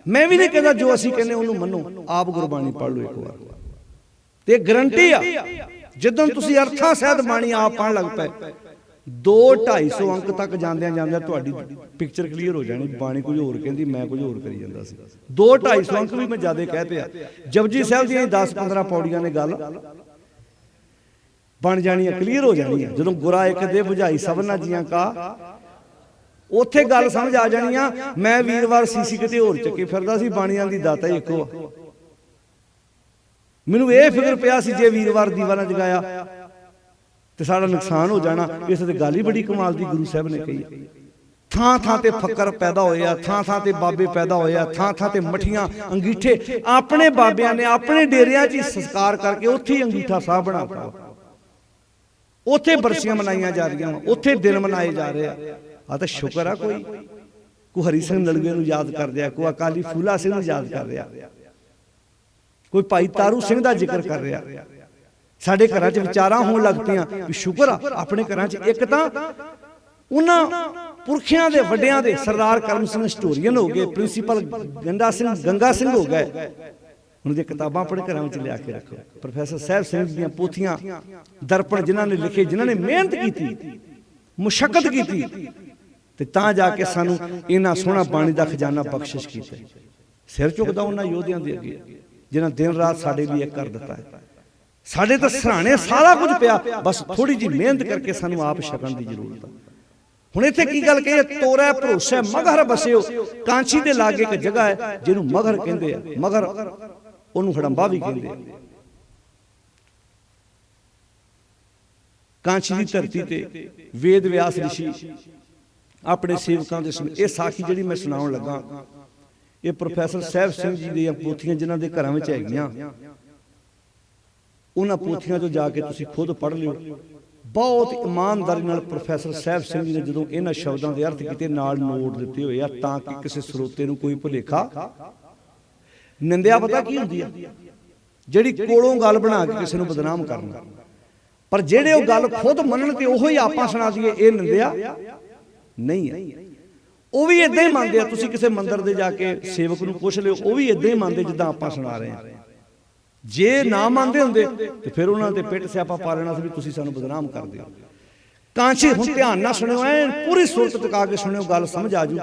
ਮੈਂ ਵੀ ਨਹੀਂ ਕਹਿੰਦਾ ਜੋ ਅਸੀਂ ਕਹਿੰਦੇ ਉਹਨੂੰ ਮੰਨੋ, ਆਪ ਗੁਰਬਾਣੀ ਪੜ੍ਹ ਲਓ ਇੱਕ ਵਾਰ ਤੇ ਗਰੰਟੀ ਆ ਜਦੋਂ ਤੁਸੀਂ ਅਰਥਾਂ ਸਹਿਤ ਬਾਣੀ ਆਪ ਪੜ੍ਹਨ ਲੱਗ ਪਏ 200-250 ਅੰਕ ਤੱਕ ਜਾਂਦਿਆਂ ਜਾਂਦਿਆਂ ਤੁਹਾਡੀ ਪਿਕਚਰ ਕਲੀਅਰ ਹੋ ਜਾਣੀ। ਬਾਣੀ ਕੁਝ ਹੋਰ ਕਹਿੰਦੀ, ਮੈਂ ਕੁਝ ਹੋਰ ਕਰੀ ਜਾਂਦਾ ਸੀ। 200-250 ਅੰਕ ਵੀ ਮੈਂ ਜ਼ਿਆਦਾ ਕਹਿ ਪਿਆ। ਜਪਜੀ ਸਾਹਿਬ ਦੀਆਂ 10-15 ਪੌੜੀਆਂ ਨੇ ਗੱਲ ਬਣ ਜਾਣੀਆਂ, ਕਲੀਅਰ ਹੋ ਜਾਣੀਆਂ। ਜਦੋਂ ਗੁਰਾ ਇੱਕ ਦੇ ਬੁਝਾਈ ਸਭਨਾ ਜੀਆਂ ਕਾ, ਉੱਥੇ ਗੱਲ ਸਮਝ ਆ ਜਾਣੀ ਆ। ਮੈਂ ਵੀਰਵਾਰ ਸੀਸੀ ਕਿਤੇ ਹੋਰ ਚੱਕੀ ਫਿਰਦਾ ਸੀ, ਬਾਣੀਆਂ ਦੀ ਦਾਤਾ ਹੀ ਇੱਕੋ। ਮੈਨੂੰ ਇਹ ਫਿਕਰ ਪਿਆ ਸੀ ਜੇ ਵੀਰਵਾਰ ਦੀਵਾ ਨਾ ਜਗਾਇਆ ਤੇ ਸਾਡਾ ਨੁਕਸਾਨ ਹੋ ਜਾਣਾ। ਇਸ ਤੇ ਗੱਲ ਹੀ ਬੜੀ ਕਮਾਲ ਦੀ ਗੁਰੂ ਸਾਹਿਬ ਨੇ ਕਹੀ। ਥਾਂ ਥਾਂ ਤੇ ਫੱਕਰ ਪੈਦਾ ਹੋਏ ਆ, ਥਾਂ ਥਾਂ ਤੇ ਬਾਬੇ ਪੈਦਾ ਹੋਏ ਆ, ਥਾਂ ਥਾਂ ਤੇ ਮੱਠੀਆਂ ਅੰਗੀਠੇ ਆਪਣੇ ਬਾਬਿਆਂ ਨੇ ਆਪਣੇ ਡੇਰਿਆਂ 'ਚ ਹੀ ਸੰਸਕਾਰ ਕਰਕੇ ਉੱਥੇ ਹੀ ਅੰਗੀਠਾ ਸਾਹਿਬ ਬਣਾਤਾ। ਉੱਥੇ ਬਰਸੀਆਂ ਮਨਾਈਆਂ ਜਾ ਰਹੀਆਂ, ਉੱਥੇ ਦਿਨ ਮਨਾਏ ਜਾ ਰਹੇ ਆ। ਆ ਤਾਂ ਸ਼ੁਕਰ ਆ ਕੋਈ ਹਰੀ ਸਿੰਘ ਨਲਵੇ ਨੂੰ ਯਾਦ ਕਰ ਰਿਹਾ, ਕੋਈ ਅਕਾਲੀ ਫੂਲਾ ਸਿੰਘ ਨੂੰ ਯਾਦ ਕਰ ਰਿਹਾ, ਕੋਈ ਭਾਈ ਤਾਰੂ ਸਿੰਘ ਦਾ ਜ਼ਿਕਰ ਕਰ ਰਿਹਾ। ਸਾਡੇ ਘਰਾਂ 'ਚ ਵਿਚਾਰਾਂ ਹੋਣ ਲੱਗ ਪਈਆਂ ਵੀ ਸ਼ੁਕਰ ਆ ਆਪਣੇ ਘਰਾਂ 'ਚ ਇੱਕ ਤਾਂ ਉਹਨਾਂ ਪੁਰਖਿਆਂ ਦੇ ਵੱਡਿਆਂ ਦੇ ਸਰਦਾਰ ਕਰਮ ਸਿੰਘ ਹਿਸਟੋਰੀਅਨ ਹੋ ਗਏ, ਪ੍ਰਿੰਸੀਪਲ ਗੰਗਾ ਸਿੰਘ ਹੋ ਗਏ। ਉਹਨਾਂ ਦੀਆਂ ਕਿਤਾਬਾਂ ਆਪਣੇ ਘਰਾਂ ਵਿੱਚ ਲਿਆ ਕੇ ਰੱਖੋ। ਪ੍ਰੋਫੈਸਰ ਸਾਹਿਬ ਸਿੰਘ ਦੀਆਂ ਪੋਥੀਆਂ, ਦਰਪਣ ਜਿਨ੍ਹਾਂ ਨੇ ਲਿਖੇ, ਜਿਨ੍ਹਾਂ ਨੇ ਮਿਹਨਤ ਕੀਤੀ, ਮੁਸ਼ੱਕਤ ਕੀਤੀ ਤੇ ਤਾਂ ਜਾ ਕੇ ਸਾਨੂੰ ਇਹਨਾਂ ਸੋਹਣਾ ਬਾਣੀ ਦਾ ਖਜ਼ਾਨਾ ਬਖਸ਼ਿਸ਼ ਕੀਤਾ। ਸਿਰ ਝੁਕਦਾ ਉਹਨਾਂ ਯੋਧਿਆਂ ਦੇ ਅੱਗੇ ਜਿਨ੍ਹਾਂ ਦਿਨ ਰਾਤ ਸਾਡੇ ਲਈ ਇੱਕ ਕਰ ਦਿੱਤਾ ਹੈ। ਸਾਡੇ ਤਾਂ ਸਰਾਣੇ ਸਾਰਾ ਕੁਝ ਪਿਆ, ਬਸ ਥੋੜੀ ਜਿਹੀ ਮਿਹਨਤ ਕਰਕੇ ਸਾਨੂੰ ਆਪ ਛਕਣ ਦੀ ਜ਼ਰੂਰਤ ਹੈ। ਹੁਣ ਇੱਥੇ ਕੀ ਗੱਲ ਕਹੀ, ਤੋਰਾ ਭਰੋਸਾ ਮਗਰ ਬਸਿਓ। ਕਾਂਚੀ ਦੇ ਲਾਗੇ ਇੱਕ ਜਗ੍ਹਾ ਹੈ ਜਿਹਨੂੰ ਮਗਰ ਕਹਿੰਦੇ ਆ, ਮਗਰ ਉਹਨੂੰ ਹੜੰਬਾ ਵੀ ਕਹਿੰਦੇ ਆ। ਕਾਂਚੀ ਦੀ ਧਰਤੀ ਤੇ ਵੇਦ ਵਿਆਸ ਰਿਸ਼ੀ ਆਪਣੇ ਸੇਵਕਾਂ ਦੇ ਸਮੇਂ, ਇਹ ਸਾਖੀ ਜਿਹੜੀ ਮੈਂ ਸੁਣਾਉਣ ਲੱਗਾ ਇਹ ਪ੍ਰੋਫੈਸਰ ਸਾਹਿਬ ਸਿੰਘ ਜੀ ਦੀਆਂ ਪੋਥੀਆਂ ਜਿਨ੍ਹਾਂ ਦੇ ਘਰਾਂ ਵਿੱਚ ਹੈਗੀਆਂ, ਉਹਨਾਂ ਪੋਥੀਆਂ ਤੋਂ ਜਾ ਕੇ ਤੁਸੀਂ ਖੁਦ ਪੜ੍ਹ ਲਿਓ। ਬਹੁਤ ਇਮਾਨਦਾਰੀ ਨਾਲ ਪ੍ਰੋਫੈਸਰ ਸਾਹਿਬ ਸਿੰਘ ਜੀ ਨੇ ਜਦੋਂ ਇਹਨਾਂ ਸ਼ਬਦਾਂ ਦੇ ਅਰਥ ਕੀਤੇ, ਨਾਲ ਨੋਟ ਦਿੱਤੇ ਹੋਏ ਆ ਤਾਂ ਕਿ ਕਿਸੇ ਸਰੋਤੇ ਨੂੰ ਕੋਈ ਭੁਲੇਖਾ। ਨਿੰਦਿਆ ਪਤਾ ਕੀ ਹੁੰਦੀ ਆ? ਜਿਹੜੀ ਕੋਲੋਂ ਗੱਲ ਬਣਾ ਕੇ ਕਿਸੇ ਨੂੰ ਬਦਨਾਮ ਕਰਨਾ। ਪਰ ਜਿਹੜੇ ਉਹ ਗੱਲ ਖੁਦ ਮੰਨਣ ਤੇ ਉਹੀ ਆਪਾਂ ਸੁਣਾ ਦਈਏ, ਇਹ ਨਿੰਦਿਆ ਨਹੀਂ ਹੈ। ਉਹ ਵੀ ਇਦਾਂ ਹੀ ਮੰਨਦੇ ਆ। ਤੁਸੀਂ ਕਿਸੇ ਮੰਦਿਰ ਦੇ ਜਾ ਕੇ ਸੇਵਕ ਨੂੰ ਪੁੱਛ ਲਿਓ, ਉਹ ਵੀ ਇਦਾਂ ਹੀ ਮੰਨਦੇ ਜਿੱਦਾਂ ਆਪਾਂ ਸੁਣਾ ਰਹੇ ਹਾਂ। ਜੇ ਨਾ ਮੰਨਦੇ ਹੁੰਦੇ ਤੇ ਫਿਰ ਉਹਨਾਂ ਤੇ ਪਿੱਟ ਸਿਆਪਾ ਪਾ ਲੈਣਾ ਸੀ ਵੀ ਤੁਸੀਂ ਸਾਨੂੰ ਬਦਨਾਮ ਕਰਦੇ ਹੋ। ਕਾਂਚੀ ਹੁਣ ਧਿਆਨ ਨਾਲ ਸੁਣਿਓ, ਐਨ ਪੂਰੀ ਸੁਰਤ ਟਿਕਾ ਕੇ ਸੁਣਿਓ, ਗੱਲ ਸਮਝ ਆ ਜੂ।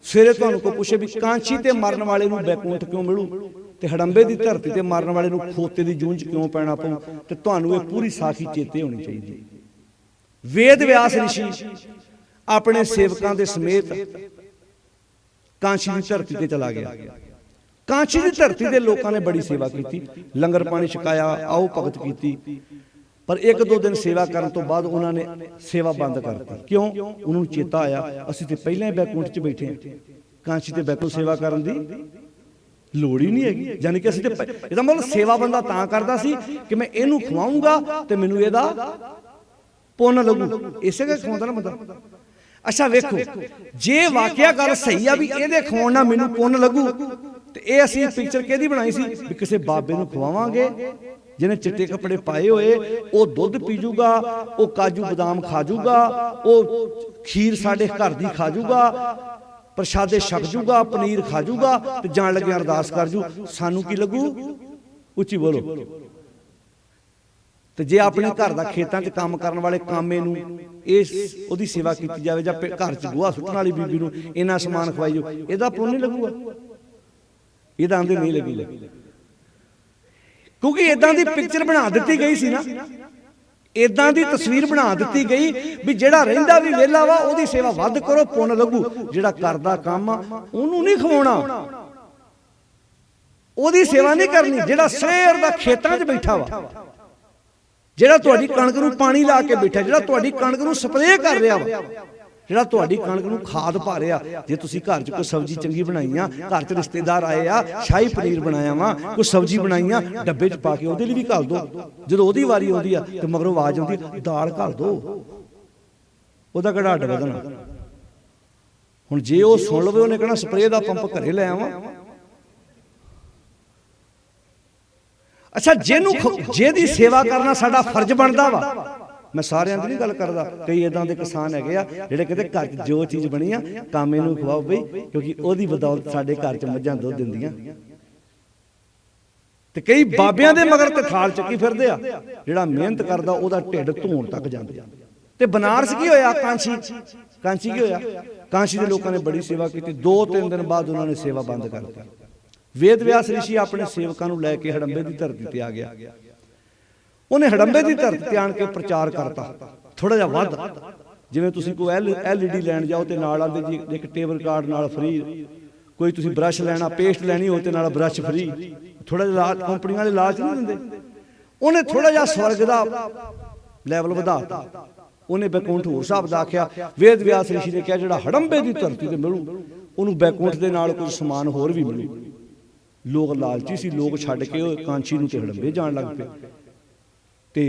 ਸਵੇਰੇ ਤੁਹਾਨੂੰ ਕੋਈ ਪੁੱਛੇ ਵੀ ਕਾਂਚੀ ਤੇ ਮਰਨ ਵਾਲੇ ਨੂੰ ਬੈਕੁੰਠ ਕਿਉਂ ਮਿਲੂ ਤੇ ਹੜੰਬੇ ਦੀ ਧਰਤੀ ਤੇ ਮਰਨ ਵਾਲੇ ਨੂੰ ਖੋਤੇ ਦੀ ਜੂੰਝ ਕਿਉਂ ਪੈਣਾ ਪਊ, ਤੇ ਤੁਹਾਨੂੰ ਇਹ ਪੂਰੀ ਸਾਖੀ ਚੇਤੇ ਹੋਣੀ ਚਾਹੀਦੀ। ਵੇਦ ਵਿਆਸ ਰਿਸ਼ੀ ਆਪਣੇ ਸੇਵਕਾਂ ਦੇ ਸਮੇਤ ਕਾਂਚੀ ਦੀ ਧਰਤੀ ਤੇ ਚਲਾ ਗਿਆ। ਕਾਂਚੀ ਦੀ ਧਰਤੀ ਦੇ ਲੋਕਾਂ ਨੇ ਬੜੀ ਸੇਵਾ ਕੀਤੀ, ਲੰਗਰ ਪਾਣੀ ਛਕਾਇਆ, ਆਓ ਭਗਤ ਕੀਤੀ। ਪਰ 1-2 ਦਿਨ ਸੇਵਾ ਕਰਨ ਤੋਂ ਬਾਅਦ ਉਹਨਾਂ ਨੇ ਸੇਵਾ ਬੰਦ ਕਰਤੀ। ਕਿਉਂ? ਉਹਨਾਂ ਨੂੰ ਚੇਤਾ ਆਇਆ ਅਸੀਂ ਤੇ ਪਹਿਲਾਂ ਹੀ ਬੈਕੁੰਠ 'ਚ ਬੈਠੇ ਹਾਂ, ਕਾਂਚੀ ਤੇ ਬੈਠੋ ਸੇਵਾ ਕਰਨ ਦੀ ਲੋੜ ਹੀ ਨਹੀਂ ਹੈਗੀ। ਯਾਨੀ ਕਿ ਅਸੀਂ ਤੇ ਇਹਦਾ ਮਤਲਬ ਸੇਵਾ ਬੰਦਾ ਤਾਂ ਕਰਦਾ ਸੀ ਕਿ ਮੈਂ ਇਹਨੂੰ ਖਵਾਉਂਗਾ ਤੇ ਮੈਨੂੰ ਇਹਦਾ ਪੁੰਨ ਲੱਗੂ। ਇਸੇ ਕਰਕੇ ਖਵਾਉਂਦਾ ਨਾ ਬੰਦਾ। ਅੱਛਾ ਵੇਖੋ, ਜੇ ਵਾਕਿਆ ਗੱਲ ਸਹੀ ਆ ਵੀ ਇਹਦੇ ਖਵਾਉਣ ਨਾਲ ਮੈਨੂੰ ਪੁੰਨ ਲੱਗੂ, ਤੇ ਇਹ ਅਸੀਂ ਪਿਕਚਰ ਕਿਹਦੀ ਬਣਾਈ ਸੀ ਵੀ ਕਿਸੇ ਬਾਬੇ ਨੂੰ ਖਵਾਵਾਂਗੇ ਜਿਹਨੇ ਚਿੱਟੇ ਕੱਪੜੇ ਪਾਏ ਹੋਏ, ਉਹ ਦੁੱਧ ਪੀ ਜੂਗਾ, ਉਹ ਕਾਜੂ ਬਦਾਮ ਖਾ ਜੂਗਾ, ਉਹ ਖੀਰ ਸਾਡੇ ਘਰ ਦੀ ਖਾ ਜੂਗਾ, ਪ੍ਰਸ਼ਾਦੇ ਛਕ ਜੂਗਾ, ਪਨੀਰ ਖਾ ਜੂਗਾ ਤੇ ਜਾਣ ਲੱਗਿਆ ਅਰਦਾਸ ਕਰ ਜੂ। ਸਾਨੂੰ ਕੀ ਲੱਗੂ? ਉੱਚੀ ਬੋਲੋ। ਤੇ ਜੇ ਆਪਣੇ ਘਰ ਦਾ ਖੇਤਾਂ 'ਚ ਕੰਮ ਕਰਨ ਵਾਲੇ ਕਾਮੇ ਨੂੰ ਇਸ ਉਹਦੀ ਸੇਵਾ ਕੀਤੀ ਜਾਵੇ, ਜਾਂ ਘਰ 'ਚ ਗੋਹਾ ਸੁੱਟਣ ਵਾਲੀ ਬੀਬੀ ਨੂੰ ਇੰਨਾ ਸਮਾਨ ਖਵਾਈ ਜਾਓ, ਇਹਦਾ ਪੁੰਨ ਨਹੀਂ ਲੱਗੂਗਾ? ਇਹਦਾ ਆਂਦੇ ਨਹੀਂ ਲੱਗੀ, ਕਿਉਂਕਿ ਇਦਾਂ ਦੀ ਪਿਕਚਰ ਬਣਾ ਦਿੱਤੀ ਗਈ ਸੀ ਨਾ, ਇਦਾਂ ਦੀ ਤਸਵੀਰ ਬਣਾ ਦਿੱਤੀ ਗਈ ਵੀ ਜਿਹੜਾ ਰਹਿੰਦਾ ਵੀ ਵਿਹਲਾ ਵਾ ਉਹਦੀ ਸੇਵਾ ਵੱਧ ਕਰੋ, ਪੁੰਨ ਲੱਗੂ। ਜਿਹੜਾ ਕਰਦਾ ਕੰਮ ਆ ਉਹਨੂੰ ਨਹੀਂ ਖਵਾਉਣਾ, ਉਹਦੀ ਸੇਵਾ ਨਹੀਂ ਕਰਨੀ। ਜਿਹੜਾ ਸਵੇਰ ਦਾ ਖੇਤਾਂ 'ਚ ਬੈਠਾ ਵਾ, ਜਿਹੜਾ ਤੁਹਾਡੀ ਕਣਕ ਨੂੰ ਪਾਣੀ ਲਾ ਕੇ ਬੈਠਾ, ਜਿਹੜਾ ਤੁਹਾਡੀ ਕਣਕ ਨੂੰ ਸਪਰੇਅ ਕਰ ਰਿਹਾ ਵਾ, ਜਿਹੜਾ ਤੁਹਾਡੀ ਕਣਕ ਨੂੰ ਖਾਦ ਪਾ ਰਿਹਾ। ਜੇ ਤੁਸੀਂ ਘਰ 'ਚ ਕੋਈ ਸਬਜ਼ੀ ਚੰਗੀ ਬਣਾਈ ਆ, ਘਰ 'ਚ ਰਿਸ਼ਤੇਦਾਰ ਆਏ ਆ, ਸ਼ਾਹੀ ਪਨੀਰ ਬਣਾਇਆ ਵਾ, ਕੋਈ ਸਬਜ਼ੀ ਬਣਾਈ ਆ, ਡੱਬੇ 'ਚ ਪਾ ਕੇ ਉਹਦੇ ਲਈ ਵੀ ਘੱਲ ਦੋ। ਜਦੋਂ ਉਹਦੀ ਵਾਰੀ ਆਉਂਦੀ ਆ ਤੇ ਮਗਰੋਂ ਆਵਾਜ਼ ਆਉਂਦੀ ਦਾਲ ਘੱਲ ਦੋ, ਉਹਦਾ ਕਿਹੜਾ ਅੱਡ ਵਧਣਾ। ਹੁਣ ਜੇ ਉਹ ਸੁਣ ਲਵੇ ਉਹਨੇ ਕਹਿਣਾ ਸਪਰੇਅ ਦਾ ਪੰਪ ਘਰੇ ਲੈ ਆਵਾਂ। ਅੱਛਾ, ਜਿਹਦੀ ਸੇਵਾ ਕਰਨਾ ਸਾਡਾ ਫਰਜ਼ ਬਣਦਾ ਵਾ, ਮੈਂ ਸਾਰਿਆਂ ਦੀ ਨਹੀਂ ਗੱਲ ਕਰਦਾ, ਕਈ ਇਦਾਂ ਦੇ ਕਿਸਾਨ ਹੈਗੇ ਆ ਜਿਹੜੇ ਕਹਿੰਦੇ ਘਰ 'ਚ ਜੋ ਚੀਜ਼ ਬਣੀ ਆ ਕਾਮੇ ਨੂੰ ਖਵਾਓ ਬਈ, ਕਿਉਂਕਿ ਉਹਦੀ ਬਦੌਲਤ ਸਾਡੇ ਘਰ 'ਚ ਮੱਝਾਂ ਦੁੱਧ ਦਿੰਦੀਆਂ। ਤੇ ਕਈ ਬਾਬਿਆਂ ਦੇ ਮਗਰ ਤੇ ਥਾਲ ਚੱਕੀ ਫਿਰਦੇ ਆ, ਜਿਹੜਾ ਮਿਹਨਤ ਕਰਦਾ ਉਹਦਾ ਢਿੱਡ ਧੋਣ ਤੱਕ ਜਾਂਦਾ। ਤੇ ਬਨਾਰਸ ਕੀ ਹੋਇਆ, ਕਾਂਚੀ ਕੀ ਹੋਇਆ, ਕਾਂਚੀ ਦੇ ਲੋਕਾਂ ਨੇ ਬੜੀ ਸੇਵਾ ਕੀਤੀ। 2-3 ਦਿਨ ਬਾਅਦ ਉਹਨਾਂ ਨੇ ਸੇਵਾ ਬੰਦ ਕਰ ਦਿੱਤੀ। ਵੇਦ ਵਿਆਸ ਰਿਸ਼ੀ ਆਪਣੇ ਸੇਵਕਾਂ ਨੂੰ ਲੈ ਕੇ ਹੜੰਬੇ ਦੀ ਧਰਤੀ ਤੇ ਆ ਗਿਆ। ਉਹਨੇ ਹੜੰਬੇ ਦੀ ਧਰਤੀ ਤੇ ਆਣ ਕੇ ਪ੍ਰਚਾਰ ਕਰਤਾ ਥੋੜਾ ਜਿਹਾ ਵੱਧ। ਜਿਵੇਂ ਤੁਸੀਂ ਕੋਈ LED ਲੈਣ ਜਾਓ ਤੇ ਨਾਲ ਆਂਦੇ ਜੀ ਇੱਕ ਟੇਬਲ ਕਾਰਡ ਨਾਲ ਫ੍ਰੀ, ਕੋਈ ਤੁਸੀਂ ਬ੍ਰਸ਼ ਲੈਣਾ, ਪੇਸਟ ਲੈਣੀ ਹੋਵੇ ਤੇ ਨਾਲ ਬ੍ਰਸ਼ ਫ੍ਰੀ। ਥੋੜਾ ਜਿਹਾ ਕੰਪਨੀ ਵਾਲੇ ਲਾਲਚ ਨਹੀਂ ਦਿੰਦੇ। ਉਹਨੇ ਥੋੜਾ ਜਿਹਾ ਸਵਰਗ ਦਾ ਲੈਵਲ ਵਧਾਤਾ। ਉਹਨੇ ਬੈਕੁੰਠ ਹੋਰ ਹਿਸਾਬ ਦਾ ਆਖਿਆ। ਵੇਦ ਵਿਆਸ ਰਿਸ਼ੀ ਨੇ ਕਿਹਾ ਜਿਹੜਾ ਹੜੰਬੇ ਦੀ ਧਰਤੀ ਤੇ ਮਿਲੂ ਉਹਨੂੰ ਬੈਕੁੰਠ ਦੇ ਨਾਲ ਕੁਝ ਸਮਾਨ ਹੋਰ ਵੀ ਮਿਲੂ। ਲੋਕ ਲਾਲਚੀ ਸੀ, ਲੋਕ ਛੱਡ ਕੇ ਉਹ ਕਾਂਚੀ ਨੂੰ ਤੇ ਹੜੰਬੇ ਜਾਣ ਲੱਗ ਪਏ ਤੇ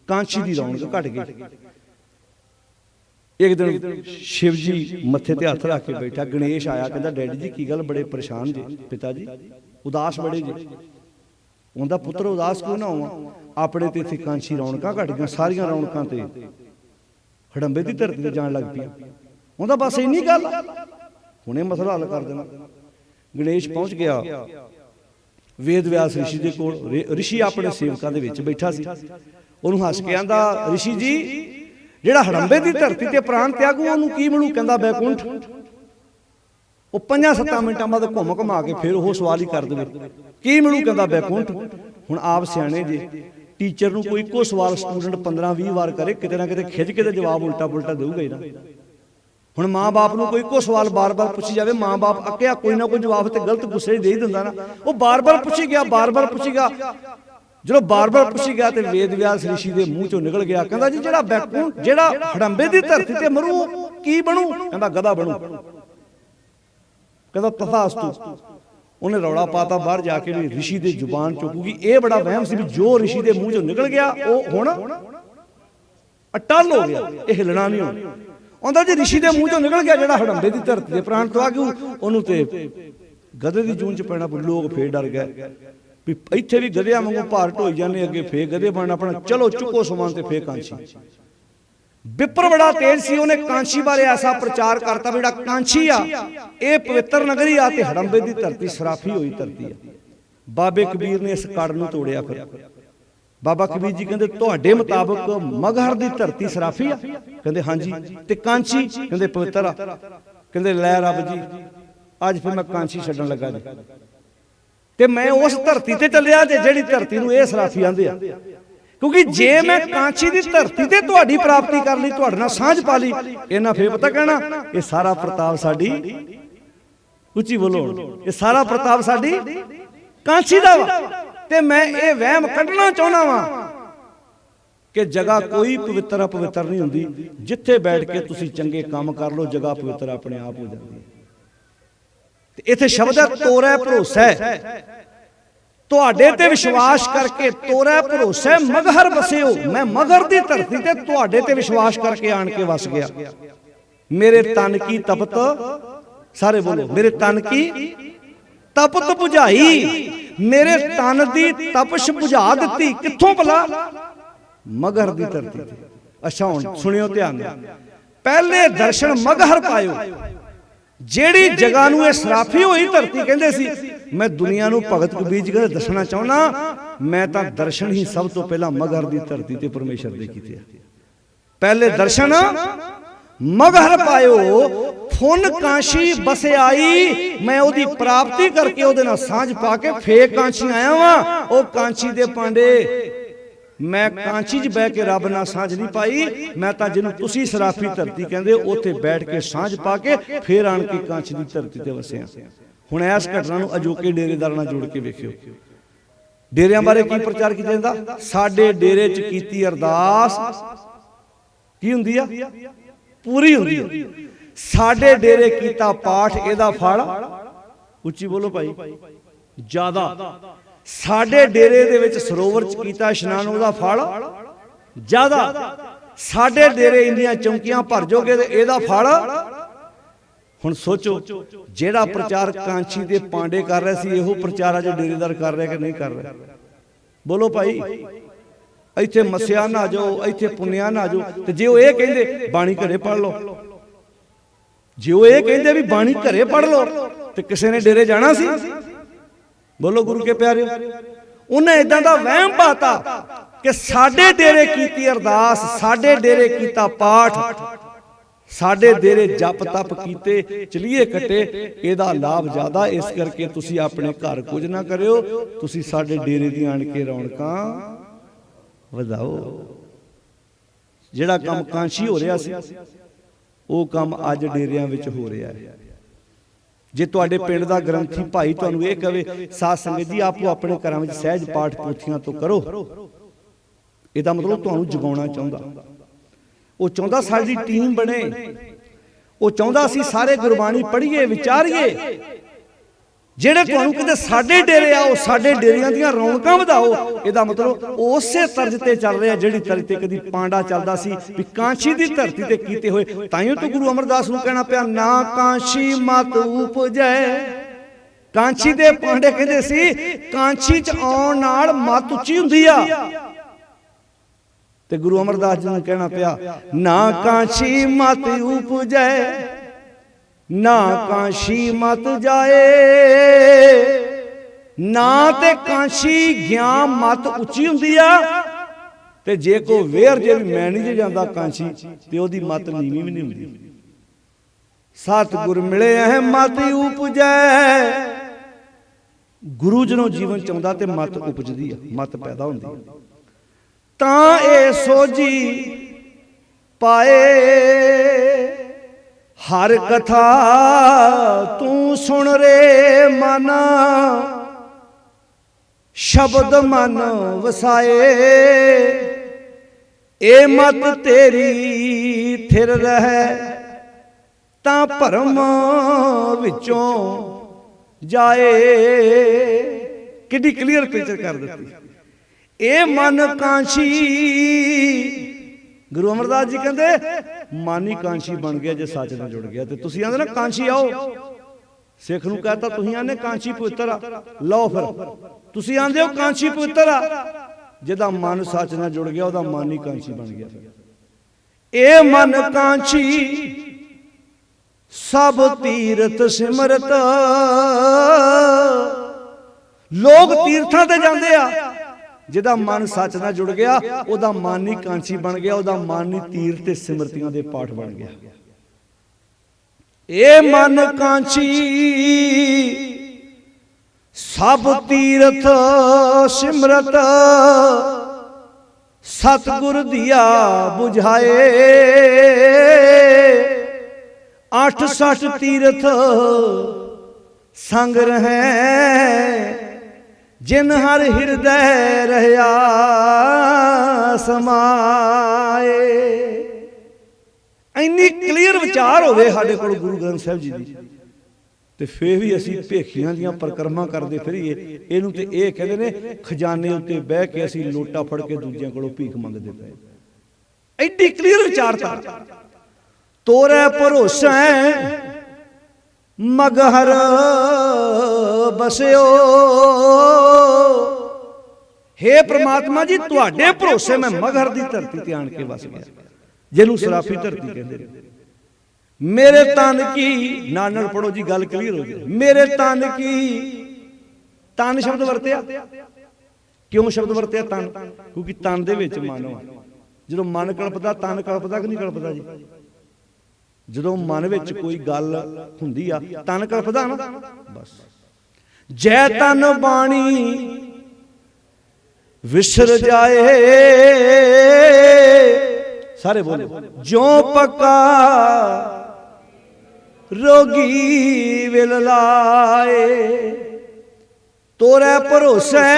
ਕਾਂਚੀ ਦੀ ਰੌਣਕ ਘਟ ਗਈ। ਇੱਕ ਦਿਨ ਸ਼ਿਵ ਜੀ ਮੱਥੇ ਤੇ ਹੱਥ ਰੱਖ ਕੇ ਬੈਠਾ। ਗਣੇਸ਼ ਆਇਆ, ਕਹਿੰਦਾ ਡੈਡੀ ਜੀ ਕੀ ਗੱਲ ਬੜੇ ਪਰੇਸ਼ਾਨ ਜੇ, ਪਿਤਾ ਜੀ ਉਦਾਸ ਬੜੇ ਜੇ। ਉਹਦਾ ਪੁੱਤਰ ਉਦਾਸ ਕਿਉਂ ਨਾ ਹੋਵਾਂ, ਆਪਣੇ ਤੇ ਇੱਥੇ ਕਾਂਚੀ ਰੌਣਕਾਂ ਘਟ ਗਈਆਂ, ਸਾਰੀਆਂ ਰੌਣਕਾਂ ਤੇ ਹੜੰਬੇ ਦੀ ਧਰਤੀ ਤੇ ਜਾਣ ਲੱਗ ਪਈਆਂ। ਉਹਦਾ ਬਸ ਇੰਨੀ ਗੱਲ, ਹੁਣੇ ਮਸਲਾ ਹੱਲ ਕਰ ਦੇਣਾ। ਗਣੇਸ਼ ਪਹੁੰਚ ਗਿਆ ਵੇਦ ਵਿਆਸ ਰਿਸ਼ੀ ਦੇ ਕੋਲ। ਰਿਸ਼ੀ ਆਪਣੇ ਸੇਵਕਾਂ ਦੇ ਵਿੱਚ ਬੈਠਾ ਸੀ। ਉਹਨੂੰ ਹੱਸ ਕੇ ਆਂਦਾ, ਰਿਸ਼ੀ ਜੀ ਜਿਹੜਾ ਹੜੰਬੇ ਦੀ ਧਰਤੀ ਤੇ ਪ੍ਰਾਣ ਤਿਆਗੂ ਉਹਨੂੰ ਕੀ ਮਿਲੂ? ਕਹਿੰਦਾ ਬੈਕੁੰਠ। ਉਹ 5-7 ਮਿੰਟਾਂ ਬਾਅਦ ਘੁੰਮ ਘੁਮਾ ਕੇ ਫਿਰ ਉਹ ਸਵਾਲ ਹੀ ਕਰ ਦੇਵੇ, ਕੀ ਮਿਲੂ? ਕਹਿੰਦਾ ਬੈਕੁੰਠ। ਹੁਣ ਆਪ ਸਿਆਣੇ ਜੇ, ਟੀਚਰ ਨੂੰ ਕੋਈ ਇੱਕੋ ਸਵਾਲ ਸਟੂਡੈਂਟ 15-20 ਵਾਰ ਕਰੇ, ਕਿਤੇ ਨਾ ਕਿਤੇ ਖਿੱਚ ਕੇ ਤੇ ਜਵਾਬ ਉਲਟਾ ਪੁਲਟਾ ਦੇਊਗਾ ਹੀ ਨਾ। ਹੁਣ ਮਾਂ-ਬਾਪ ਨੂੰ ਕੋਈ ਇੱਕੋ ਸਵਾਲ ਬਾਰ-ਬਾਰ ਪੁੱਛੀ ਜਾਵੇ, ਮਾਂ-ਬਾਪ ਅੱਕਿਆ ਕੋਈ ਨਾ ਕੋਈ ਜਵਾਬ ਤੇ ਗਲਤ ਗੁੱਸੇ ਹੀ ਦੇ ਹੀ ਦਿੰਦਾ ਨਾ। ਉਹ ਬਾਰ-ਬਾਰ ਪੁੱਛੀ ਗਿਆ, ਬਾਰ-ਬਾਰ ਪੁੱਛੀ ਗਿਆ। ਜਦੋਂ ਬਾਰ-ਬਾਰ ਪੁੱਛੀ ਗਿਆ ਤੇ ਵੇਦ ਵਿਆਸ ਰਿਸ਼ੀ ਦੇ ਮੂੰਹ ਚੋਂ ਨਿਕਲ ਗਿਆ, ਕਹਿੰਦਾ ਜੀ ਜਿਹੜਾ ਬੈਕੁੰਠ, ਜਿਹੜਾ ਹੜੰਬੇ ਦੀ ਧਰਤੀ ਤੇ ਮਰੂ ਕੀ ਬਣੂ? ਕਹਿੰਦਾ ਗਧਾ ਬਣੂ। ਕਹਿੰਦਾ ਤਥਾਸਤੂ। ਉਹਨੇ ਰੌਲਾ ਪਾਤਾ ਬਾਹਰ ਜਾ ਕੇ ਵੀ ਰਿਸ਼ੀ ਦੀ ਜ਼ੁਬਾਨ ਚੁੱਕੂਗੀ। ਇਹ ਬੜਾ ਵਹਿਮ ਸੀ ਵੀ ਜੋ ਰਿਸ਼ੀ ਦੇ ਮੂੰਹ ਚੋਂ ਨਿਕਲ ਗਿਆ ਉਹ ਹੁਣ ਅਟਲ ਹੋ ਗਿਆ, ਇਹ ਹਿਲਣਾ ਨਹੀਂ ਹੋਣਾ। ਆਉਂਦਾ ਜੇ ਰਿਸ਼ੀ ਦੇ ਮੂੰਹ ਚੋਂ ਨਿਕਲ ਗਿਆ ਜਿਹੜਾ ਹੜੰਬੇ ਦੀ ਧਰਤੀ ਦੇ ਪ੍ਰਾਣ ਤਿਆਗੂ, ਉਹਨੂੰ ਤੇ ਗਧੇ ਦੀ ਜੂਨ ਚ ਪੈਣਾ। ਲੋਕ ਫੇਰ ਡਰ ਗਏ ਵੀ ਇੱਥੇ ਵੀ ਗਧਿਆਂ ਵਾਂਗੂ ਭਾਰ ਢੋਈ ਜਾਂਦੇ, ਅੱਗੇ ਫੇਰ ਗਧੇ ਬਣਨਾ ਆਪਣਾ। ਚਲੋ ਚੁੱਕੋ ਸਮਾਨ ਤੇ ਫੇਰ ਕਾਂਚੀ। ਵਿਪਰ ਬੜਾ ਤੇਜ਼ ਸੀ, ਉਹਨੇ ਕਾਂਚੀ ਬਾਰੇ ਐਸਾ ਪ੍ਰਚਾਰ ਕਰਤਾ ਵੀ ਜਿਹੜਾ ਕਾਂਚੀ ਆ ਇਹ ਪਵਿੱਤਰ ਨਗਰੀ ਆ ਤੇ ਹੜੰਬੇ ਦੀ ਧਰਤੀ ਸਰਾਫੀ ਹੋਈ ਧਰਤੀ ਆ। ਬਾਬੇ ਕਬੀਰ ਨੇ ਇਸ ਕੜ ਨੂੰ ਤੋੜਿਆ। ਫਿਰ ਬਾਬਾ ਕਬੀਰ ਜੀ ਕਹਿੰਦੇ ਤੁਹਾਡੇ ਮੁਤਾਬਕ ਮਗਹਰ ਦੀ ਧਰਤੀ ਸਰਾਫੀ ਆ? ਕਹਿੰਦੇ ਹਾਂਜੀ। ਤੇ ਕਾਂਚੀ? ਕਹਿੰਦੇ ਪਵਿੱਤਰ ਆ। ਕਹਿੰਦੇ ਲੈ ਰੱਬ ਜੀ ਅੱਜ ਫਿਰ ਮੈਂ ਕਾਂਚੀ ਛੱਡਣ ਲੱਗਾ ਜੀ, ਤੇ ਮੈਂ ਉਸ ਧਰਤੀ ਤੇ ਚੱਲਿਆ ਜੇ ਜਿਹੜੀ ਧਰਤੀ ਨੂੰ ਇਹ ਸਰਾਫੀ ਆਂਦੇ ਆ। ਕਿਉਂਕਿ ਜੇ ਮੈਂ ਕਾਂਚੀ ਦੀ ਧਰਤੀ ਤੇ ਤੁਹਾਡੀ ਪ੍ਰਾਪਤੀ ਕਰ ਲਈ, ਤੁਹਾਡੇ ਨਾਲ ਸਾਂਝ ਪਾ ਲਈ, ਇਹਨਾਂ ਫੇਰ ਪਤਾ ਕਹਿਣਾ ਇਹ ਸਾਰਾ ਪ੍ਰਤਾਪ ਸਾਡੀ, ਉੱਚੀ ਬੋਲੋ, ਇਹ ਸਾਰਾ ਪ੍ਰਤਾਪ ਸਾਡੀ ਕਾਂਚੀ ਦਾ ਵਾ। ਤੇ ਮੈਂ ਇਹ ਵਹਿਮ ਕੱਢਣਾ ਚਾਹੁੰਦਾ ਵਾਂ ਕਿ ਜਗ੍ਹਾ ਕੋਈ ਪਵਿੱਤਰ ਅਪਵਿੱਤਰ ਨਹੀਂ ਹੁੰਦੀ। ਜਿੱਥੇ ਬੈਠ ਕੇ ਤੁਸੀਂ ਚੰਗੇ ਕੰਮ ਕਰ ਲਓ, ਜਗ੍ਹਾ ਪਵਿੱਤਰ ਆਪਣੇ ਆਪ ਹੋ ਜਾਂਦੀ ਹੈ। ਤੇ ਇੱਥੇ ਸ਼ਬਦ ਹੈ ਤੋਰਾ ਭਰੋਸਾ। ਤੁਹਾਡੇ ਤੇ ਵਿਸ਼ਵਾਸ ਕਰਕੇ ਤੋਰਾ ਭਰੋਸਾ ਮਗਹਰ ਵਸਿਓ। ਮੈਂ ਮਗਹਰ ਦੀ ਧਰਤੀ ਤੇ ਤੁਹਾਡੇ ਤੇ ਵਿਸ਼ਵਾਸ ਕਰਕੇ ਆਣ ਕੇ ਵਸ ਗਿਆ। ਮੇਰੇ ਤਨ ਕੀ ਤਪਤ, ਸਾਰੇ ਬੋਲੋ, ਮੇਰੇ ਤਨ ਕੀ ਤਪਤ ਬੁਝਾਈ, ਮੇਰੇ ਤਨ ਦੀ ਤਪਸ਼ ਬੁਝਾ ਦਿੱਤੀ। ਕਿੱਥੋਂ ਭਲਾ? ਮਗਹਰ ਦੀ ਧਰਤੀ ਤੇ। ਅੱਛਾ ਹੁਣ ਸੁਣਿਓ ਧਿਆਨ ਨਾਲ, ਪਹਿਲੇ ਦਰਸ਼ਨ ਮਗਹਰ ਪਾਇਓ। ਜਿਹੜੀ ਜਗ੍ਹਾ ਨੂੰ ਇਹ ਸਰਾਫੀ ਹੋਈ ਧਰਤੀ ਕਹਿੰਦੇ ਸੀ, ਮੈਂ ਦੁਨੀਆ ਨੂੰ ਭਗਤ ਕਬੀਰ ਜੀ ਕਹਿੰਦੇ ਦੱਸਣਾ ਚਾਹੁੰਦਾ, ਮੈਂ ਤਾਂ ਦਰਸ਼ਨ ਹੀ ਸਭ ਤੋਂ ਪਹਿਲਾਂ ਮਗਹਰ ਦੀ ਧਰਤੀ ਤੇ ਪਰਮੇਸ਼ਰ ਦੇ ਕੀਤੇ ਆ। ਪਹਿਲੇ ਦਰਸ਼ਨ ਮਗਹਰ ਪਾਇਓ, ਫੁਨ ਕਾਂਸ਼ੀ ਬਸਿਆਈ। ਮੈਂ ਉਹਦੀ ਪ੍ਰਾਪਤੀ ਕਰਕੇ ਉਹਦੇ ਨਾਲ ਸਾਂਝ ਪਾ ਕੇ ਫੇਰ ਕਾਂਸ਼ੀ ਆਇਆ ਵਾਂ। ਉਹ ਕਾਂਸ਼ੀ ਦੇ ਪਾਂਡੇ, ਮੈਂ ਕਾਂਚੀ 'ਚ ਬਹਿ ਕੇ ਰੱਬ ਨਾਲ ਸਾਂਝ ਨਹੀਂ ਪਾਈ। ਮੈਂ ਤਾਂ ਜਿਹਨੂੰ ਤੁਸੀਂ ਸਰਾਫੀ ਧਰਤੀ ਕਹਿੰਦੇ ਉੱਥੇ ਬੈਠ ਕੇ ਸਾਂਝ ਪਾ ਕੇ ਫੇਰ ਆਣ ਕੇ ਕਾਂਚ ਦੀ ਧਰਤੀ ਤੇ ਵਸਿਆ। ਹੁਣ ਇਸ ਘਟਨਾ ਨੂੰ ਅਜੋਕੇ ਡੇਰੇਦਾਰਾਂ ਨਾਲ ਜੋੜ ਕੇ ਵੇਖਿਓ। ਡੇਰਿਆਂ ਬਾਰੇ ਕੀ ਪ੍ਰਚਾਰ ਕੀਤਾ ਜਾਂਦਾ? ਸਾਡੇ ਡੇਰੇ 'ਚ ਕੀਤੀ ਅਰਦਾਸ ਕੀ ਹੁੰਦੀ ਆ? पूरी हुंदी है। साडे डेरे कीता पाठ इहदा फल उच्ची बोलो भाई ज्यादा। साडे डेरे दे विच सरोवर च कीता इशनान उहदा फल ज्यादा। साडे डेरे इंदियां चौंकियां भर जोगे ते इहदा फल। हुण सोचो जेड़ा प्रचार कांची दे पांडे कर रहे सी इहो प्रचार अज डेरेदार कर रहे कि नहीं कर रहे? बोलो भाई इत्थे मसिया ना जाओ इत्थे पुनिया ना जाओ। ते जे वो ये कहंदे बाणी घरे पढ़ लो, जे वो ये कहंदे भी बाणी घरे पढ़ लो ते किसी ने डेरे जाना सी? बोलो गुरु के प्यारे, उन्हें इदां दा वहम पाता कि साडे डेरे कीती अरदास, साडे डेरे कीता पाठ, साडे डेरे जप तप कीते चलिए कटे इहदा लाभ ज्यादा। इस करके तुसी अपने घर कुछ ना करियो, तुसी साडे डेरे दी आण के रौनकां वधाओ। जिहड़ा काम कांशी हो रहा सी वो काम अज डेरियां विच हो रहा है। जे तुहाडे पिंड दा ग्रंथी भाई तुहानूं इह कहे साध संगत जी आपो अपने घरां विच सहज पाठ पोथियां तो करो, इहदा मतलब तुहानूं जगाउणा चाहुंदा। वो चाहुंदा साडी टीम बने, वो चाहुंदा असीं सारे गुरबाणी पढ़ीए विचारीए। ਜਿਹੜੇ ਤੁਹਾਨੂੰ ਕਹਿੰਦੇ ਸਾਡੇ ਡੇਰੇ ਆਓ, ਸਾਡੇ ਡੇਰਿਆਂ ਦੀਆਂ ਰੌਣਕਾਂ ਵਧਾਓ, ਇਹਦਾ ਮਤਲਬ ਉਸੇ ਤਰਜ਼ ਤੇ ਚੱਲ ਰਿਹਾ ਜਿਹੜੀ ਤਰਜ਼ ਤੇ ਕਦੀ ਪਾਂਡਾ ਚੱਲਦਾ ਸੀ ਵੀ ਕਾਂਸ਼ੀ ਦੀ ਧਰਤੀ ਤੇ ਕੀਤੇ ਹੋਏ। ਤਾਈਓ ਤਾਂ ਗੁਰੂ ਅਮਰਦਾਸ ਨੂੰ ਕਹਿਣਾ ਪਿਆ ਨਾ ਕਾਂਸ਼ੀ ਮਤ ਉਪਜੈ। ਕਾਂਸ਼ੀ ਦੇ ਪਾਂਡੇ ਕਹਿੰਦੇ ਸੀ ਕਾਂਸ਼ੀ ਚ ਆਉਣ ਨਾਲ ਮਤ ਉੱਚੀ ਹੁੰਦੀ ਆ, ਤੇ ਗੁਰੂ ਅਮਰਦਾਸ ਜੀ ਨੂੰ ਕਹਿਣਾ ਪਿਆ ਨਾ ਕਾਂਸ਼ੀ ਮਤ ਉਪਜੈ ना कांशी मत जाए। ना ते कांशी ज्ञान मत उच्ची हुंदी आ, ते जे को वेर जे मैं नहीं जे जांदा कांशी ते ओदी मत नीवी भी नहीं हुंदी। सतगुर मिले है मत उपजै। गुरु जदों जीवन चाहुंदा ते मत उपजदी है, मत पैदा हुंदी तां ए सोजी पाए। हर कथा तू सुन रे मन, शब्द मन वसाए। ए मत तेरी थिर रहे तां भरम विचों जाए। कितनी क्लियर पिक्चर कर दी। ए मन कांशी, गुरु अमरदास जी कहते मानी कांशी बन गया जे सच नाल जुड़ गया। तो तुसीं आंदे ना कांशी आओ, सिख नूं कहता तुसीं आंदे कांशी पवित्र आ, लो फिर तुसीं आंदे हो कांशी पवित्र आ। जिहदा मन सच नाल जुड़ गया ओहदा मन ही कांशी बन गया। ए मन कांशी सब तीरथ सिमरत। लोग तीर्थां ते जांदे आ, जिहदा मन सच नाल जुड़ गया ओहदा मन ही कांशी बन गया, ओहदा मन ही तीर्थ ते सिमरतियां दे पाठ बन गया। ए मन कांशी सब तीर्थ सिमरत, सतगुर दिया बुझाए। 68 तीर्थ संग रहे जिन हर हृदय रहया समाए। इन्नी क्लीयर विचार होवे साडे कोल गुरु ग्रंथ साहिब जी दी, ते फिर भी असीं भेखियां दियां परिक्रमा करदे फिरीए। इहनूं ते इह कहंदे ने खजाने उत्ते बह के असीं लोटा फड़ के दूजियां कोलों भीख मंगदे पए। एड्डी क्लीयर विचारता। तोरे भरोसा मगहर बसियो। हे परमात्मा जी तुहाडे भरोसे मैं मगहर दी धरती ते आण के वस गया, जिन्हों सराफी धरती कहते। मेरे तन की नानल पढ़ो जी, गल क्लीयर हो गई। मेरे तन की, तन शब्द वरतिया क्यों शब्द वरतिया तन? क्योंकि तन दे विच मन हो। जो मन कल्पदा तन कल्पदा कि नहीं कल्पदा जी? जो मन विच कोई गल हुंदी आ तन कल्पदा ना बस। जै तन बाणी विसर जाए। सारे बोलो जो पक्का रोगी विल लाए। तोरे भरोसे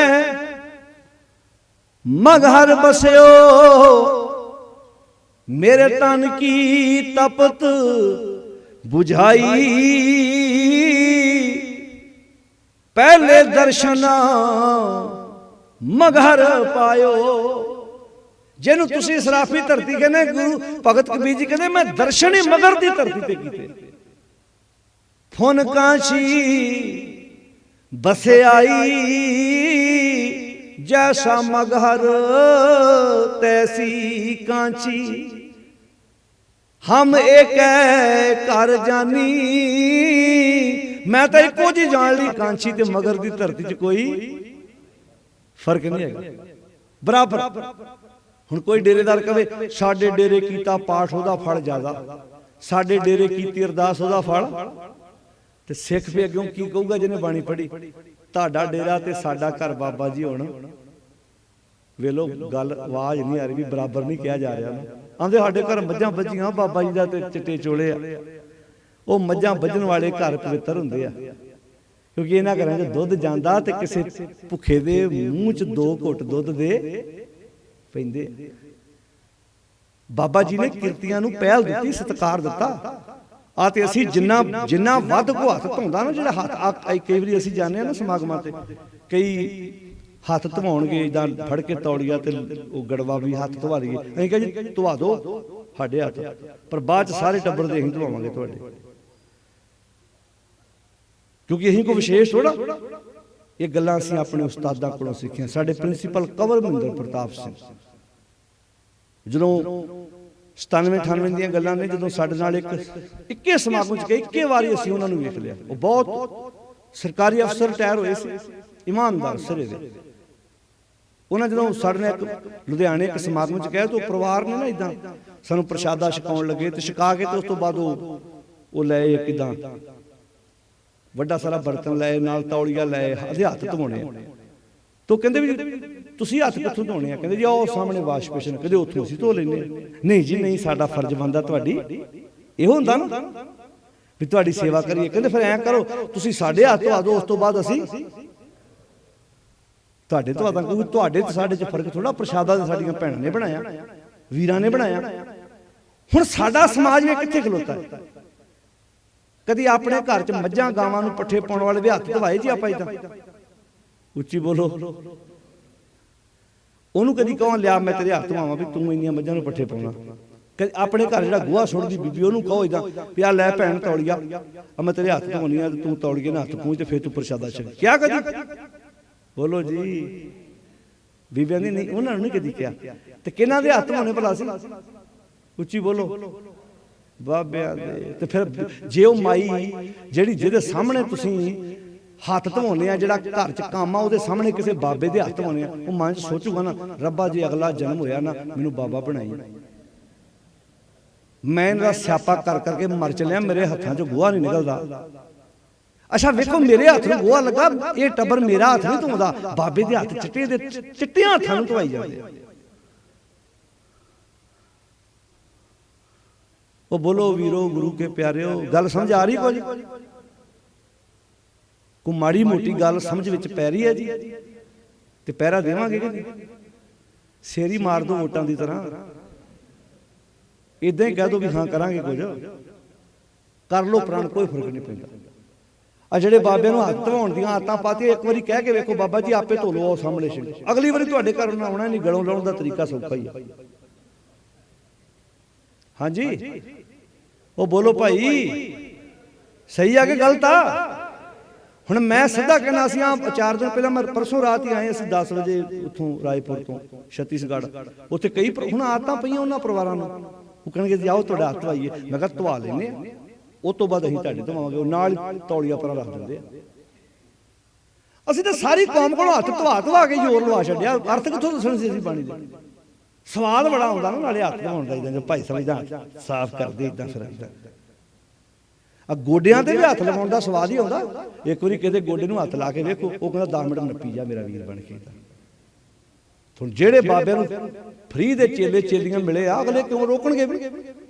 मगहर बसियो मेरे तन की तपत बुझाई, पहले दर्शना मगर पायो। जिन्हों तुसी सराफी धरती कहने, गुरु भगत कबीर जी कहने मैं दर्शन ही मगर दी धरती पे कीते। फुन कांची बसे आई, जैसा मगर तैसी कांची। हम एक कर जानी, मैं तो एको जी जान ली कांची ते मगर दी धरती च कोई फर्क नहीं है, बराबर। हुण कोई डेरेदार कहे साडे डेरे कीता पाठ ओदा फल ज्यादा, साडे डेरे कीती अरदास ओदा फल, ते सिख पे अग्यों की कहूगा जिन्हें बाणी पढ़ी, तुहाडा डेरा ते साडा घर बाबा जी हुण वेलो गल आवाज नहीं आ रही भी बराबर नहीं कहा जा रहा। आंदे साडे घर मझां बजीआं बाबा जी दा ते चिट्टे चोले आ, वो मझां बजन वाले घर पवित्र हुंदे आ, क्योंकि इन्हां घरां च दुध जांदा ते किसे भुखे दे मूंह च 2 घुट दुध दे पैंदे। बाबा जी ने किरतियां नूं पहल दित्ती, सत्कार दित्ता। आ ते असीं जिन्ना जिन्ना वध को हत्थ धोंदा ना, जिहड़ा हत्थ कई वारी असीं जाने ना समागमां ते, कई हत्थ धवाउणगे इदां फड़ के तौलिया ते वो गड़वा भी हत्थ धवा लईए, असीं कह जी धवा दो साडे हत्थ, पर बाद च सारे टब्बर दे असीं धवावांगे तुहाडे, क्योंकि असीं कोई विशेष थोड़ा। ये गल्लां असीं अपने उस्तादां कोलों सिੱਖੀਆਂ। साडे प्रिंसीपल कंवर महेंद्र प्रताप सिंह जदों 97-98 ਦੀਆਂ ਗੱਲਾਂ ਨੇ, ਜਦੋਂ ਸਾਡੇ ਨਾਲ ਇੱਕੇ ਸਮਾਗਮ ਚ ਗਏ, ਇੱਕੇ ਵਾਰੀ ਅਸੀਂ ਉਹਨਾਂ ਨੂੰ ਵੇਖ ਲਿਆ। ਉਹ ਬਹੁਤ ਸਰਕਾਰੀ ਅਫਸਰ ਰਿਟਾਇਰ ਹੋਏ ਸੀ, ਇਮਾਨਦਾਰ ਸਿਰੇ ਦੇ। ਉਹਨਾਂ ਜਦੋਂ ਸਾਡੇ ਨਾਲ ਇੱਕ ਲੁਧਿਆਣੇ ਇੱਕ ਸਮਾਗਮ ਚ ਗਏ, ਤਾਂ ਪਰਿਵਾਰ ਨੇ ਨਾ ਇਦਾਂ ਸਾਨੂੰ ਪ੍ਰਸ਼ਾਦਾ ਛਕਾਉਣ ਲੱਗੇ, ਤੇ ਛਕਾ ਕੇ ਤੇ ਉਸ ਤੋਂ ਬਾਅਦ ਉਹ ਲੈ ਕਿਦਾਂ ਵੱਡਾ ਸਾਰਾ ਬਰਤਨ ਲਏ, ਨਾਲ ਤੌਲੀਆ ਲਏ, ਉਹਦੇ ਹੱਥ ਧੋਣੇ। ਤੋ ਕਹਿੰਦੇ ਵੀ ਤੁਸੀਂ ਹੱਥ ਕਿੱਥੋਂ ਧੋਣੇ ਆ? ਕਹਿੰਦੇ ਜੀ ਉਹ ਸਾਹਮਣੇ ਵਾਸ਼ ਬੇਸ਼ਨ, ਕਹਿੰਦੇ ਉੱਥੋਂ ਅਸੀਂ ਧੋ ਲੈਂਦੇ। ਨਹੀਂ ਜੀ ਨਹੀਂ, ਸਾਡਾ ਫਰਜ਼ ਬਣਦਾ, ਤੁਹਾਡੀ ਇਹੋ ਹੁੰਦਾ ਨਾ ਵੀ ਤੁਹਾਡੀ ਸੇਵਾ ਕਰੀਏ। ਕਹਿੰਦੇ ਫਿਰ ਐਂ ਕਰੋ, ਤੁਸੀਂ ਸਾਡੇ ਹੱਥ ਧਵਾ ਦਿਓ, ਉਸ ਤੋਂ ਬਾਅਦ ਅਸੀਂ ਤੁਹਾਡੇ ਧਵਾ ਦਾਂਗੇ। ਕਿਉਂਕਿ ਤੁਹਾਡੇ ਤੇ ਸਾਡੇ 'ਚ ਫਰਕ ਥੋੜਾ, ਪ੍ਰਸ਼ਾਦਾ ਤੇ ਸਾਡੀਆਂ ਭੈਣਾਂ ਨੇ ਬਣਾਇਆ, ਵੀਰਾਂ ਨੇ ਬਣਾਇਆ। ਹੁਣ ਸਾਡਾ ਸਮਾਜ ਵੀ ਕਿੱਥੇ ਖਲੋਤਾ ਹੈ? कभी अपने घर च मझां गावां नूं पट्ठे पाउण वाले दे हत्थ धवाए जी आपां इदां? उच्ची बोलो। ओनूं कदी कहो लिया मैं तेरे हत्थ धवावां भी तूं इन्नियां मझां नूं पट्ठे पाउणा। कदी अपने घर जिहड़ा गोहा सुट्टदी बीबी ओनूं कहो इदां भी आ लै भैण तौलिया, आ मैं तेरे हत्थ धवाउणी आ ते तूं तौलिए नाल हत्थ पहुंच ते फिर तूं प्रशादा छक। क्या कदी? बोलो जी। बीबियां दी नहीं, उन्हां नूं नहीं कदी किहा। ते किहनां दे हत्थ धवाउणे भला सी? उच्ची बोलो। बाबिया दे। ते फिर जे वो माई जिहड़ी जिहदे सामने तुसीं हत्थ धवाउने आ, जिहड़ा घर च काम आ, उहदे सामने किसी बाबे दे हत्थ धवाउने आ, वो मन च सोचूगा ना, रब्बा जे अगला जन्म होया ना मैनूं बाबा बनाई, मैं इहदा स्यापा कर करके मर चलिया, मेरे हत्थां चों गोहा नहीं निकलदा। अच्छा वेखो, मेरे हत्थ नूं गोहा लगा, ये टब्बर मेरा हत्थ नहीं धोंदा, बाबे दे हत्थ चिट्टे दे चिट्टियां हत्थां नूं धवाई जांदे। वो बोलो वीरो गुरु के प्यारे हो, गल समझ आ रही? कोई माड़ी मोटी गल समझ विच पै रही है जी? ते पैरा देवांगे कि नहीं? सेरी मार दो वोटां दी तरह, इदां ही कह दो भी हाँ करांगे, कुछ कर लो प्राण, कोई फर्क नहीं पैंदा। आ जिहड़े बाबे नूं हत्थ धवाउण दीआं आदतां पातीआं, एक वारी कह के वेखो बाबा जी आपे धो लो, आओ सामने छिड़, अगली वारी तुहाडे घर उन्हां आउणा नहीं। गलों लाउण दा तरीका सौखा ही है। हाँ जी, वो बोलो भाई सही है कि गलत आ? हुण मैं सीधा कहना, असीं 4 दिन पहले, मैं परसों रात ही आए, असीं 10 बजे उत्थों रायपुर तो छत्तीसगढ़, उत्थे कई हुण आदतां पईआं उन्हां परिवारां नूं, वो कहणगे जी आओ तुहाडा हत्थ धवाईए। मैं कहा धवा लैने आ, उस तो बाद असीं तुहाडे धवावांगे, नाल तौलिया पर रख दिंदे आ। असीं तां सारी कौम कोलों हत्थ धवा के जोर लवा छड्डिआ, अर्थ कित्थों दस्सण सी असीं पाणी दे? स्वाद बड़ा आउंदा ना नाले हत्थ धवाउण दा, इदां जो भाई समझदा साफ करदे इदां फिर आ गोडियां ते भी हत्थ लवाउण दा स्वाद ही आउंदा। एक वारी किते गोडे नूं हत्थ ला के वेखो, वो कहंदा 10 मिनट नप्पी जा मेरा वीर बन के। हुण जेहड़े बाबे नूं फ्री दे चेले चेलियां मिले आ, अगले क्यों रोकणगे भी?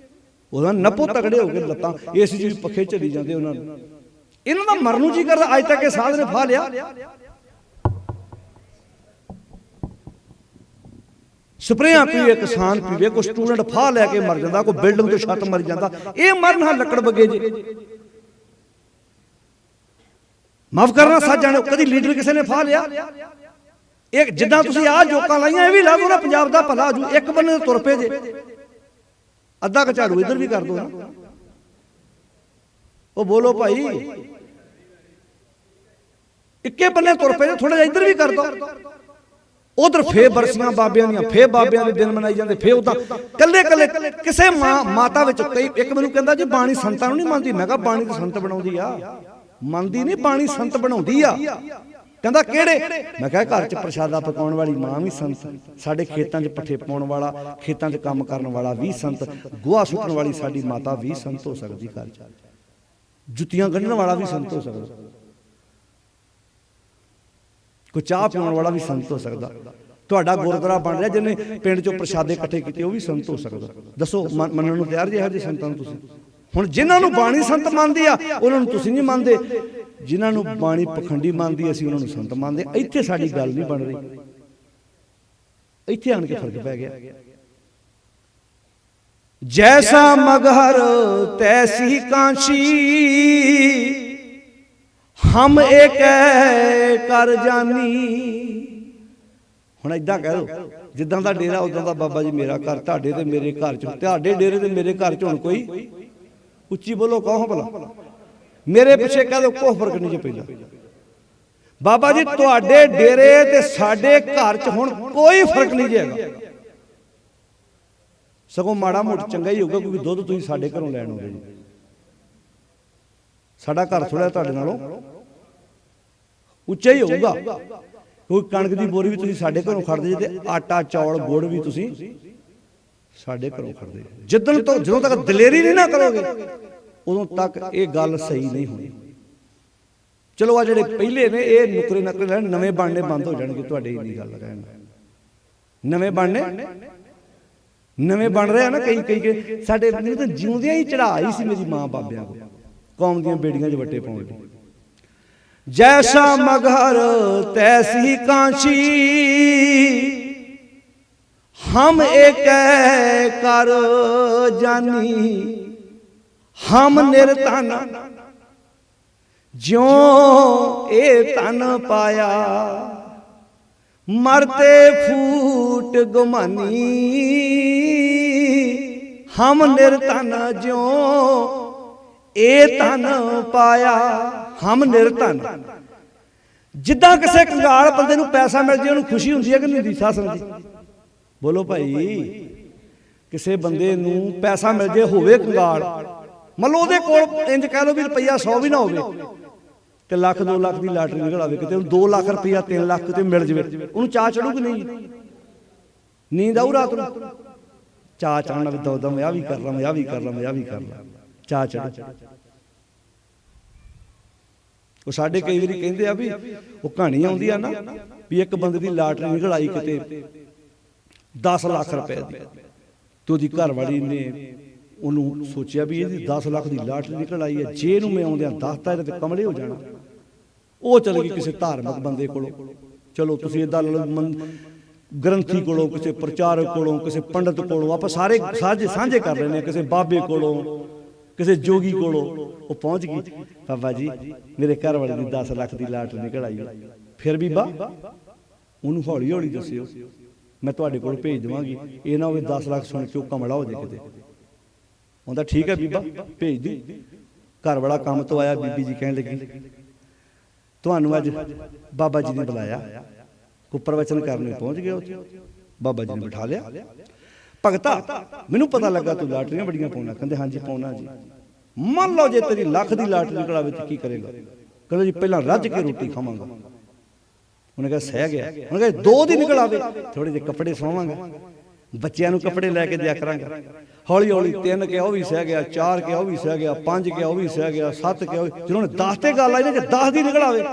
उहदा नप्पो तगड़े हो गए, लत्तां इस जी पखे चली जांदे उहनां नूं। इन्हां दा मरनू जी करदा, अज तक इह साध ने फा लिया। ਸਪਰੇਆਂ ਪੀਵੇ, ਕਿਸਾਨ ਪੀਵੇ, ਕੋਈ ਸਟੂਡੈਂਟ ਫਾਹ ਲੈ ਕੇ ਮਰ ਜਾਂਦਾ, ਕੋਈ ਬਿਲਡਿੰਗ ਤੋਂ ਛੱਤ ਮਰ ਜਾਂਦਾ। ਇਹ ਮਰਨ ਹਾਂ ਲੱਕੜ ਬੱਗੇ ਜੀ। ਮਾਫ ਕਰਨਾ ਸਾਜਾਂ ਨੇ, ਕਦੀ ਲੀਡਰ ਕਿਸੇ ਨੇ ਫਾਹ ਲਿਆ? ਇਹ ਜਿੱਦਾਂ ਤੁਸੀਂ ਆਹ ਜੋਕਾਂ ਲਾਈਆਂ, ਇਹ ਵੀ ਲਾ ਦੋ ਨਾ, ਪੰਜਾਬ ਦਾ ਭਲਾ ਹੋ ਜੂ। ਇੱਕ ਬੰਨੇ ਤੁਰ ਪਏ ਜੇ, ਅੱਧਾ ਕੁ ਝਾੜੂ ਇੱਧਰ ਵੀ ਕਰ ਦੋ ਨਾ। ਉਹ ਬੋਲੋ ਭਾਈ, ਇੱਕੇ ਬੰਨੇ ਤੁਰ ਪਏ, ਥੋੜਾ ਜਿਹਾ ਇੱਧਰ ਵੀ ਕਰ ਦੋ। ਉਧਰ ਫੇਰ ਬਰਸੀਆਂ ਬਾਬਿਆਂ ਦੀਆਂ, ਫੇਰ ਬਾਬਿਆਂ ਦੇ ਦਿਨ ਮਨਾਈ ਜਾਂਦੇ, ਫੇਰ ਉਦਾਂ ਕੱਲੇ ਕੱਲੇ ਕਿਸੇ ਮਾਤਾ ਵਿੱਚ ਕਈ। ਇੱਕ ਮੈਨੂੰ ਕਹਿੰਦਾ ਜੀ ਬਾਣੀ ਸੰਤਾਂ ਨੂੰ ਨਹੀਂ ਮੰਨਦੀ। ਮੈਂ ਕਿਹਾ ਬਾਣੀ ਤਾਂ ਸੰਤ ਬਣਾਉਂਦੀ ਆ, ਮੰਨਦੀ ਨਹੀਂ, ਬਾਣੀ ਸੰਤ ਬਣਾਉਂਦੀ ਆ। ਕਹਿੰਦਾ ਕਿਹੜੇ? ਮੈਂ ਕਿਹਾ ਘਰ 'ਚ ਪ੍ਰਸ਼ਾਦਾ ਪਕਾਉਣ ਵਾਲੀ ਮਾਂ ਵੀ ਸੰਤ, ਸਾਡੇ ਖੇਤਾਂ 'ਚ ਪੱਠੇ ਪਾਉਣ ਵਾਲਾ, ਖੇਤਾਂ 'ਚ ਕੰਮ ਕਰਨ ਵਾਲਾ ਵੀ ਸੰਤ, ਗੋਹਾ ਸੁੱਟਣ ਵਾਲੀ ਸਾਡੀ ਮਾਤਾ ਵੀ ਸੰਤ ਹੋ ਸਕਦੀ, ਘਰ 'ਚ ਜੁੱਤੀਆਂ ਗੰਢਣ ਵਾਲਾ ਵੀ ਸੰਤ ਹੋ ਸਕਦਾ, ਕੋਈ ਚਾਹ ਪਿਉਣ ਵਾਲਾ ਵੀ ਸੰਤ ਹੋ ਸਕਦਾ। ਤੁਹਾਡਾ ਗੁਰਦੁਆਰਾ ਬਣ ਰਿਹਾ, ਜਿਹਨੇ ਪਿੰਡ 'ਚੋਂ ਪ੍ਰਸ਼ਾਦੇ ਇਕੱਠੇ ਕੀਤੇ, ਉਹ ਵੀ ਸੰਤ ਹੋ ਸਕਦਾ। ਦੱਸੋ ਮੰਨਣ ਨੂੰ ਤਿਆਰ ਜੇ ਇਹੋ ਜਿਹੇ ਸੰਤਾਂ ਨੂੰ ਤੁਸੀਂ? ਹੁਣ ਜਿਨ੍ਹਾਂ ਨੂੰ ਬਾਣੀ ਸੰਤ ਮੰਨਦੀ ਆ, ਉਹਨਾਂ ਨੂੰ ਤੁਸੀਂ ਨਹੀਂ ਮੰਨਦੇ। ਜਿਨ੍ਹਾਂ ਨੂੰ ਬਾਣੀ ਪਖੰਡੀ ਮੰਨਦੀ, ਅਸੀਂ ਉਹਨਾਂ ਨੂੰ ਸੰਤ ਮੰਨਦੇ। ਇੱਥੇ ਸਾਡੀ ਗੱਲ ਨਹੀਂ ਬਣ ਰਹੀ, ਇੱਥੇ ਆਣ ਕੇ ਫਰਕ ਪੈ ਗਿਆ। ਜੈਸਾ ਮਗਹਰ ਤੈਸੀ ਕਾਂਸ਼ੀ, ਹਮ ਏਕ ਕਰ ਜਾਨੀ। ਹੁਣ ਏਦਾਂ ਕਹਿ ਦੋ, ਜਿੱਦਾਂ ਦਾ ਡੇਰਾ ਉਦਾਂ ਦਾ ਬਾਬਾ ਜੀ ਮੇਰਾ ਘਰ, ਤੁਹਾਡੇ ਤੇ ਮੇਰੇ ਘਰ 'ਚ, ਤੁਹਾਡੇ ਡੇਰੇ ਤੇ ਮੇਰੇ ਘਰ 'ਚ ਹੁਣ ਕੋਈ ਉੱਚੀ ਬੋਲੋ, ਕਹੋ ਭਲਾ। ਮੇਰੇ ਪਿੱਛੇ ਕਹਿ ਦੋ, ਕੋਈ ਫਰਕ ਨਹੀਂ ਜੇ ਪੈਂਦਾ। ਬਾਬਾ ਜੀ ਤੁਹਾਡੇ ਡੇਰੇ ਤੇ ਸਾਡੇ ਘਰ 'ਚ ਹੁਣ ਕੋਈ ਫਰਕ ਨਹੀਂ ਜੇ ਹੈਗਾ। ਸਗੋਂ ਮਾੜਾ ਮੋਟਾ ਚੰਗਾ ਹੀ ਹੋਊਗਾ, ਕਿਉਂਕਿ ਦੁੱਧ ਤੁਸੀਂ ਸਾਡੇ ਘਰੋਂ ਲੈਣ ਆਉਂਦੇ ਜੀ। ਸਾਡਾ ਘਰ ਥੋੜਾ ਤੁਹਾਡੇ ਨਾਲੋਂ ਉੱਚਾ ਹੀ ਹੋਊਗਾ। ਕੋਈ ਕਣਕ ਦੀ ਬੋਰੀ ਵੀ ਤੁਸੀਂ ਸਾਡੇ ਘਰੋਂ ਖੜਦੇ ਜੇ, ਤੇ ਆਟਾ ਚੌਲ ਗੁੜ ਵੀ ਤੁਸੀਂ ਸਾਡੇ ਘਰੋਂ ਖੜਦੇ। ਜਦੋਂ ਤੱਕ ਦਲੇਰੀ ਨਹੀਂ ਨਾ ਕਰੋਗੇ, ਉਦੋਂ ਤੱਕ ਇਹ ਗੱਲ ਸਹੀ ਨਹੀਂ ਹੋਣੀ। ਚਲੋ ਆ ਜਿਹੜੇ ਪਹਿਲੇ ਨੇ, ਇਹ ਨੁਕਰੇ ਨਕਰੇ ਲੈਣ, ਨਵੇਂ ਬਣਨੇ ਬੰਦ ਹੋ ਜਾਣਗੇ ਤੁਹਾਡੇ। ਇੰਨੀ ਗੱਲ ਕਹਿਣ, ਨਵੇਂ ਬਣਨੇ, ਨਵੇਂ ਬਣ ਰਹੇ ਆ ਨਾ ਕਈ। ਸਾਡੇ ਤਾਂ ਜਿਉਂਦਿਆਂ ਹੀ ਚੜਾਈ ਸੀ ਮੇਰੀ ਮਾਂ ਬਾਬਿਆਂ ਕੋਲ, ਕੌਮ ਦੀਆਂ ਬੇੜੀਆਂ 'ਚ ਵੱਟੇ ਪਾਉਣ ਦੀ। ਜੈਸਾ ਮਗਹਰ ਤੈਸੀ ਕਾਂਸ਼ੀ, ਹਮ ਏਕ ਕਰ ਜਾਨੀ। ਹਮ ਨਿਰਧਨ ਜਿਉ ਇਹ ਤਨ ਪਾਇਆ, ਮਰਤੇ ਫੂਟ ਗੁਮਾਨੀ। ਹਮ ਨਿਰਧਨ ਜਿਉ ਇਹ ਤਨ ਪਾਇਆ, ਹਮ ਨਿਰਧਨ। ਜਿੱਦਾਂ ਕਿਸੇ ਕੰਗਾਲ ਬੰਦੇ ਨੂੰ ਪੈਸਾ ਮਿਲ ਜੇ, ਉਹਨੂੰ ਖੁਸ਼ੀ ਹੁੰਦੀ ਹੈ ਕਿ ਨਹੀਂ ਹੁੰਦੀ? ਸਾਸਨ ਜੀ ਬੋਲੋ ਭਾਈ। ਕਿਸੇ ਬੰਦੇ ਨੂੰ ਪੈਸਾ ਮਿਲ ਜੇ, ਹੋਵੇ ਕੰਗਾਲ, ਮੰਨ ਲਓ ਉਹਦੇ ਕੋਲ ਇੰਜ ਕਹਿ ਲਓ ਵੀ ਰੁਪਈਆ 100 ਵੀ ਨਾ ਹੋਵੇ, ਤੇ ਲੱਖ 2 ਲੱਖ ਦੀ ਲਾਟਰੀ ਨਿਕਲ ਆਵੇ ਕਿਤੇ, 2 ਲੱਖ ਰੁਪਈਆ 3 ਲੱਖ ਕਿਤੇ ਮਿਲ ਜਵੇ, ਉਹਨੂੰ ਚਾਹ ਚੜੂ ਕਿ ਨਹੀਂ? ਨੀਂਦ ਆਊ ਰਾਤ ਨੂੰ? ਚਾਹ ਚੜਨਾ ਵੀ ਦੋ ਦਮ, ਵਿਆਹ ਵੀ ਕਰ ਲਾਂ, ਵਿਆਹ ਵੀ ਕਰ ਲਾਂ, ਵਿਆਹ ਵੀ ਕਰ ਲਾਂ, ਚਾਹ ਚੜ। ਉਹ ਸਾਡੇ ਕਈ ਵਾਰੀ ਕਹਿੰਦੇ ਆ ਵੀ ਉਹ ਕਹਾਣੀ ਆਉਂਦੀ ਆ ਨਾ, ਵੀ ਇੱਕ ਬੰਦੇ ਦੀ ਲਾਟਰੀ ਨਿਕਲ ਆਈ ਕਿਤੇ 10 ਲੱਖ ਰੁਪਏ ਦੀ, ਤੇ ਉਹਦੀ ਘਰ ਵਾਲੀ ਨੇ ਉਹਨੂੰ ਸੋਚਿਆ ਵੀ ਇਹਦੀ 10 ਲੱਖ ਦੀ ਲਾਟਰੀ ਨਿਕਲ ਆਈ ਹੈ, ਜੇ ਇਹਨੂੰ ਮੈਂ ਆਉਂਦਿਆਂ ਦੱਸਤਾ ਇਹਦੇ ਤੇ ਕਮਲੇ ਹੋ ਜਾਣਾ। ਉਹ ਚਲ ਗਈ ਕਿਸੇ ਧਾਰਮਿਕ ਬੰਦੇ ਕੋਲੋਂ। ਚਲੋ ਤੁਸੀਂ ਏਦਾਂ ਗ੍ਰੰਥੀ ਕੋਲੋਂ, ਕਿਸੇ ਪ੍ਰਚਾਰਕ ਕੋਲੋਂ, ਕਿਸੇ ਪੰਡਤ ਕੋਲੋਂ, ਆਪਾਂ ਸਾਰੇ ਸਾਂਝੇ ਕਰ ਰਹੇ ਨੇ, ਕਿਸੇ ਬਾਬੇ ਕੋਲੋਂ, ਕਿਸੇ ਜੋਗੀ ਕੋਲੋਂ। ਉਹ ਪਹੁੰਚ ਗਈ, ਬਾਬਾ ਜੀ ਮੇਰੇ ਘਰ ਵਾਲੇ ਦੀ 10 ਲੱਖ ਦੀ ਲਾਟਰੀ ਨਿਕਲ ਆਈ। ਫਿਰ ਬੀਬਾ ਉਹਨੂੰ ਹੌਲੀ ਹੌਲੀ ਦੱਸਿਓ, ਮੈਂ ਤੁਹਾਡੇ ਕੋਲ ਭੇਜ ਦੇਵਾਂਗੀ, ਇਹ ਨਾ ਹੋਵੇ 10 ਲੱਖ ਸੁਣ ਕੇ ਉਹ ਕਮਲਾ ਹੋ ਜਾਏ ਕਿਤੇ। ਉਹਦਾ ਠੀਕ ਹੈ ਬੀਬਾ, ਭੇਜ ਦੀ। ਘਰ ਵਾਲਾ ਕੰਮ ਤੋਂ ਆਇਆ, ਬੀਬੀ ਜੀ ਕਹਿਣ ਲੱਗੀ ਤੁਹਾਨੂੰ ਅੱਜ ਬਾਬਾ ਜੀ ਨੇ ਬੁਲਾਇਆ, ਕੋਈ ਪ੍ਰਵਚਨ ਕਰਨ ਪਹੁੰਚ ਗਏ। ਉੱਥੇ ਬਾਬਾ ਜੀ ਨੇ ਬਿਠਾ ਲਿਆ। ਭਗਤਾ ਮੈਨੂੰ ਪਤਾ ਲੱਗਾ ਤੂੰ ਲਾਟਰੀਆਂ ਬੜੀਆਂ ਪਾਉਣਾ। ਕਹਿੰਦੇ ਹਾਂਜੀ ਪਾਉਣਾ ਜੀ। ਮੰਨ ਲਓ ਜੇ ਤੇਰੀ ਲੱਖ ਦੀ ਲਾਟਰੀ ਨਿਕਲ ਆਵੇ ਤੇ ਕੀ ਕਰੇਗਾ? ਕਹਿੰਦਾ ਜੀ ਪਹਿਲਾਂ ਰੱਜ ਕੇ ਰੋਟੀ ਖਾਵਾਂਗਾ। ਉਹਨੇ ਕਿਹਾ ਸਹਿ ਗਿਆ। ਉਹਨੇ ਕਿਹਾ 2 ਦੀ ਨਿਕਲ ਆਵੇ, ਥੋੜੇ ਜਿਹੇ ਕੱਪੜੇ ਸਵਾਵਾਂਗਾ, ਬੱਚਿਆਂ ਨੂੰ ਕੱਪੜੇ ਲੈ ਕੇ ਦਿਆ ਕਰਾਂਗਾ। ਹੌਲੀ ਹੌਲੀ 3 ਕਿਹਾ, ਉਹ ਵੀ ਸਹਿ ਗਿਆ। 4 ਕਿਹਾ, ਉਹ ਵੀ ਸਹਿ ਗਿਆ। 5 ਕਿਹਾ, ਉਹ ਵੀ ਸਹਿ ਗਿਆ। 7 ਕਿਹਾ, ਜਦੋਂ 10 ਤੇ ਗੱਲ ਆਈ ਨਾ, ਜੇ 10 ਦੀ ਨਿਕਲ ਆਵੇ,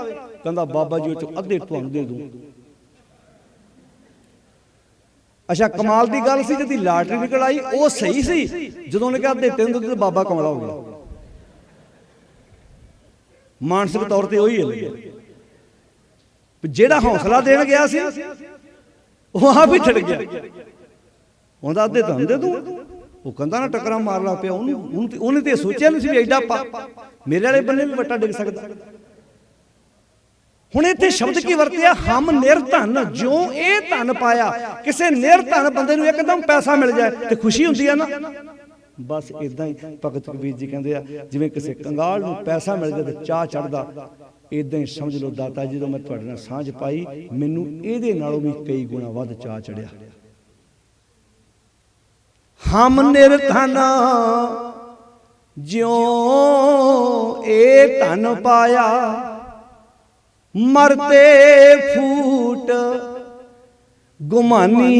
ਕਹਿੰਦਾ ਬਾਬਾ ਜੀ ਉਹ ਚੋਂ ਅੱਧੇ ਤੁਹਾਨੂੰ ਦੇ ਦੂੰ। ਅੱਛਾ ਕਮਾਲ ਦੀ ਗੱਲ ਸੀ, ਜਿਹਦੀ ਲਾਟਰੀ ਨਿਕਲ ਆਈ ਉਹ ਸਹੀ ਸੀ। ਜਦੋਂ ਉਹਨੇ ਕਿਹਾ ਅੱਧੇ 3 ਦੇ, ਬਾਬਾ ਕਮਲਾ ਹੋ ਗਿਆ। ਮਾਨਸਿਕ ਤੌਰ ਤੇ ਉਹੀ ਹੈ, ਜਿਹੜਾ ਹੌਸਲਾ ਦੇਣ ਗਿਆ ਸੀ ਉਹ ਆਪ ਹੀ ਛੱਡ ਗਿਆ। ਉਹਦਾ ਅੱਧੇ ਧਨ ਦੇ ਦੂੰ। ਉਹ ਕਹਿੰਦਾ ਨਾ ਟੱਕਰਾਂ ਮਾਰ ਲਾ ਪਿਆ ਉਹਨੇ ਤੇ ਸੋਚਿਆ ਨਹੀਂ ਸੀ ਵੀ ਐਡਾ ਮੇਰੇ ਵਾਲੇ ਬੰਨੇ ਵੀ ਵੱਟਾ ਡਿੱਗ ਸਕਦਾ। ਹੁਣ ਇੱਥੇ ਸ਼ਬਦ ਕੀ ਵਰਤਿਆ, ਹਮ ਨਿਰਧਨ, ਜਿਉਂ ਇਹ ਧਨ ਪਾਇਆ। ਕਿਸੇ ਨਿਰਧਨ ਬੰਦੇ ਨੂੰ ਇੱਕਦਮ ਪੈਸਾ ਮਿਲ ਜਾਏ ਤੇ ਖੁਸ਼ੀ ਹੁੰਦੀ ਆ ਨਾ, ਬਸ ਇਦਾਂ ਹੀ ਭਗਤ ਕਬੀਰ ਜੀ ਕਹਿੰਦੇ ਆ, ਜਿਵੇਂ ਕਿਸੇ ਕੰਗਾਲ ਨੂੰ ਪੈਸਾ ਮਿਲ ਜਾਏ ਤੇ ਚਾਹ ਚੜਦਾ, ਇਦਾਂ ਹੀ ਸਮਝ ਲਓ ਦਾਤਾ ਜਦੋਂ ਮੈਂ ਤੁਹਾਡੇ ਨਾਲ ਸਾਂਝ ਪਾਈ, ਮੈਨੂੰ ਇਹਦੇ ਨਾਲੋਂ ਵੀ ਕਈ ਗੁਣਾ ਵੱਧ ਚਾਹ ਚੜਿਆ। ਹਮ ਨਿਰਧਨ, ਜਿਉਂ ਇਹ ਧਨ ਪਾਇਆ। ਮਰਤੇ ਫੂਟ ਗੁਮਾਨੀ,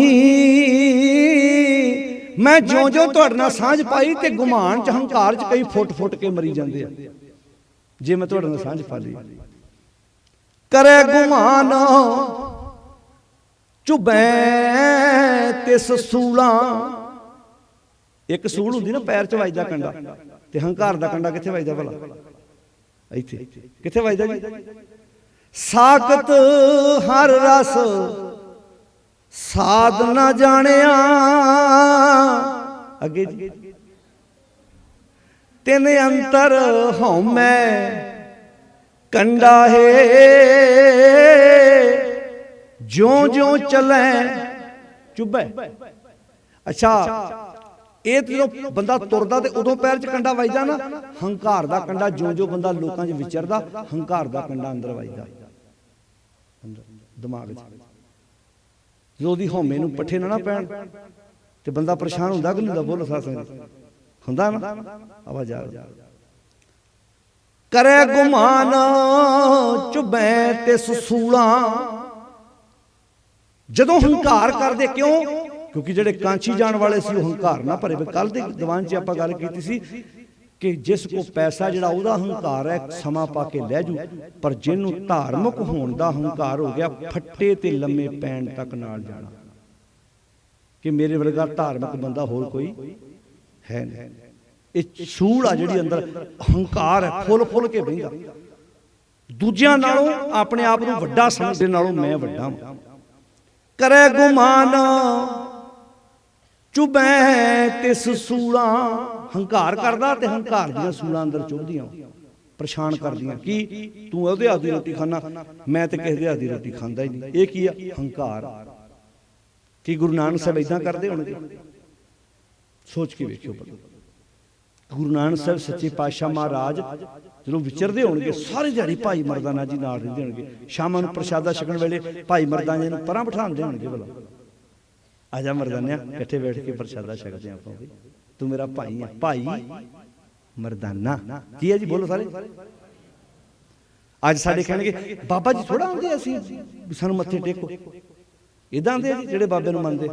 ਮੈਂ ਜਿਉਂ ਤੁਹਾਡੇ ਨਾਲ ਸਾਂਝ ਪਾਈ ਤੇ ਗੁਮਾਨ ਚ ਹੰਕਾਰ ਚ ਕਈ ਫੁੱਟ ਕੇ ਮਰੀ ਜਾਂਦੇ ਆ। ਜੇ ਮੈਂ ਤੁਹਾਡੇ ਨਾਲ ਸਾਂਝ ਪਾ ਲਈ, ਕਰੇ ਗੁਮਾਨ ਚੁਬੈ ਤਿਸ ਸੂਲਾਂ। ਇੱਕ ਸੂਲ ਹੁੰਦੀ ਨਾ ਪੈਰ ਚ ਵੱਜਦਾ ਕੰਡਾ, ਤੇ ਹੰਕਾਰ ਦਾ ਕੰਡਾ ਕਿੱਥੇ ਵੱਜਦਾ ਭਲਾ? ਇੱਥੇ। ਕਿੱਥੇ ਵੱਜਦਾ ਜੀ? ਸਾਖਤ ਹਰ ਰਸ ਸਾਧ ਨਾ ਜਾਣਿਆ। ਅੱਗੇ ਜੀ, ਤਿੰਨ ਅੰਤਰ ਹਉਮੈ ਕੰਡਾ ਹੈ। ਜਿਉਂ ਜਿਉਂ ਚਲੈ ਚੁਭੈ। ਅੱਛਾ, ਇਹ ਜਦੋਂ ਬੰਦਾ ਤੁਰਦਾ ਤੇ ਉਦੋਂ ਪੈਰ 'ਚ ਕੰਡਾ ਵੱਜਦਾ ਨਾ, ਹੰਕਾਰ ਦਾ ਕੰਡਾ ਜਿਉਂ ਬੰਦਾ ਲੋਕਾਂ 'ਚ ਵਿਚਰਦਾ, ਹੰਕਾਰ ਦਾ ਕੰਡਾ ਅੰਦਰ ਵੱਜਦਾ ਦਿਮਾਗ 'ਚ। ਜਦੋਂ ਉਹਦੀ ਹਉਮੈ ਨੂੰ ਪੱਠੇ ਨਾ ਪੈਣ ਤੇ ਬੰਦਾ ਪਰੇਸ਼ਾਨ ਹੁੰਦਾ ਕਿ ਨਹੀਂ ਹੁੰਦਾ? ਬੋਲੋ ਸਾਧ ਸੰਗਤ, ਹੁੰਦਾ ਨਾ? ਆਵਾਜ਼ ਆ। ਕਰੇ ਗੁਮਾਨ ਚੁਬੈ ਤੇ ਸੂਲਾਂ। ਜਦੋਂ ਹੰਕਾਰ ਕਰਦੇ, ਕਿਉਂ? ਕਿਉਂਕਿ ਜਿਹੜੇ ਕਾਂਚੀ ਜਾਣ ਵਾਲੇ ਸੀ ਉਹ ਹੰਕਾਰ ਨਾ ਭਰੇ। ਕੱਲ ਦੇ ਦੀਵਾਨ 'ਚ ਆਪਾਂ ਗੱਲ ਕੀਤੀ ਸੀ ਕਿ ਜਿਸ ਕੋ ਪੈਸਾ ਜਿਹੜਾ ਉਹਦਾ ਹੰਕਾਰ ਹੈ, ਸਮਾਂ ਪਾ ਕੇ ਲੈ ਜੂ, ਪਰ ਜਿਹਨੂੰ ਧਾਰਮਿਕ ਹੋਣ ਦਾ ਹੰਕਾਰ ਹੋ ਗਿਆ, ਫੱਟੇ ਤੇ ਲੰਮੇ ਪੈਣ ਤੱਕ ਨਾਲ ਜਾਣਾ। ਕਿ ਮੇਰੇ ਵਰਗਾ ਧਾਰਮਿਕ ਬੰਦਾ ਹੋਰ ਕੋਈ ਹੈ ਨਹੀਂ। ਇਹ ਸੂਲ ਆ ਜਿਹੜੀ ਅੰਦਰ ਹੰਕਾਰ ਹੈ, ਫੁੱਲ ਕੇ ਬਹਿੰਦਾ। ਦੂਜਿਆਂ ਨਾਲੋਂ ਆਪਣੇ ਆਪ ਨੂੰ ਵੱਡਾ ਸਮਝਦੇ ਨਾਲੋਂ ਮੈਂ ਵੱਡਾ ਹਾਂ। ਕਰੇ ਗੁਮਾਨ ਚੁਬੈ ਤਿਸ ਸੂਲਾਂ। ਹੰਕਾਰ ਕਰਦਾ ਤੇ ਹੰਕਾਰ ਦੀਆਂ ਸੂਲਾਂ ਅੰਦਰ ਚੁਭਦੀਆਂ, ਪਰੇਸ਼ਾਨ ਕਰਦੀਆਂ। ਕੀ ਤੂੰ ਉਹਦੇ ਹੱਥ ਦੀ ਰੋਟੀ ਖਾਣਾ, ਮੈਂ ਤੇ ਕਿਸੇ ਦੇ ਹੱਥ ਦੀ ਰੋਟੀ ਖਾਂਦਾ ਹੀ ਨਹੀਂ। ਇਹ ਕੀ ਆ? ਹੰਕਾਰ। ਕੀ ਗੁਰੂ ਨਾਨਕ ਸਾਹਿਬ ਏਦਾਂ ਕਰਦੇ ਹੋਣਗੇ? ਸੋਚ ਕੇ ਵੇਖਿਓ। ਗੁਰੂ ਨਾਨਕ ਸਾਹਿਬ ਸੱਚੇ ਪਾਤਸ਼ਾਹ ਮਹਾਰਾਜ ਜਦੋਂ ਵਿਚਰਦੇ ਹੋਣਗੇ, ਸਾਰੇ ਦਿਹਾੜੀ ਭਾਈ ਮਰਦਾਨਾ ਜੀ ਨਾਲ ਰਹਿੰਦੇ ਹੋਣਗੇ। ਸ਼ਾਮਾਂ ਨੂੰ ਪ੍ਰਸ਼ਾਦਾ ਛਕਣ ਵੇਲੇ ਭਾਈ ਮਰਦਾਨਾ ਜੀ ਨੂੰ ਪਰਾਂ ਬਿਠਾਉਂਦੇ ਹੋਣਗੇ, ਭਲਾ ਆ ਜਾ ਮਰਦਾਨਿਆ, ਇਕੱਠੇ ਬੈਠ ਕੇ ਪ੍ਰਸ਼ਾਦਾ ਛਕਦੇ ਆਪਾਂ, ਤੂੰ ਮੇਰਾ ਭਾਈ ਆ। ਭਾਈ ਮਰਦਾਨਾ ਕੀ ਹੈ ਜੀ? ਬੋਲੋ ਸਾਰੇ। ਅੱਜ ਸਾਡੇ ਕਹਿਣਗੇ ਬਾਬਾ ਜੀ ਥੋੜਾ ਆਉਂਦੇ ਅਸੀਂ ਸਾਨੂੰ ਮੱਥੇ ਟੇਕੋ, ਇਦਾਂ ਆਉਂਦੇ ਜੀ ਜਿਹੜੇ ਬਾਬੇ ਨੂੰ ਮੰਨਦੇ।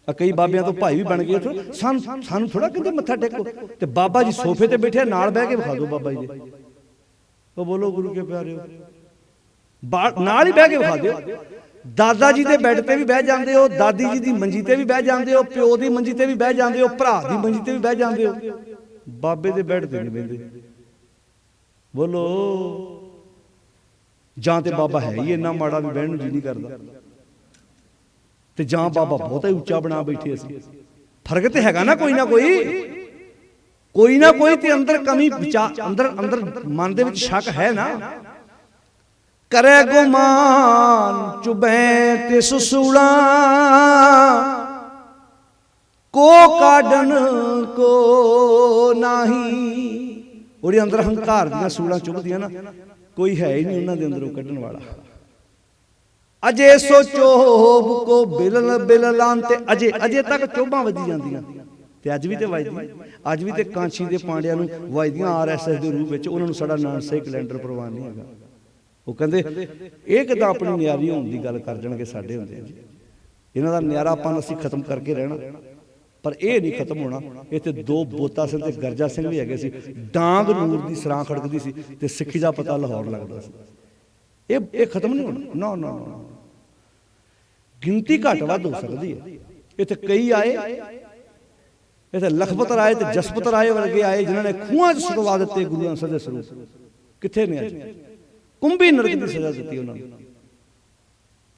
ਕਈ ਬਾਬਿਆਂ ਤੋਂ ਭਾਈ ਵੀ ਬਣ ਗਏ, ਸਾਨੂੰ ਥੋੜਾ ਕਹਿੰਦੇ ਮੱਥਾ ਟੇਕੋ। ਤੇ ਬਾਬਾ ਜੀ ਸੋਫੇ ਤੇ ਬੈਠੇ, ਨਾਲ ਬਹਿ ਕੇ ਵਿਖਾ ਦਿਓ ਬਾਬਾ ਜੀ ਦੇ। ਉਹ ਬੋਲੋ ਗੁਰੂ ਕੇ ਪਿਆਰਿਓ, ਨਾਲ ਹੀ ਬਹਿ ਕੇ ਵਿਖਾ ਦਿਓ। ਦਾਦਾ ਜੀ ਦੇ ਬੈੱਡ ਤੇ ਵੀ ਬਹਿ ਜਾਂਦੇ ਹੋ, ਦਾਦੀ ਜੀ ਦੀ ਮੰਜੀ ਤੇ ਵੀ ਬਹਿ ਜਾਂਦੇ ਹੋ, ਪਿਓ ਦੀ ਮੰਜੀ ਤੇ ਵੀ ਬਹਿ ਜਾਂਦੇ ਹੋ, ਭਰਾ ਦੀ ਮੰਜੀ ਤੇ ਵੀ ਬਹਿ ਜਾਂਦੇ ਹੋ, ਬਾਬੇ ਦੇ ਬੈੱਡ ਤੇ ਨਹੀਂ ਬਹਿੰਦੇ। ਬੋਲੋ। ਜਾਂ ਤੇ ਬਾਬਾ ਹੈ ਹੀ ਇੰਨਾ ਮਾੜਾ ਵੀ ਬਹਿਣ ਨੂੰ ਜੀ ਨਹੀਂ ਕਰਦਾ, ਤੇ ਜਾਂ ਬਾਬਾ ਬਹੁਤਾ ਹੀ ਉੱਚਾ ਬਣਾ ਬੈਠੇ ਅਸੀਂ। ਫਰਕ ਤੇ ਹੈਗਾ ਨਾ ਕੋਈ ਨਾ ਕੋਈ ਤੇ ਅੰਦਰ ਕਮੀ, ਅੰਦਰ ਮਨ ਦੇ ਵਿੱਚ ਸ਼ੱਕ ਹੈ ਨਾ। ਕਰੇ ਗੁਮਾਨ ਚੁਬੈ ਤਿਸ ਸੂਲਾਂ। ਕੋ ਕਾਢਨ ਕੋ ਨਾਹੀ। ਉਹਦੇ ਅੰਦਰ ਹੰਕਾਰ ਦੀਆਂ ਸੂਲਾਂ ਚੁਭਦੀਆਂ ਨਾ, ਕੋਈ ਹੈ ਹੀ ਨਹੀਂ ਉਹਨਾਂ ਦੇ ਅੰਦਰ ਉਹ ਕੱਢਣ ਵਾਲਾ। ਅਜੇ ਸੋ ਚੋਬ ਕੋ ਬਿਲ ਲਾਨ। ਤੇ ਅਜੇ ਤੱਕ ਚੋਭਾਂ ਵੱਜੀ ਜਾਂਦੀਆਂ, ਤੇ ਅੱਜ ਵੀ ਤੇ ਵੱਜਦੀਆਂ। ਅੱਜ ਵੀ ਤੇ ਕਾਂਚੀ ਦੇ ਪਾਂਡਿਆਂ ਨੂੰ ਵੱਜਦੀਆਂ RSS ਦੇ ਰੂਪ ਵਿੱਚ। ਉਹਨਾਂ ਨੂੰ ਸਾਡਾ ਨਾਨਸੇ ਕੈਲੰਡਰ ਪ੍ਰਵਾਨ ਨਹੀਂ ਹੈਗਾ। ਉਹ ਕਹਿੰਦੇ ਇਹ ਕਿੱਦਾਂ ਆਪਣੀ ਨਿਆਰੀ ਹੋਣ ਦੀ ਗੱਲ ਕਰ ਜਾਣਗੇ ਸਾਡੇ ਹੁੰਦੇ ਜੀ। ਇਹਨਾਂ ਦਾ ਨਿਆਰਾਪਨ ਅਸੀਂ ਖਤਮ ਕਰਕੇ ਰਹਿਣਾ, ਪਰ ਇਹ ਨਹੀਂ ਖਤਮ ਹੋਣਾ। ਇੱਥੇ ਦੋ ਬੋਤਾ ਸਿੰਘ ਤੇ ਗਰਜਾ ਸਿੰਘ ਵੀ ਹੈਗੇ ਸੀ। ਡਾਂਗ ਨੂਰ ਦੀ ਸਰਾਂ ਖੜਕਦੀ ਸੀ ਤੇ ਸਿੱਖੀ ਦਾ ਪਤਾ ਲਾਹੌਰ ਲੱਗਦਾ ਸੀ। ਇਹ ਖਤਮ ਨਹੀਂ ਹੋਣਾ। ਨਾ ਗਿਣਤੀ ਘੱਟ ਵੱਧ ਹੋ ਸਕਦੀ ਹੈ। ਇੱਥੇ ਕਈ ਆਏ, ਇੱਥੇ ਲਖਪਤ ਆਏ ਤੇ ਜਸਪਤ ਰਾਏ ਵਰਗੇ ਆਏ, ਜਿਨ੍ਹਾਂ ਨੇ ਖੂਹਾਂ 'ਚ ਸੁਟਵਾ ਦਿੱਤੇ ਗੁਰੂ ਨਾਨਕ ਸਾਹਿਬ ਦੇ ਸਰੂਪ। ਕਿੱਥੇ ਨੇ ਅੱਜ? ਕੁੰਭੀ ਨਰਕ ਦੀ ਸਜ਼ਾ ਦਿੱਤੀ ਉਹਨਾਂ ਨੂੰ।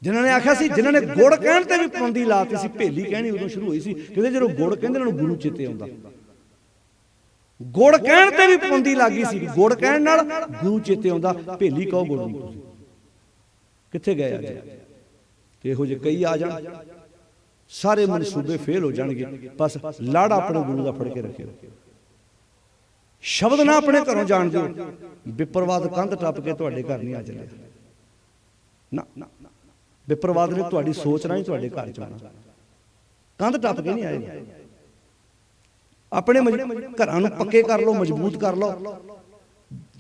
जिन्होंने आख्या सी, जिन्होंने गुड़ कहण ते भी पाबंदी लाती सी, भेली कहनी उदों शुरू हुई सी, कहते जो गुड़ कहते उन्होंने गुरु चेते आउंदा। गुड़ कहण ते भी पाबंदी लग गई सी, गुड़ कहण नाल गुरु चेते आउंदा, भेली कहो गुड़ नहीं। तुसीं कित्थे गए अज? इहो जे कई आ जाण, सारे मनसूबे फेल हो जाणगे। बस लड़ अपने गुरु दा फड़ के रखियो, शब्द ना अपने घरों जाण दिओ। विप्रवाद कंध टप के तुहाडे घर नहीं आ चलिया ना, विप्रवाद ने तुहाडी सोच ना ही तुहाडे घर च आना, कंध टप के नहीं आए। अपने घरां नूं पक्के कर लो, मजबूत कर लो,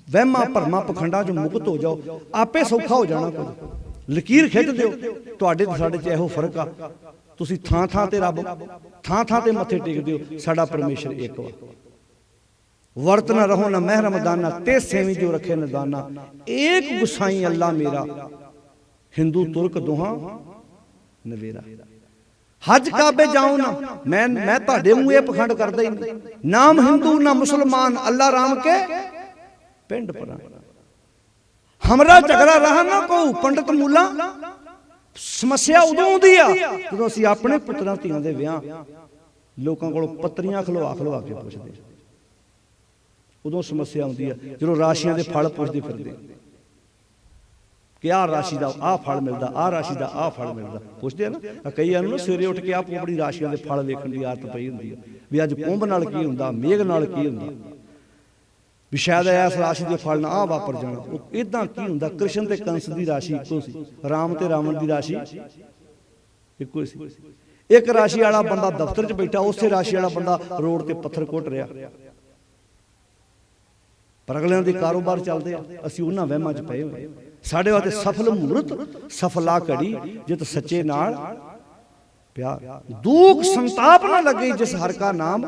वहमां भरमां पखंडां चों मुक्त हो जाओ, आपे सौखा हो जाना। कुछ लकीर खिच दिओ। तुहाडे ते साडे च इहो फर्क आ, तुसीं थां थां ते रब, थां थां ते मत्थे टेक दिओ, साडा परमेश्वर एक वा। वर्त न रहो न मह रमदाना, ते सेवी जो रखे नदाना, एक गुसाई अल्लाह मेरा, हिंदू तुर्क दोहां नवेरा। हज काबे जाऊं ना, मैं तुहाडे मूंह ये पखंड करदा ही नहीं। नाम हिंदू ना मुसलमान, अल्लाह राम के पिंड परा। हमरा झगड़ा रहा ना को पंडित मूला, समस्या उदों आउंदी आ जदों असीं अपने पुत्रां धीआं दे विआह लोकां कोलों पत्रियां खलवा खलवा के पुछदे, उदों समस्या आउंदी आ। जदों राशियां दे फल पुछदे फिरदे कि आ राशि का आ फल मिलता, आ राशि का आ फल मिलता, पुछते हैं ना। कई ना सवेरे उठ के आप अपनी राशियां के फल वेखण की आदत पई हुंदी है भी अज कुंभ नाल की हुंदा, मेघ नाल की हुंदा, भी शायद इस राशि के फल नाल आ वापर जाना। इदां की हुंदा? कृष्ण ते कंस की राशि इक्को सी, राम ते रावण की राशि इक्को सी। एक राशि वाला बंदा दफ्तर च बैठा, उस राशि वाला बंदा रोड ते पत्थर कुट रहा, पर अगलियां दे कारोबार चलदे आ, असीं उन्हां वहमां च पए होए। साडे वास्ते सफल मुहूर्त, सफला घड़ी, जित सच्चे नाल प्यार। दुख संताप न लगे जिस हर का नाम,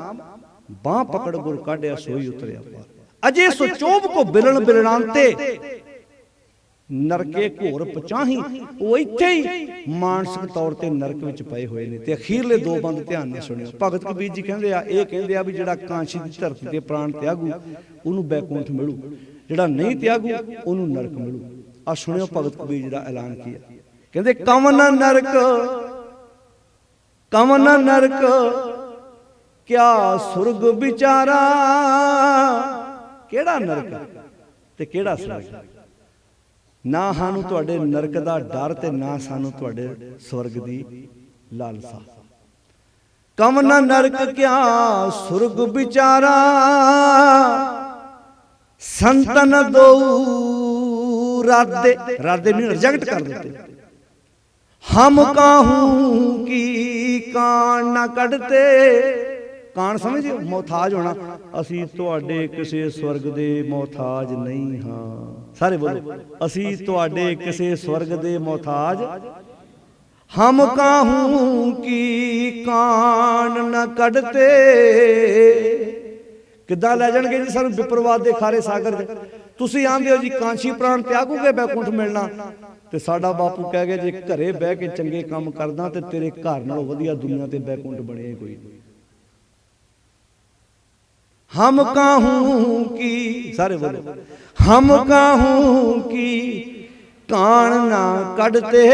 बां पकड़ गुर काढ़िया सोई उतरिया पार। अजे सो चोभ को बिलन बिलनांते, नरके घोर पचाही। वो इत्थे ही मानसिक तौर ते नरक विच पए होए ने। ते अखीरले दो बंद ध्यान नाल सुणियो। भगत कबीर जी कहंदे आ, ये कहंदे आ भी जिहड़ा कांशी दी धरती ते प्राण त्यागू उहनूं बैकुंठ मिलू, जिहड़ा नहीं त्यागू उहनूं नरक मिलू। आ सुनियो भगत कबीर जी दा ऐलान किया। कहंदे कवन नरक, कवन नरक क्या सुरग विचारा। केड़ा नरक ते केड़ा सुरग? ना सानू तुहाडे नरक दा डर ते ना सानू तुहाडे स्वर्ग दी लालसा। कवन नरक क्या सुरग विचारा, संतन दो राधे, राधे ने रिजेक्ट कर देते। हम काहूं की कान न कढ़ते, कान समझिए मोहताज होना। असी तुहाडे किसी स्वर्ग दे मोहताज नहीं हाँ। सारे बोलो, असी तुहाडे किसी स्वर्ग दे मोहताज, हम काहूं की कान न कढ़ते। किद्दां लै जाणगे जी सानूं विप्रवाद दे खारे सागर च। तुसीं आंदे हो जी कांशी प्राण त्यागोगे बैकुंठ मिलना, ते साडा बापू कह गया जे घरे बह के चंगे काम करदा ते तेरे घर नालों वधिया दुनिया ते बैकुंठ बने कोई नहीं। हम काहूं की, सारे बोलो, हम काहूं की कान ना कढ़ते,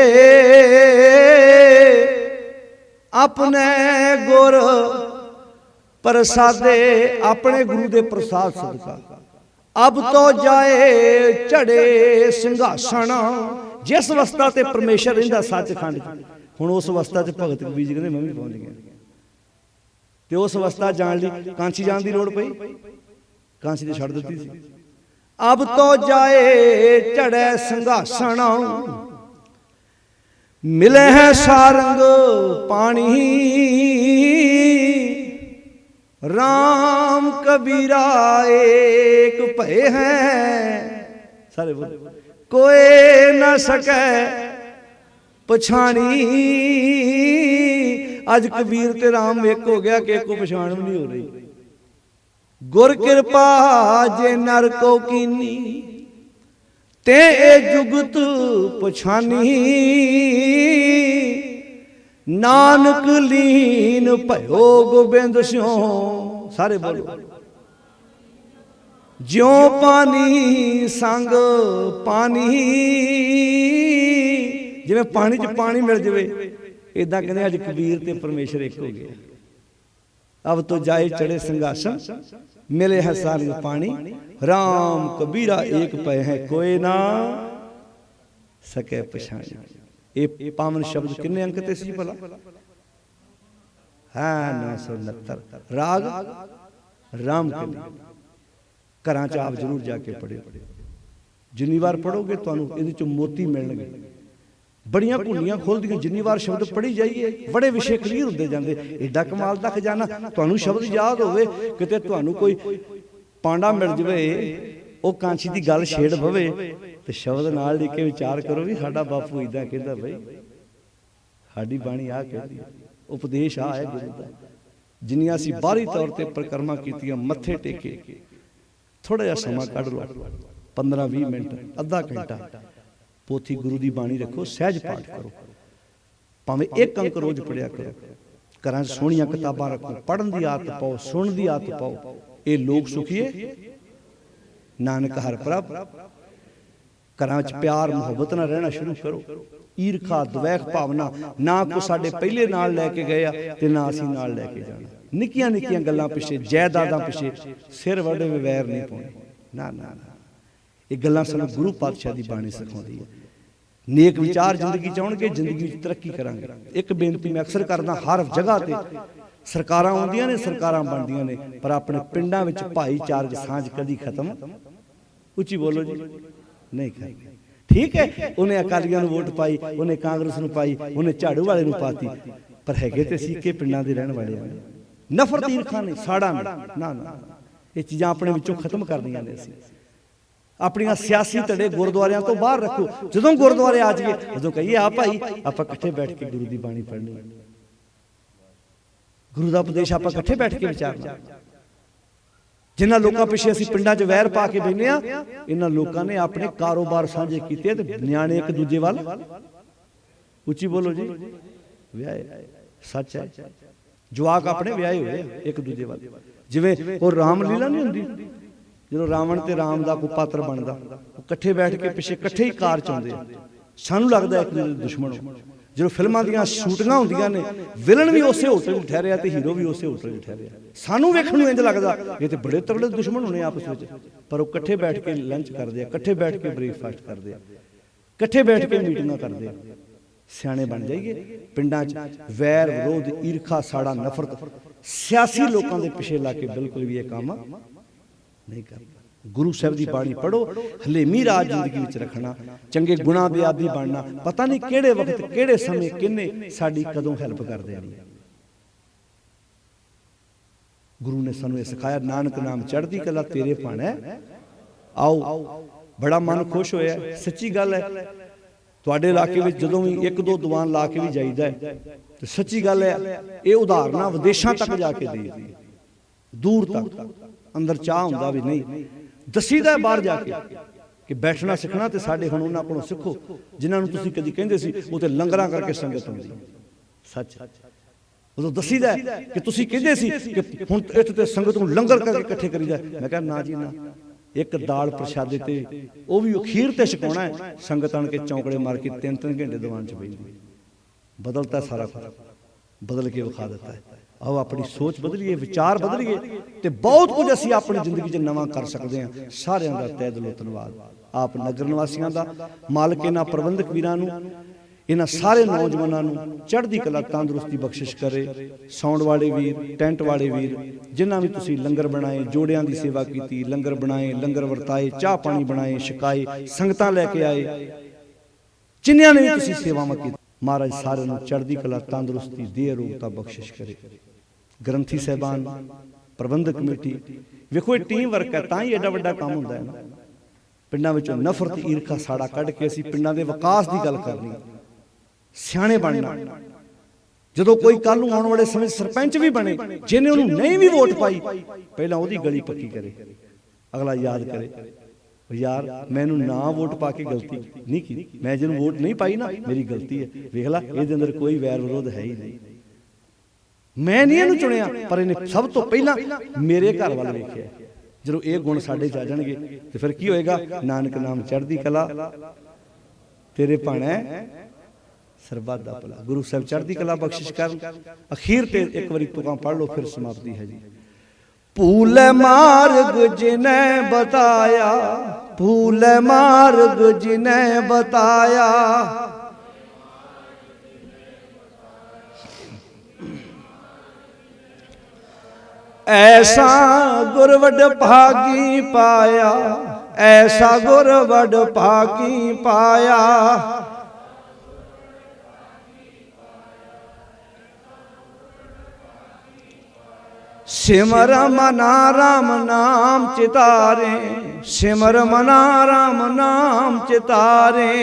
अपने गुर प्रसादे, अपने गुरु दे प्रसाद सदका। अब तो जाए चढ़े सिंघासन, जिस अवस्था ते परमेश्वर रहिंदा सचखंड च, हुण उस अवस्था च भगत कबीर जी कहंदे मैं भी पहुंच गया। ते उस अवस्था जाण लई कांची जाण दी लोड़ पई, कांची ते छड्ड दित्ती सी। अब तो जाए चढ़े सिंघासन, मिले हैं सारंग पानी, राम कबीरा एक भय हैं। सारे बोल, कोई न सके पछाणी। अज कबीर ते राम एक हो गया कि एक को पछाण भी नहीं हो रही। गुर कृपा जे नर को कीनी, ते जुगत पछानी। नानक लीन भयो गोबिंद स्यों, सारे बोलो, ज्यों पानी संग पानी, जिवें पानी च पानी मिल जाए, इदां कहंदे अज कबीर ते परमेश्वर एक हो गया। अब तो जाए चढ़े सिंहासन, मिले है सारी पानी, राम कबीरा एक पै है कोई ना सके पछाणी। ये पावन शब्द किन्ने अंक ते सी भला? हाँ 969। राग राम कली। घरां च आप जरूर जाके पढ़ियो, जिन्नी बार पढ़ोगे तुहानूं इहदे चों मोती मिलणगे। बड़ियां भुनियां खुलदियां, जिन्नी बार शब्द पढ़ी जाइए बड़े विषय क्लीयर होंदे जांदे। एडा कमाल दा खजाना, तुहानूं शब्द याद होवे, किते तुहानूं कोई पांडा मिल जावे, ਉਹ ਕਾਂਛੀ ਦੀ ਗੱਲ ਛੇੜ ਪਵੇ ਤੇ ਸ਼ਬਦ ਨਾਲ ਲਿਖ ਕੇ ਵਿਚਾਰ ਕਰੋ ਵੀ ਸਾਡਾ ਬਾਪੂ ਇਦਾਂ ਕਹਿੰਦਾ, ਬਈ ਸਾਡੀ ਬਾਣੀ ਆ ਕਹਿੰਦੀ, ਉਪਦੇਸ਼ ਆ ਹੈ ਗੁਰੂ ਦਾ। ਜਿੰਨੀਆਂ ਅਸੀਂ ਬਾਹਰੀ ਤੌਰ ਤੇ ਪਰਿਕਰਮਾ ਕੀਤੀਆਂ, ਮੱਥੇ ਟੇਕੇ, ਥੋੜਾ ਜਿਹਾ ਸਮਾਂ ਕੱਢ ਲਓ, 15-20 ਮਿੰਟ, ਅੱਧਾ ਘੰਟਾ ਪੋਥੀ ਗੁਰੂ ਦੀ ਬਾਣੀ ਰੱਖੋ, ਸਹਿਜ ਪਾਠ ਕਰੋ, ਭਾਵੇਂ ਇੱਕ ਅੰਕ ਰੋਜ਼ ਪੜਿਆ ਕਰੋ। ਘਰਾਂ 'ਚ ਸੋਹਣੀਆਂ ਕਿਤਾਬਾਂ ਰੱਖੋ, ਪੜ੍ਹਨ ਦੀ ਆਦਤ ਪਾਓ, ਸੁਣਨ ਦੀ ਆਦਤ ਪਾਓ। ਇਹ ਲੋਕ ਸੁਖੀਏ नानक हर प्रभ। घरां च प्यार मुहब्बत नाल रहना शुरू करो। ईरखा द्वैख भावना ना को साडे पहले नाल लैके गया ते ना असीं नाल लैके जाना। निक्कियां निक्कियां गल्लां पिछे, जायदादां पिछे सिर वड्डे वैर नहीं पाउणे। ना ना ना, ये गल्लां सानूं गुरु पातशाह दी बाणी सिखाउंदी है। नेक विचार जिंदगी च आउणगे, जिंदगी च तरक्की करांगे। एक बेनती मैं अक्सर करदा, हर जगह ते सरकारां आउंदियां ने, सरकारां बनदियां ने, पर अपने पिंडां विच भाईचारक सांझ कदी खत्म, उच्ची बोलो जी, नहीं करनी। ठीक है, उन्हें अकालियां नूं वोट पाई, उन्हें कांग्रेस नूं पाई, उन्हें झाड़ू वाले नूं पाती, पर हैगे ते असीं इक्के पिंडां दे रहण वाले हां। नफरत ईरखा नहीं, साड़ा नहीं, ना ना, ये चीज़ां अपने विचों खत्म करनियां ने। असीं अपनियां सियासी धड़े गुरुद्वारियां तो बाहर रखो। जदों गुरुद्वारे आ जाइए, उदों कहिए आ भाई आपां इकट्ठे बैठ के गुरु दी बाणी पढ़नी, गुरु दा उपदेश आपां इकट्ठे बैठ के विचारना। जिन्हां लोकां पिछे असीं पिंडां 'च वैर पा के बैठे आ, इन्हां लोकां ने अपने कारोबार साझे कीते ते न्याणे एक दूजे वाल, उच्ची बोलो जी, विआहे। सच है, जवाक अपने विआहे होए एक दूजे वाल। जिवें वो रामलीला नहीं हुंदी, ਜਦੋਂ ਰਾਵਣ ਤੇ ਰਾਮ ਦਾ ਕੋਈ ਪਾਤਰ ਬਣਦਾ, ਉਹ ਇਕੱਠੇ ਬੈਠ ਕੇ ਪਿੱਛੇ ਇਕੱਠੇ ਹੀ ਕਾਰ ਚਾਉਂਦੇ ਆ। ਸਾਨੂੰ ਲੱਗਦਾ ਇੱਕ ਦੂਜੇ ਦੇ ਦੁਸ਼ਮਣ ਹੋ। ਜਦੋਂ ਫਿਲਮਾਂ ਦੀਆਂ ਸ਼ੂਟਿੰਗਾਂ ਹੁੰਦੀਆਂ ਨੇ, ਵਿਲਨ ਵੀ ਉਸੇ ਹੋਟਲ 'ਚ ਠਹਿਰਿਆ ਤੇ ਹੀਰੋ ਵੀ ਉਸੇ ਹੋਟਲ 'ਚ ਠਹਿਰਿਆ। ਸਾਨੂੰ ਵੇਖਣ ਨੂੰ ਇੰਝ ਲੱਗਦਾ ਇਹ ਤੇ ਬੜੇ ਤਗੜੇ ਦੁਸ਼ਮਣ ਹੋਣੇ ਆਪਸ ਵਿੱਚ, ਪਰ ਉਹ ਇਕੱਠੇ ਬੈਠ ਕੇ ਲੰਚ ਕਰਦੇ ਆ, ਇਕੱਠੇ ਬੈਠ ਕੇ ਬ੍ਰੇਕਫਾਸਟ ਕਰਦੇ ਆ, ਇਕੱਠੇ ਬੈਠ ਕੇ ਮੀਟਿੰਗਾਂ ਕਰਦੇ ਆ। ਸਿਆਣੇ ਬਣ ਜਾਈਏ। ਪਿੰਡਾਂ 'ਚ ਵੈਰ ਵਿਰੋਧ, ਈਰਖਾ, ਸਾੜਾ, ਨਫ਼ਰਤ, ਸਿਆਸੀ ਲੋਕਾਂ ਦੇ ਪਿੱਛੇ ਲਾ ਕੇ ਬਿਲਕੁਲ ਵੀ ਇਹ ਕੰਮ नहीं करना। गुरु साहब की बाणी पढ़ो, हलेमी राज जिंदगी में रखना, चंगे गुणा दे आदी बनना। पता नहीं किहड़े वक्त किहड़े समय किन्ने साडी कदों हैल्प कर देनी। गुरु ने सानू सिखाया, नानक नाम चढ़दी कला तेरे भाणै आओ। बड़ा मन खुश होया, सच्ची गल है। तुहाडे इलाके में जदों भी एक दो दीवान ला के भी जाईदा है, तो सच्ची गल है, ये उदाहरण विदेशों तक जाके दी, दूर तक। अंदर चाह हुंदा भी नहीं, दसीदा बाहर जाके कि बैठना सीखना तो साडे हुण उन्हां कोलों सिखो जिन्हां नूं तुसीं कदी कहिंदे सी वो ते लंगरां करके संगत हुंदी। सच उदों दसीदा कि तुसीं कहिंदे सी कि हुण इत्थे ते संगत नूं लंगर करके इकट्ठे करीदा। मैं कहा ना जी ना, एक दाल प्रशादे ते वो भी अखीर ते छकाउणा है। संगत आण के चौंकड़े मार के 3-3 घंटे दीवान च बैठदी। बदलता सारा कुछ, बदल के विखा देता है। आओ अपनी सोच बदलिए, विचार बदलिए, तो बहुत कुछ असीं अपनी जिंदगी च नवां कर सकते हैं। सारिਆਂ ਦਾ तहे दिलों धन्नवाद। आप नगर निवासियों का, मालक इन्हां प्रबंधक वीरां नूं, इन्हां सारे नौजवानों नूं चढ़दी कला तंदुरुस्ती बख्शिश करे। साउंड वाले वीर, टेंट वाले वीर, जिन्हां भी तुसीं लंगर बनाए, जोड़ियां की सेवा की, लंगर बनाए, लंगर वरताए, चाह पानी बनाए, छकाए, संगतां लैके आए, जिन्हां ने भी तुसीं सेवावां की, महाराज सारे नूं चढ़दी कला तंदुरुस्ती दे, रोगता बख्शिश करे। ग्रंथी साहबान, प्रबंधक कमेटी, वेखो ये टीम वर्क है, तां ही एडा वड्डा काम हुंदा है ना। पिंडां विचों नफरत, ईरखा, साड़ा कढ के असीं पिंडां दे विकास दी गल करनी, सियाणे बनना। जदों कोई कल नूं आउण वाले समय सरपंच भी बने, जिन्हें उहनूं नहीं भी वोट पाई, पहलां ओहदी गली पक्की करे, अगला याद करे यार मैनू ना वोट पा के गलती नहीं की, मैं जिन्हों वोट नहीं पाई ना मेरी गलती है। वेख ला इहदे अंदर कोई वैर विरोध है ही नहीं, मैं नहीं इहनूं चुनिया, पर इहने सब तो पहला मेरे घर वाल वेखिया। जदों ये गुण साडे च आ जाणगे तो फिर की होएगा, नानक नाम चढ़दी कला तेरे भाणै ਸਰਬੱਤ ਦਾ ਭਲਾ। ਗੁਰੂ ਸਾਹਿਬ ਚੜ੍ਹਦੀ ਕਲਾ ਬਖਸ਼ਿਸ਼ ਕਰਨ। ਅਖੀਰ ਤੇ ਇੱਕ ਵਾਰੀ ਤੁਕਾਂ ਪੜ੍ਹ ਲਓ, ਫਿਰ ਸਮਾਪਤੀ ਹੈ ਜੀ। ਭੂਲ ਮਾਰਗ ਜਿਨੇ ਬਤਾਇਆ, ਭੂਲ ਮਾਰਗ ਜਿਨੇ ਬਤਾਇਆ, ऐसा गुर वड भागी पाया, ऐसा गुर वड भागी पाया, सिमर मना राम नाम चितारे, सिमर मना राम नाम चितारे,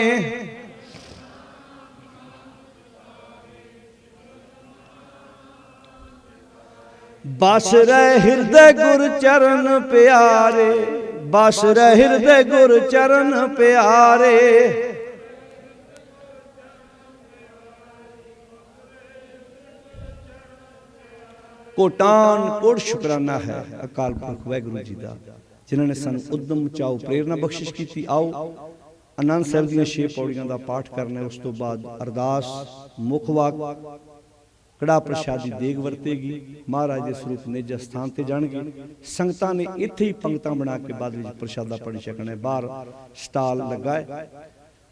बस रहे हृदय गुर चरण प्यारे, बस रहे हृदय गुर चरण प्यारे, कोटान कोट शुकराना है अकाल पुरख वाहिगुरू जी का, जिन्होंने सानू उद्यम चाओ प्रेरणा बख्शिश की। आओ आनंद साहिब दी 6 पौड़ियां का पाठ करना, उस तो बाद अरदास मुख वाक कड़ा प्रशादी देग वरतेगी। महाराज के स्वरूप नेजा स्थान से जाएंगे। संगतां ने इत्थे ही पंगतां बना के बाद विच प्रशादा पानी छकना है। बाहर स्टाल लगा है,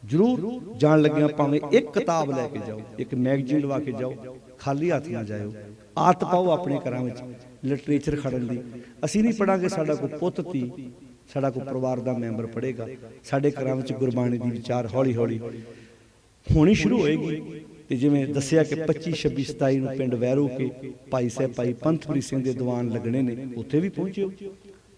जरूर जान लगे भावें एक किताब लैके जाओ, एक मैगजीन लवा के जाओ, खाली हाथ ना जाओ। आदत पाओ अपने घरां विच लिटरेचर खड़न दी। असीं नहीं पढ़ांगे, साडा कोई पुत्त धी, साडा कोई परिवार का मैंबर पढ़ेगा। साडे घरां विच गुरबाणी दी विचार हौली हौली होनी शुरू होएगी। ਤੇ ਜਿਵੇਂ ਦੱਸਿਆ ਕਿ 25 26 27 ਨੂੰ ਪਿੰਡ ਵੈਰੂ ਕੇ ਭਾਈ ਸਾਹਿਬ ਭਾਈ ਪੰਥਪੁਰੀ ਸਿੰਘ ਦੇ ਦੀਵਾਨ ਲੱਗਣੇ ਨੇ, ਉੱਥੇ ਵੀ ਪਹੁੰਚਿਓ।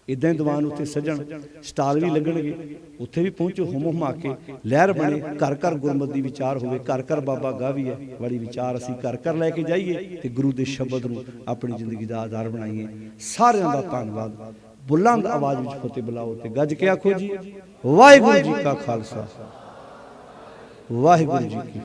ਇਦਾਂ ਹੀ ਦੀਵਾਨ ਉੱਥੇ ਸਜਣ, ਸਟਾਲ ਵੀ ਲੱਗਣਗੇ, ਉੱਥੇ ਵੀ ਪਹੁੰਚੋ। ਹੁਮ ਹੁਮਾ ਕੇ ਲਹਿਰ ਬਣੇ, ਘਰ ਘਰ ਗੁਰਮਤਿ ਦੀ ਵਿਚਾਰ ਹੋਵੇ, ਘਰ ਘਰ ਬਾਬਾ ਗਾਵੀ ਹੈ ਵਾਲੀ ਵਿਚਾਰ ਅਸੀਂ ਘਰ ਘਰ ਲੈ ਕੇ ਜਾਈਏ ਤੇ ਗੁਰੂ ਦੇ ਸ਼ਬਦ ਨੂੰ ਆਪਣੀ ਜ਼ਿੰਦਗੀ ਦਾ ਆਧਾਰ ਬਣਾਈਏ। ਸਾਰਿਆਂ ਦਾ ਧੰਨਵਾਦ। ਬੁਲੰਦ ਆਵਾਜ਼ ਵਿੱਚ ਫਤਿਹ ਬੁਲਾਓ ਤੇ ਗੱਜ ਕੇ ਆਖੋ ਜੀ ਵਾਹਿਗੁਰੂ ਜੀ ਕਾ ਖਾਲਸਾ, ਵਾਹਿਗੁਰੂ ਜੀ ਕੀ